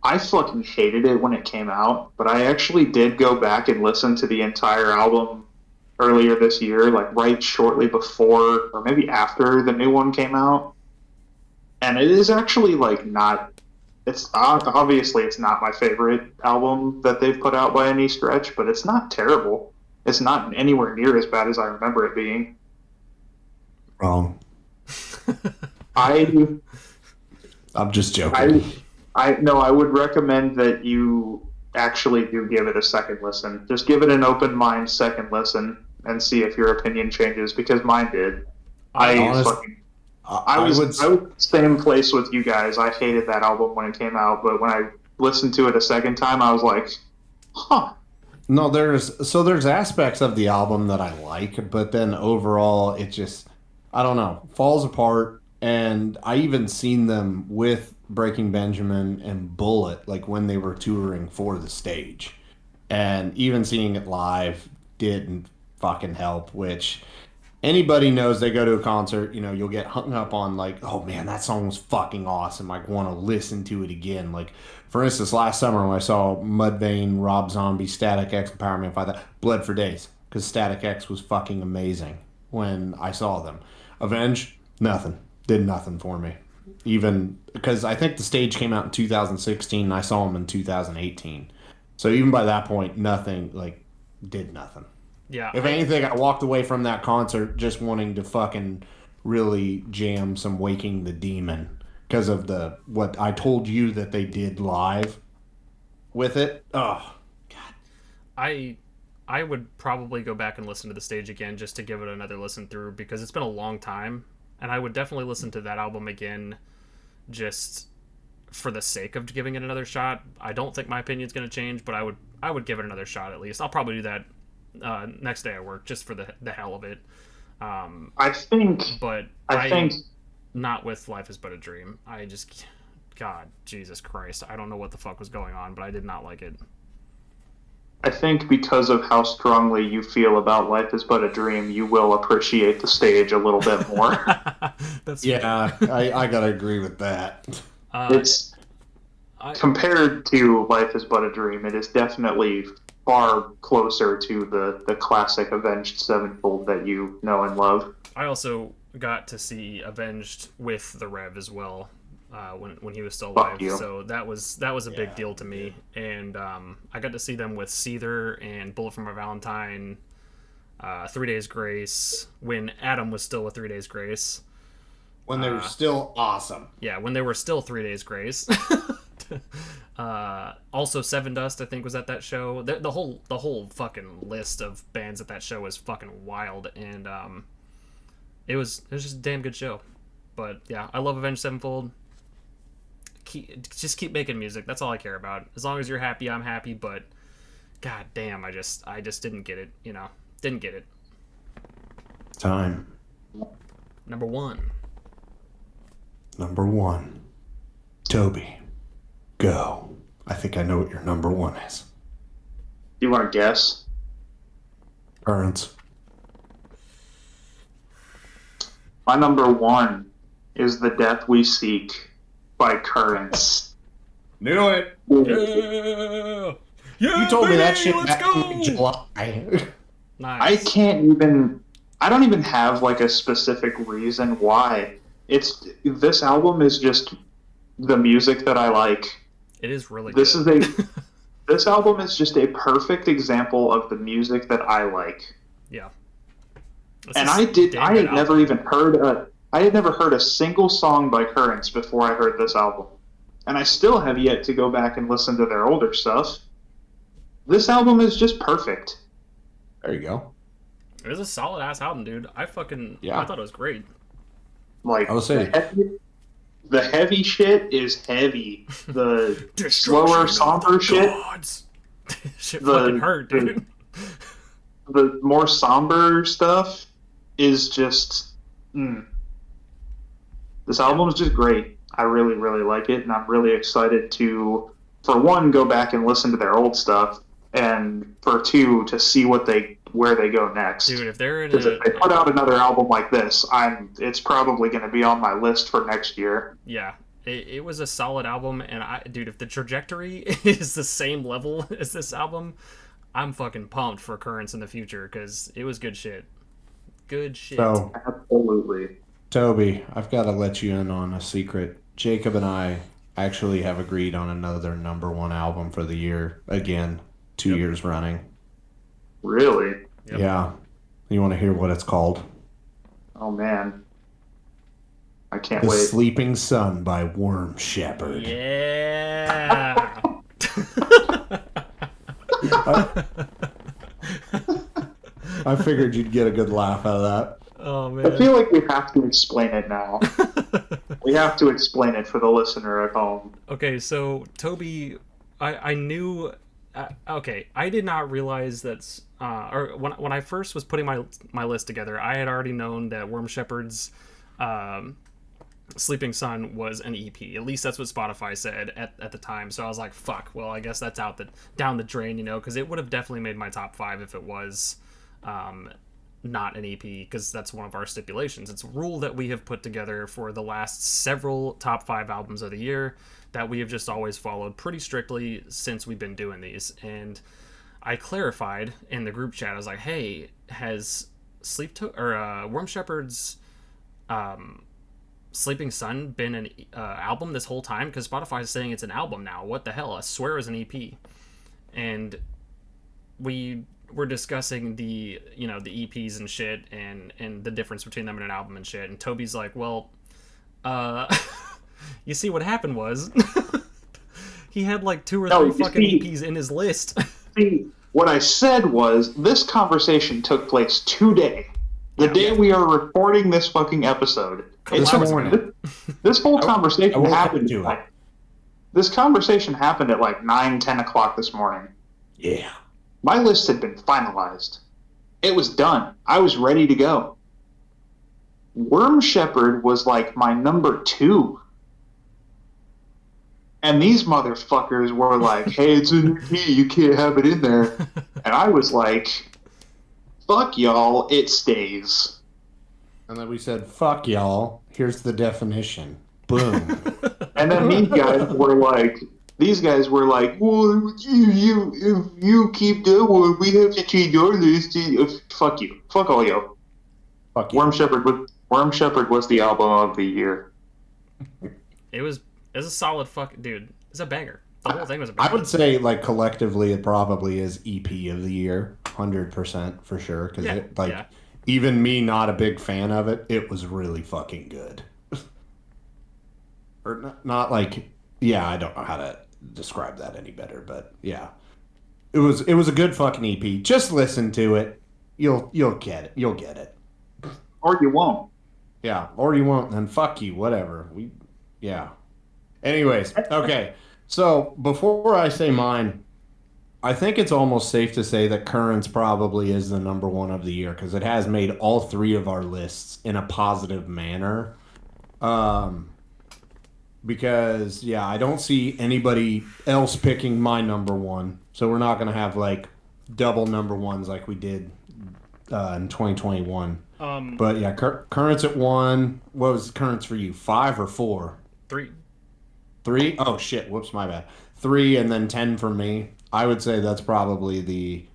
I fucking hated it when it came out, but I actually did go back and listen to the entire album earlier this year, like right shortly before, or maybe after the new one came out. And it is actually like obviously it's not my favorite album that they've put out by any stretch, but it's not terrible. It's not anywhere near as bad as I remember it being. Wrong. I'm just joking. I would recommend that you actually do give it a second listen. Just give it an open mind second listen and see if your opinion changes, because mine did. I was same place with you guys. I hated that album when it came out, but when I listened to it a second time, I was like, huh. No, there's aspects of the album that I like, but then overall it just, I don't know, falls apart. And I even seen them with Breaking Benjamin and Bullet, like when they were touring for The Stage. And even seeing it live didn't fucking help, which anybody knows. They go to a concert, you'll get hung up on like, oh man, that song was fucking awesome. Like, want to listen to it again. Like, for instance, last summer when I saw Mudvayne, Rob Zombie, Static X, Power Man 5, that bled for days because Static X was fucking amazing when I saw them. Avenged, nothing. Did nothing for me. Even because I think The Stage came out in 2016 and I saw them in 2018. So even by that point, nothing, like, did nothing. Yeah. If anything, I walked away from that concert just wanting to fucking really jam some Waking the Demon because of what I told you that they did live with it. Oh, God. I would probably go back and listen to The Stage again just to give it another listen through, because it's been a long time, and I would definitely listen to that album again just for the sake of giving it another shot. I don't think my opinion's going to change, but I would give it another shot at least. I'll probably do that next day at work just for the hell of it. I think not with Life is But a Dream. God, Jesus Christ, I don't know what the fuck was going on, but I did not like it. I think because of how strongly you feel about Life is But a Dream, you will appreciate The Stage a little bit more. I gotta agree with that. Compared to Life is But a Dream, it is definitely far closer to the classic Avenged Sevenfold that you know and love. I also got to see Avenged with the Rev as well when he was still alive, so that was a big deal to me. And I got to see them with Seether and Bullet for My Valentine, 3 Days Grace, when Adam was still with 3 Days Grace. When they were still awesome. Yeah, when they were still 3 Days Grace. Also Seven Dust, I think, was at that show. The whole fucking list of bands at that show was fucking wild, and it was just a damn good show. But yeah, I love Avenged Sevenfold. Just keep making music. That's all I care about. As long as you're happy, I'm happy. But god damn, I just didn't get it. Didn't get it. Time. Number one. Toby, go. I think I know what your number one is. Do you want to guess? Currents. My number one is The Death We Seek by Currents. Knew it. Yeah. Yeah, You told me that shit let's back go. in July. Nice. I don't even have like a specific reason why. This album is just the music that I like. It is really This good. is a this album is just a perfect example of the music that I like. Yeah. And I had never heard a single song by Currents before I heard this album. And I still have yet to go back and listen to their older stuff. This album is just perfect. There you go. It was a solid ass album, dude. I thought it was great. Like, I will say, the heavy shit is heavy. The slower, somber shit. Shit fucking hurt, dude. The more somber stuff is just. This album is just great. I really, really like it, and I'm really excited to, for one, go back and listen to their old stuff, and for two, to see where they go next. Dude, if they're in Because if they put out another album like this, it's probably going to be on my list for next year. Yeah, it was a solid album, and dude, if the trajectory is the same level as this album, I'm fucking pumped for Currents in the future, because it was good shit. Good shit. So, absolutely. Toby, I've got to let you in on a secret. Jacob and I actually have agreed on another #1 album for the year. Again, 2 years running. Really? Yep. Yeah. You want to hear what it's called? Oh, man. I can't The wait. Sleeping Sun by Worm Shepherd. Yeah. I figured you'd get a good laugh out of that. Oh, man. I feel like we have to explain it now. We have to explain it for the listener at home. Okay, so Toby, I knew. Okay, I did not realize that. Or when I first was putting my list together, I had already known that Worm Shepherd's Sleeping Sun was an EP. At least that's what Spotify said at the time. So I was like, fuck. Well, I guess that's down the drain, because it would have definitely made my top 5 if it was not an EP, because that's one of our stipulations. It's a rule that we have put together for the last several top 5 albums of the year that we have just always followed pretty strictly since we've been doing these. And I clarified in the group chat, I was like, hey, has Worm Shepherd's Sleeping Sun been an album this whole time? Because Spotify is saying it's an album now. What the hell? I swear it was an EP. And we were discussing the EPs and shit, and the difference between them and an album and shit. And Toby's like, well, you see, what happened was he had like 2 or 3 fucking EPs in his list. See, what I said was, this conversation took place today. The day we are recording this fucking episode. This whole conversation happened. This conversation happened at like 9-10 o'clock this morning. Yeah. My list had been finalized. It was done. I was ready to go. Worm Shepherd was like my number 2. And these motherfuckers were like, hey, it's an EP, you can't have it in there. And I was like, fuck y'all, it stays. And then we said, fuck y'all, here's the definition. Boom. And then these guys were like, well, if you keep doing, we have to change our list. Fuck you. Fuck all you. Fuck you. Worm Shepherd was the album of the year. It was a solid dude. It's a banger. The whole thing was a banger. I would say, like, collectively, it probably is EP of the year, 100% for sure. Because even me, not a big fan of it, it was really fucking good. Or not like, yeah, I don't know how to describe that any better, but yeah, it was a good fucking EP. Just listen to it, you'll get it. You'll get it, or you won't. Yeah, or you won't. Then fuck you. Whatever. Anyways, okay. So before I say mine, I think it's almost safe to say that Currents probably is the #1 of the year, because it has made all 3 of our lists in a positive manner. Because, yeah, I don't see anybody else picking my #1. So we're not going to have, like, double #1s like we did in 2021. But, yeah, Currents at 1. What was Currents for you, 5 or 4? 3. 3. Oh shit, whoops, my bad. 3 and then 10 for me. I would say that's probably the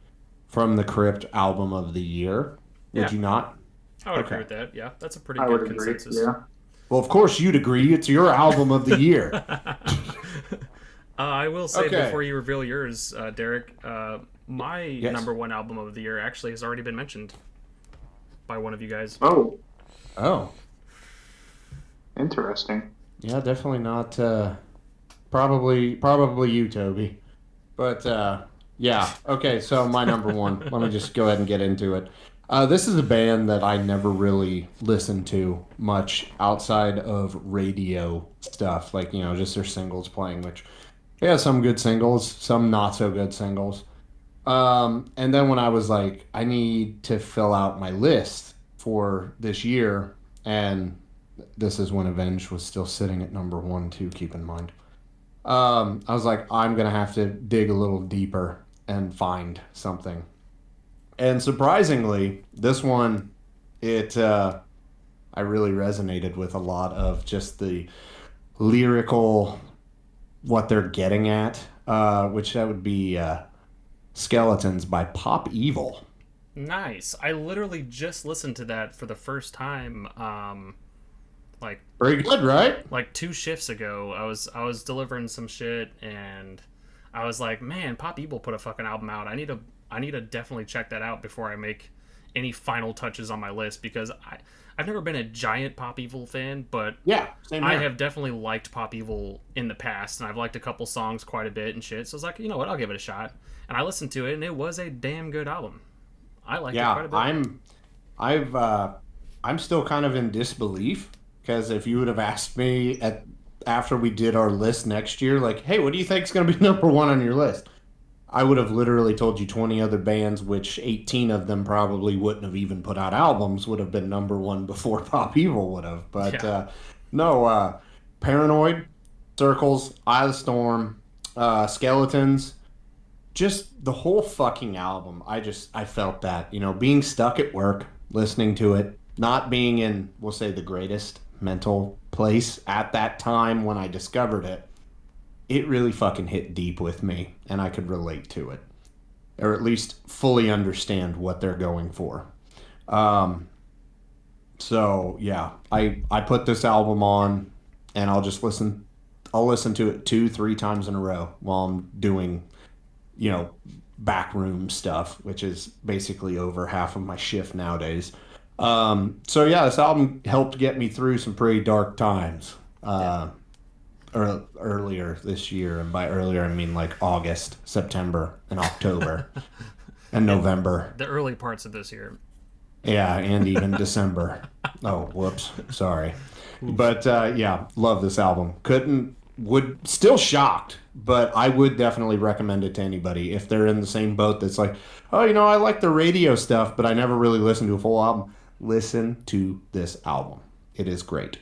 From the Crypt album of the year. Would Yeah, you not? I would agree Okay. with that. Yeah, that's a pretty I would good agree. consensus. Yeah. Well, of course you'd agree. It's your album of the year. I will say Okay. before you reveal yours, Derek, my Yes. number one album of the year actually has already been mentioned by one of you guys. Oh, Oh. interesting. Yeah, definitely not probably you, Toby. But yeah, okay, so my number one. Let me just go ahead and get into it. This is a band that I never really listened to much outside of radio stuff, like, just their singles playing, which, yeah, some good singles, some not so good singles. And then when I was like, I need to fill out my list for this year, and this is when Avenged was still sitting at number one, too, keep in mind. I was like, I'm gonna have to dig a little deeper and find something. And surprisingly, this one, it I really resonated with a lot of just the lyrical what they're getting at, which that would be Skeletons by Pop Evil. Nice. I literally just listened to that for the first time. Like Very good, right? like 2 shifts ago. I was delivering some shit and I was like, man, Pop Evil put a fucking album out. I need to definitely check that out before I make any final touches on my list because I've never been a giant Pop Evil fan, but Yeah, same I here. have definitely liked Pop Evil in the past, and I've liked a couple songs quite a bit and shit. So I was like, you know what, I'll give it a shot. And I listened to it, and it was a damn good album. I liked it quite Yeah, a bit. I'm still kind of in disbelief because if you would have asked me after we did our list next year, like, hey, what do you think is going to be number one on your list? I would have literally told you 20 other bands, which 18 of them probably wouldn't have even put out albums, would have been number one before Pop Evil would have. But Yeah. no, Paranoid, Circles, Eye of the Storm, Skeletons, just the whole fucking album. I felt that, being stuck at work, listening to it, not being in, we'll say, the greatest mental place at that time when I discovered it, it really fucking hit deep with me and I could relate to it or at least fully understand what they're going for. Um, so yeah, I put this album on and I'll listen to it 2-3 times in a row while I'm doing, you know, backroom stuff, which is basically over half of my shift nowadays. So yeah, this album helped get me through some pretty dark times. Yeah. Earlier this year, and by earlier I mean like August, September, and October, and November. The early parts of this year. Yeah, and even December. Oh, whoops, sorry. But yeah, love this album. Would still shocked, but I would definitely recommend it to anybody if they're in the same boat. That's like, oh, I like the radio stuff, but I never really listened to a full album. Listen to this album. It is great.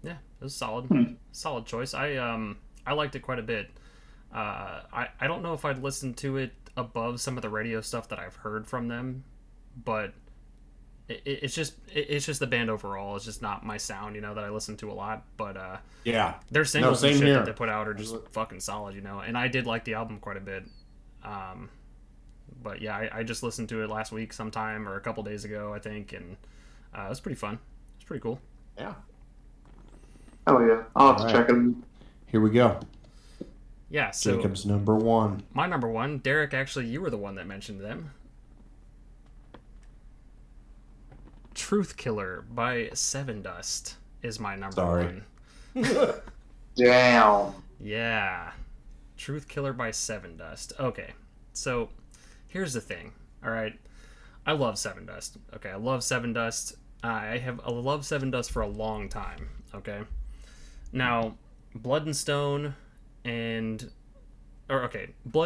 Yeah, it was solid. Solid choice. I liked it quite a bit. I don't know if I'd listen to it above some of the radio stuff that I've heard from them, but it's just the band overall. It's just not my sound, that I listen to a lot. But Yeah. their singles and same shit here. that they put out are just fucking solid, And I did like the album quite a bit. But yeah, I just listened to it last week sometime or a couple days ago, I think, and it was pretty fun. It's pretty cool. Yeah. Oh yeah, I'll have to All check it. Here we go. Yeah, so Jacob's number one. my number one, Derek, actually, you were the one that mentioned them. Truth Killer by Seven Dust is my number Sorry. one. Damn. Yeah. Truth Killer by Seven Dust. Okay, so here's the thing. All right, I love Seven Dust. Okay, I love Seven Dust. I love Seven Dust for a long time. Okay, now Blood and Stone Blood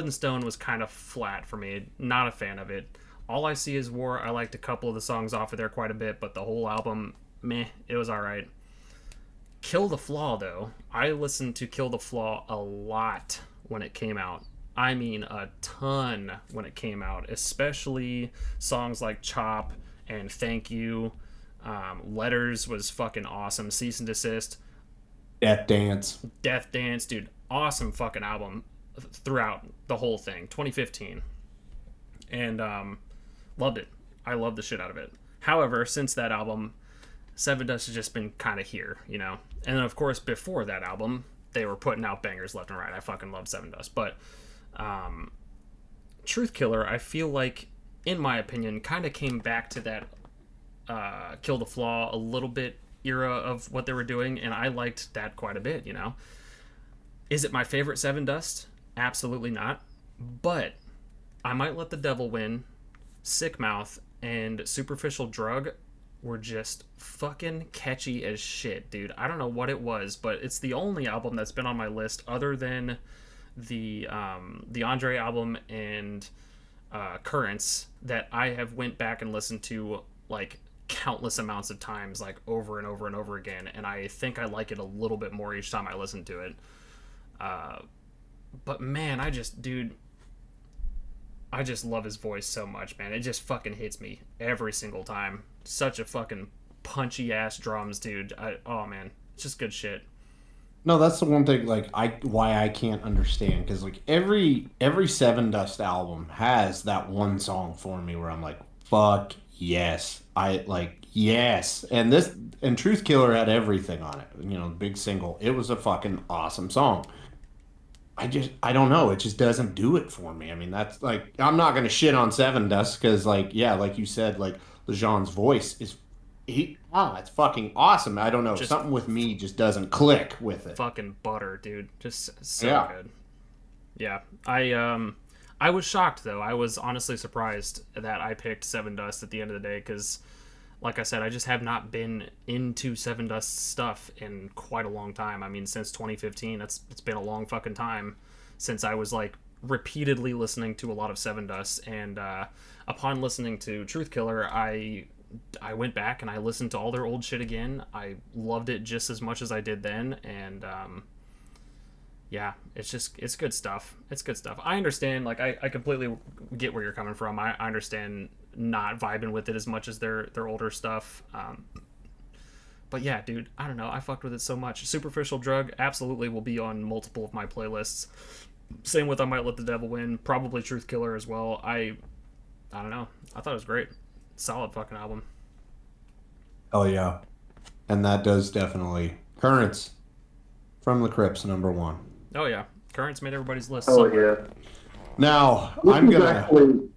and Stone was kind of flat for me. Not a fan of it. All I See Is War. I liked a couple of the songs off of there quite a bit, but the whole album, meh. It was all right. Kill the Flaw, though. I listened to Kill the Flaw a lot when it came out. I mean, a ton when it came out, especially songs like Chop and Thank You. Letters was fucking awesome. Cease and Desist. Death Dance. Death Dance, dude, awesome fucking album throughout the whole thing. 2015, and loved it. I love the shit out of it. However, since that album, Seven Dust has just been kind of here, you know. And then of course before that album, they were putting out bangers left and right. I fucking love Seven Dust, but Truth Killer, I feel like, in my opinion, kind of came back to that Kill the Flaw a little bit era of what they were doing, and I liked that quite a bit, you know. Is it my favorite Seven Dust? Absolutely not. But I Might Let the Devil Win, Sick Mouth, and Superficial Drug were just fucking catchy as shit, dude. I don't know what it was, but it's the only album that's been on my list other than the Andre album and Currents that I have went back and listened to like countless amounts of times, like over and over and over again, and I think I like it a little bit more each time I listen to it. But man, I just love his voice so much, man. It just fucking hits me every single time. Such a fucking punchy ass drums, dude. Oh man, it's just good shit. No, that's the one thing like why I can't understand, because like every Seven Dust album has that one song for me where I'm like, fuck yes, I like yes. And Truth Killer had everything on it, you know, big single. It was a fucking awesome song. I don't know, it just doesn't do it for me. I mean, that's like, I'm not gonna shit on Seven Dust because like yeah, like you said, like Lejean's voice is it's fucking awesome. I don't know. Just something with me just doesn't click with it. Fucking butter, dude. Just so good. Yeah. I was shocked though. I was honestly surprised that I picked Seven Dust at the end of the day because, like I said, I just have not been into Seven Dust stuff in quite a long time. I mean, since 2015, it's been a long fucking time since I was like repeatedly listening to a lot of Seven Dust. And upon listening to Truth Killer, I went back and I listened to all their old shit again. I loved it just as much as I did then, and yeah, it's good stuff. It's good stuff. I understand, like, I completely get where you're coming from. I understand not vibing with it as much as their older stuff. But yeah, dude, I don't know. I fucked with it so much. Superficial Drug absolutely will be on multiple of my playlists. Same with I Might Let the Devil Win. Probably Truth Killer as well. I don't know. I thought it was great. Solid fucking album. Oh yeah, and that does definitely Currents from the Crypts #1. Oh yeah, Currents made everybody's list. Oh yeah. Now This I'm is gonna actually,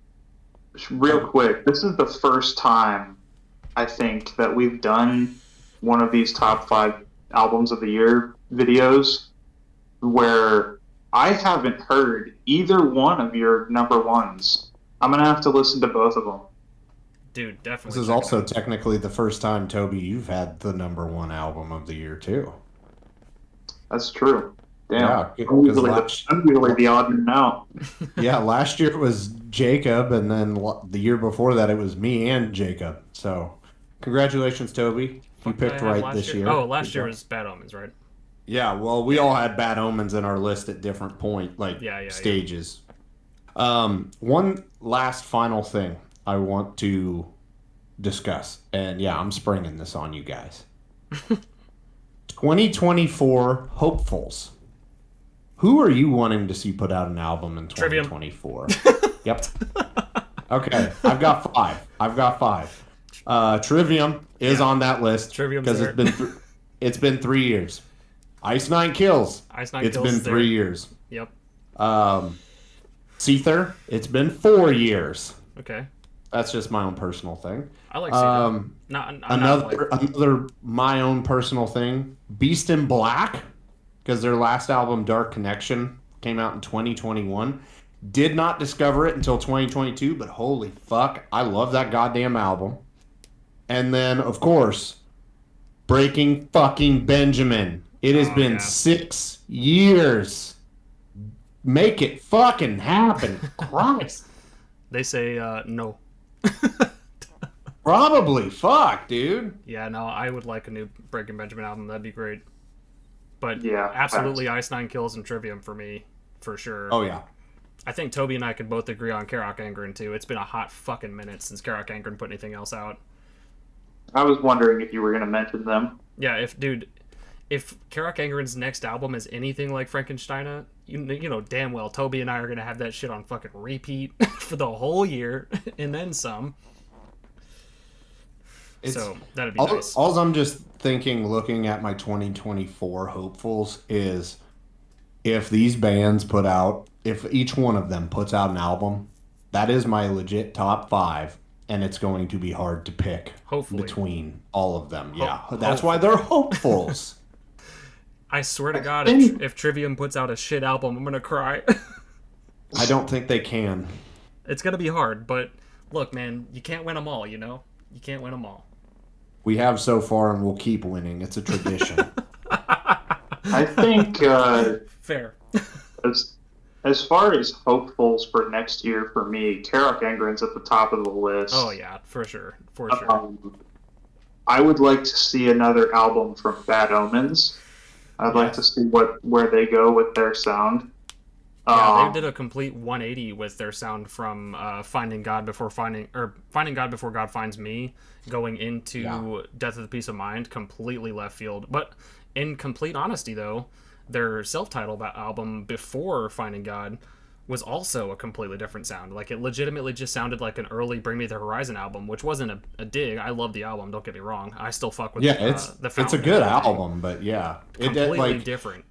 real quick, this is the first time I think that we've done one of these top 5 albums of the year videos where I haven't heard either one of your #1s. I'm gonna have to listen to both of them. Dude, definitely. This is also technically the first time, Toby, you've had the #1 album of the year too. That's true. Damn. Yeah, I'm usually the odd man out. yeah, last year it was Jacob, and then the year before that it was me and Jacob. So, congratulations, Toby. You picked right this year. Oh, last year was Bad Omens, right? Yeah, well, we all had Bad Omens in our list at different stages. Yeah. One last final thing I want to discuss, and yeah, I'm springing this on you guys. 2024 hopefuls. Who are you wanting to see put out an album in 2024? Yep. Okay, I've got five. Trivium is on that list because it's been 3 years. Ice Nine Kills. It's been 3 years. Yep. Seether. It's been 4 years. Okay. That's just my own personal thing. I like Seether. Another my own personal thing. Beast in Black, because their last album, Dark Connection, came out in 2021. Did not discover it until 2022, but holy fuck, I love that goddamn album. And then, of course, Breaking fucking Benjamin. It has been 6 years. Make it fucking happen. Christ. They say no. Probably. Fuck, dude. Yeah, no, I would like a new Breaking Benjamin album. That'd be great. But yeah, absolutely Ice Nine Kills and Trivium for me, for sure. Oh, yeah. I think Toby and I could both agree on Karok Angren, too. It's been a hot fucking minute since Karok Angren put anything else out. I was wondering if you were going to mention them. Yeah, if if Kerouac Angren's next album is anything like Frankenstein, you know damn well Toby and I are gonna have that shit on fucking repeat for the whole year and then some. So that'd be nice. All I'm just thinking, looking at my 2024 hopefuls, is if these bands if each one of them puts out an album, that is my legit top 5, and it's going to be hard to pick Hopefully. between all of them. Yeah, that's why they're hopefuls. I swear to God, if Trivium puts out a shit album, I'm gonna cry. I don't think they can. It's gonna be hard, but look, man, you can't win them all. You know, you can't win them all. We have so far, and we'll keep winning. It's a tradition. I think Fair. as far as hopefuls for next year for me, Kerouac Angren's at the top of the list. Oh yeah, for sure, for sure. I would like to see another album from Bad Omens. I'd like to see where they go with their sound. Yeah, they did a complete 180 with their sound from Finding God Before God Finds Me, going into Death of the Peace of Mind, completely left field. But in complete honesty, though, their self-titled album before Finding God was also a completely different sound. Like, it legitimately just sounded like an early Bring Me the Horizon album, which wasn't a dig. I love the album, don't get me wrong. I still fuck with the Fountain. It's a good album, but yeah. Completely different.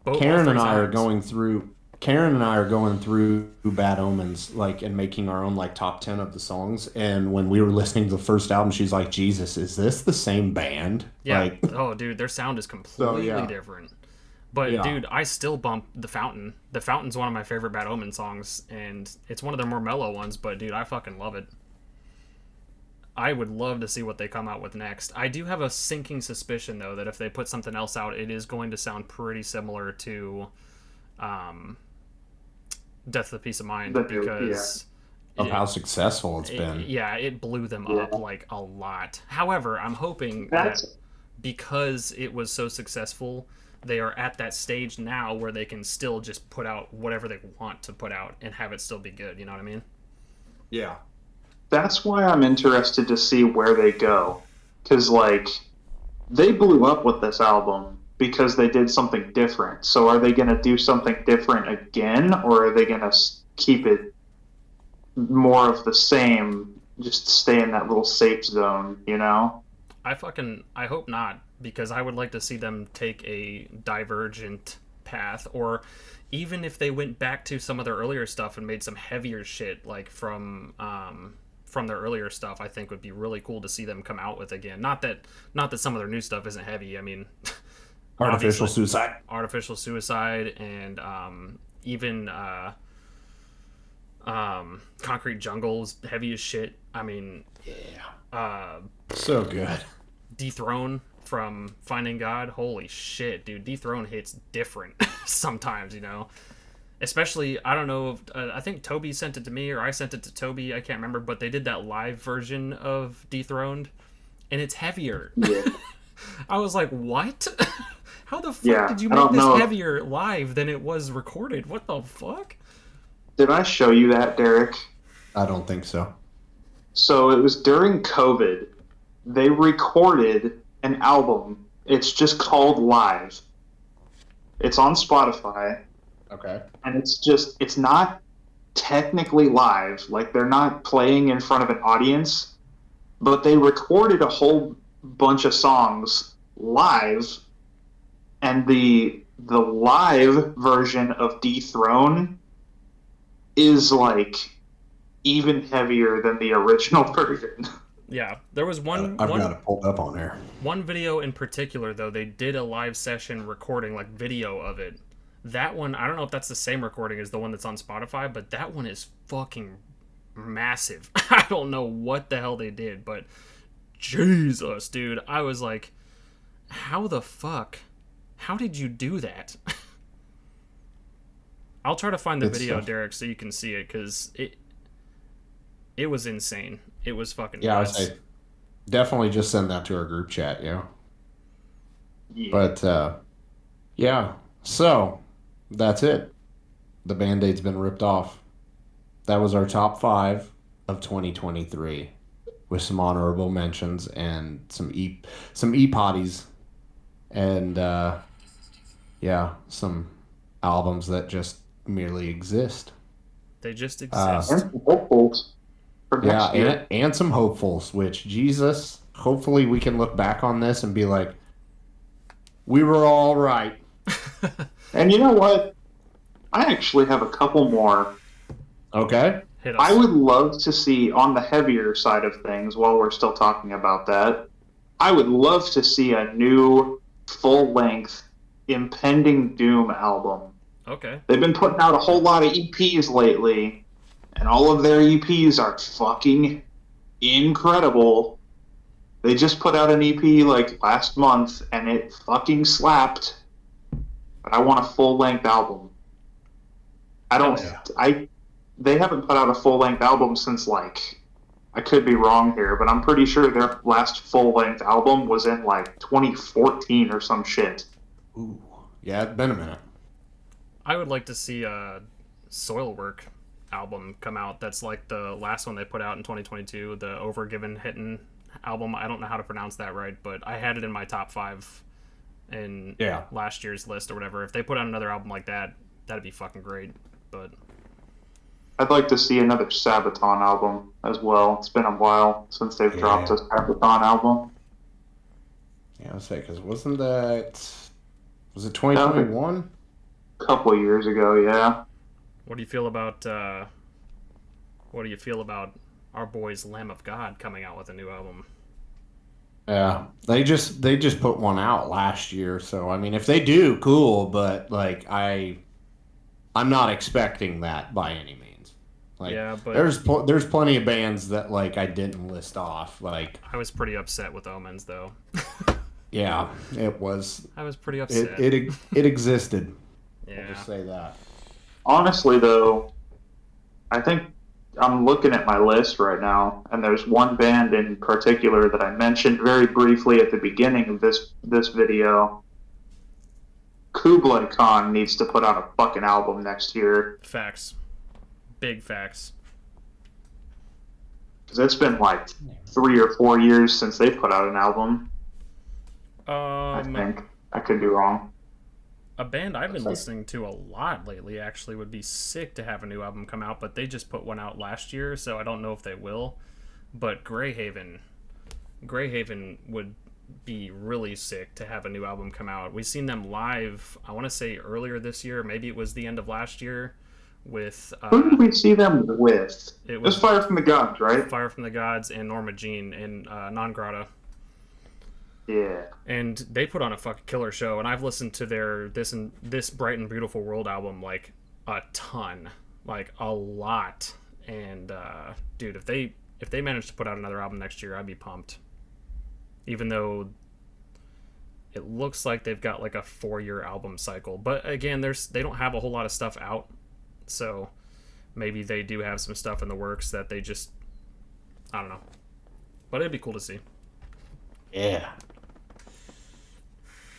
Karen and I are going through Bad Omens, like, and making our own like top 10 of the songs. And when we were listening to the first album, she's like, "Jesus, is this the same band?" Yeah. Like, oh, dude, their sound is completely different. But dude, I still bump The Fountain. The Fountain's one of my favorite Bad Omen songs, and it's one of their more mellow ones. But dude, I fucking love it. I would love to see what they come out with next. I do have a sinking suspicion, though, that if they put something else out, it is going to sound pretty similar to Death of the Peace of Mind, because of how successful it's been. Yeah, it blew them up like a lot. However, I'm hoping that because it was so successful, they are at that stage now where they can still just put out whatever they want to put out and have it still be good. You know what I mean? Yeah. That's why I'm interested to see where they go. Because, like, they blew up with this album because they did something different. So are they going to do something different again, or are they going to keep it more of the same, just stay in that little safe zone, you know? I hope not, because I would like to see them take a divergent path, or even if they went back to some of their earlier stuff and made some heavier shit, like from their earlier stuff, I think would be really cool to see them come out with again. Not that some of their new stuff isn't heavy. I mean, Artificial Suicide, and even Concrete Jungle's heavy as shit. I mean, so good. Dethrone from Finding God, holy shit, dude. Dethrone hits different sometimes, you know. Especially, I don't know if I think Toby sent it to me, or I sent it to Toby, I can't remember, but they did that live version of Dethroned, and it's heavier. I was like, what? How the fuck did you make this heavier live than it was recorded? What the fuck? Did I show you that, Derek? I don't think so. So it was during COVID. They recorded an album. It's just called Live. It's on Spotify. Okay. And it's not technically live. Like, they're not playing in front of an audience, but they recorded a whole bunch of songs live, and the live version of Dethrone is like even heavier than the original version. Yeah, there was one. I've got it pulled up on there. One video in particular, though, they did a live session recording, like video of it. That one, I don't know if that's the same recording as the one that's on Spotify, but that one is fucking massive. I don't know what the hell they did, but Jesus, dude, I was like, how the fuck? How did you do that? I'll try to find the video, Derek, so you can see it, because it was insane. It was fucking nuts. I would say definitely just send that to our group chat, But, yeah. So, that's it. The Band-Aid's been ripped off. That was our top 5 of 2023, with some honorable mentions and some e-potties and yeah, some albums that just merely exist. They just Uh, exist. And some hopefuls for yeah, next year. and some hopefuls, which Jesus, hopefully we can look back on this and be like, we were all right. And you know what? I actually have a couple more. Okay. Hit I us. would love to see, on the heavier side of things, while we're still talking about that, I would love to see a new full length Impending Doom album. Okay. They've been putting out a whole lot of EPs lately, and all of their EPs are fucking incredible. They just put out an EP like last month, and it fucking slapped. But I want a full length album. I Hell don't. yeah. They haven't put out a full length album since like. I could be wrong here, but I'm pretty sure their last full length album was in like 2014 or some shit. Ooh. Yeah, it's been a minute. I would like to see a Soilwork album come out. That's like the last one they put out in 2022, the Overgiven Hittin' album. I don't know how to pronounce that right, but I had it in my top 5 in Yeah. last year's list or whatever. If they put out another album like that, that'd be fucking great. But I'd like to see another Sabaton album as well. It's been a while since they've dropped a Yeah. Sabaton album. Yeah, I was say because was it That was a 2021? couple of years ago, yeah. what do you feel about our boys Lamb of God coming out with a new album? Yeah, they just put one out last year, so I mean, if they do, cool. But like, I'm not expecting that by any means. Like, Yeah, but there's plenty of bands that like I didn't list off. Like, I was pretty upset with Omens though. yeah, it was I was pretty upset. it existed. I'll Yeah. just say that. Honestly, though, I think I'm looking at my list right now, and there's one band in particular that I mentioned very briefly at the beginning of this video. Kublai Khan needs to put out a fucking album next year Facts. Big facts. because it's been like 3 or 4 years since they put out an album. I think I could be wrong. A band I've been listening to a lot lately actually would be sick to have a new album come out, but they just put one out last year, so I don't know if they will. But Greyhaven would be really sick to have a new album come out. We've seen them live, I want to say earlier this year, maybe it was the end of last year, with Who did we see them with? it It was was Fire from the Gods, right? Fire from the Gods and Norma Jean in Non Grata. Yeah. And they put on a fucking killer show, and I've listened to their this Bright and Beautiful World album like a ton, like a lot. And dude, if they manage to put out another album next year, I'd be pumped. Even though it looks like they've got like a 4-year album cycle, but again, they don't have a whole lot of stuff out, so maybe they do have some stuff in the works that they just, I don't know, but it'd be cool to see. Yeah.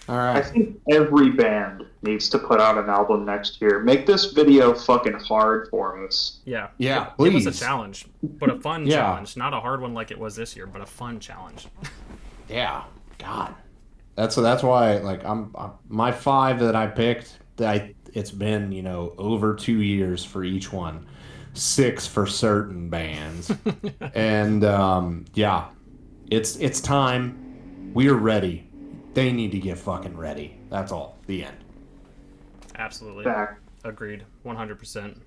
All I right. think every band needs to put out an album next year. Make this video fucking hard for us. Yeah. Yeah, Give us a please. challenge, but a fun Yeah. challenge, not a hard one like it was this year, but a fun challenge. Yeah. God. That's why like I'm my 5 that I picked. It's been over 2 years for each one, 6 for certain bands, and yeah, it's time. We're ready. They need to get fucking ready. That's all. The end. Absolutely. Back. Agreed. 100%.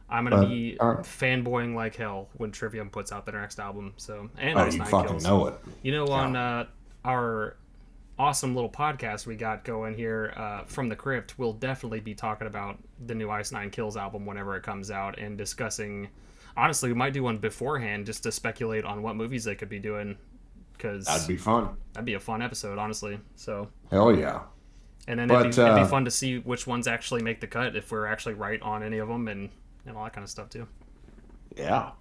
I'm gonna be uh, fanboying like hell when Trivium puts out their next album. So and Oh, Ice you Nine fucking Kills. know it. On our awesome little podcast we got going here from the Crypt, we'll definitely be talking about the new Ice Nine Kills album whenever it comes out and discussing. Honestly, we might do one beforehand just to speculate on what movies they could be doing, because That'd be fun. that'd be a fun episode, honestly. So, Hell yeah. and then But, it'd be fun to see which ones actually make the cut, if we're actually right on any of them, and all that kind of stuff too. Yeah.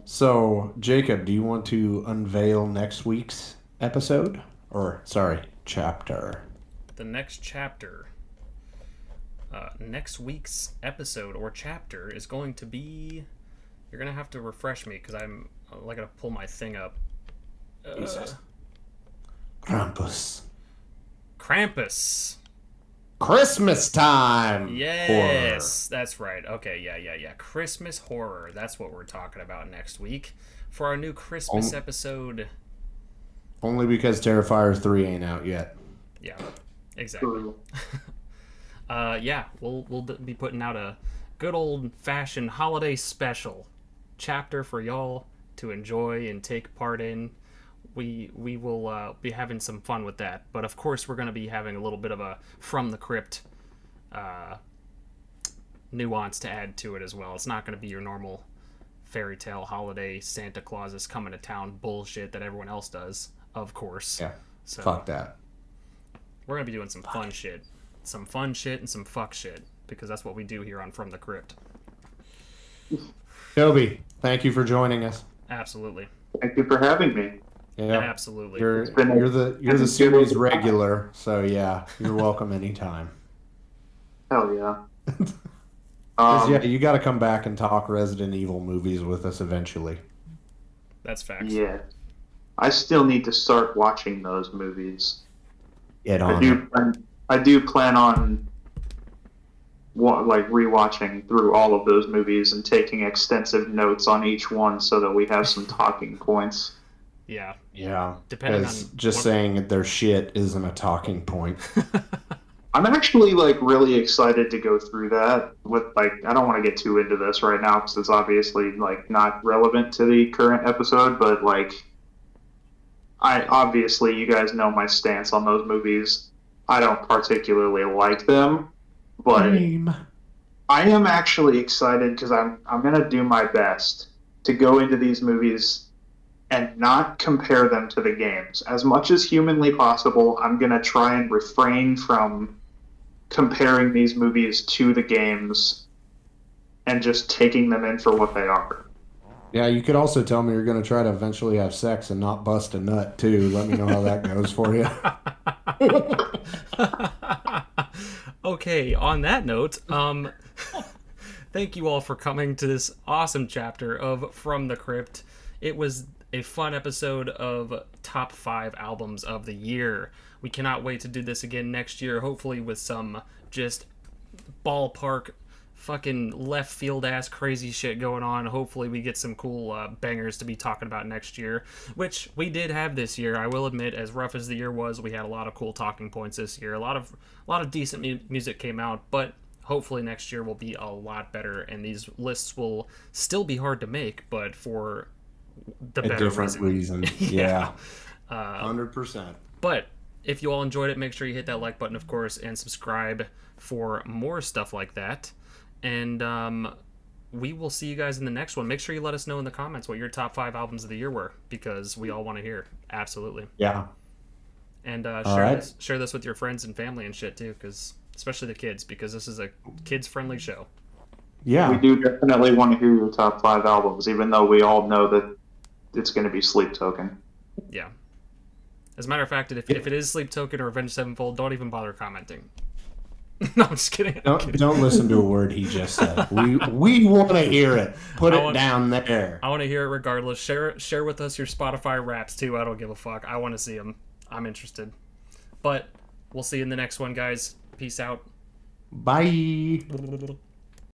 So, Jacob, do you want to unveil next week's episode? Or, sorry, chapter? The next chapter, next week's episode or chapter is going to be. You're gonna have to refresh me because I'm like gonna pull my thing up. Jesus. Krampus. Krampus. Christmas time. Yes, that's right. Okay, yeah. Christmas horror. That's what we're talking about next week for our new Christmas episode. Only because Terrifier 3 ain't out yet. Yeah, exactly. Yeah, we'll be putting out a good old-fashioned holiday special chapter for y'all to enjoy and take part in. We will be having some fun with that, but of course we're going to be having a little bit of a From the Crypt nuance to add to it as well. It's not going to be your normal fairy tale holiday Santa Claus is coming to town bullshit that everyone else does, of course. Yeah, so fuck that. We're going to be doing some fun shit. Some fun shit and some fuck shit, because that's what we do here on From the Crypt. Toby, thank you for joining us. Absolutely. Thank you for having me. Yeah, absolutely. You're the series regular, so yeah, you're welcome anytime. Hell yeah. Yeah, you got to come back and talk Resident Evil movies with us eventually. That's facts. Yeah. I still need to start watching those movies. I do plan on rewatching through all of those movies and taking extensive notes on each one so that we have some talking points. Yeah. Yeah. Depending on just saying their shit isn't a talking point. I'm actually really excited to go through that with I don't want to get too into this right now because it's obviously not relevant to the current episode, but I obviously you guys know my stance on those movies. I don't particularly like them, but I am actually excited because I'm gonna do my best to go into these movies and not compare them to the games. As much as humanly possible, I'm going to try and refrain from comparing these movies to the games and just taking them in for what they are. Yeah, you could also tell me you're going to try to eventually have sex and not bust a nut, too. Let me know how that goes for you. Okay, on that note, thank you all for coming to this awesome chapter of From the Crypt. It was a fun episode of top 5 albums of the year. We cannot wait to do this again next year, hopefully with some just ballpark fucking left field ass crazy shit going on. Hopefully we get some cool bangers to be talking about next year, which we did have this year. I will admit, as rough as the year was, we had a lot of cool talking points this year. A lot of decent music came out, but hopefully next year will be a lot better, and these lists will still be hard to make, but for the better different reason. Yeah. 100%. But if you all enjoyed it, make sure you hit that like button, of course, and subscribe for more stuff like that. And we will see you guys in the next one. Make sure you let us know in the comments what your top 5 albums of the year were, because we all want to hear. Absolutely. Yeah. And share this with your friends and family and shit too, because especially the kids, because this is a kids-friendly show. Yeah. We do definitely want to hear your top 5 albums, even though we all know that it's going to be Sleep Token. Yeah. As a matter of fact, if it is Sleep Token or Avenged Sevenfold, don't even bother commenting. No, I'm just kidding. Don't listen to a word he just said. We want to hear it. Put it down there. I want to hear it regardless. Share with us your Spotify raps too. I don't give a fuck. I want to see them. I'm interested. But we'll see you in the next one, guys. Peace out. Bye.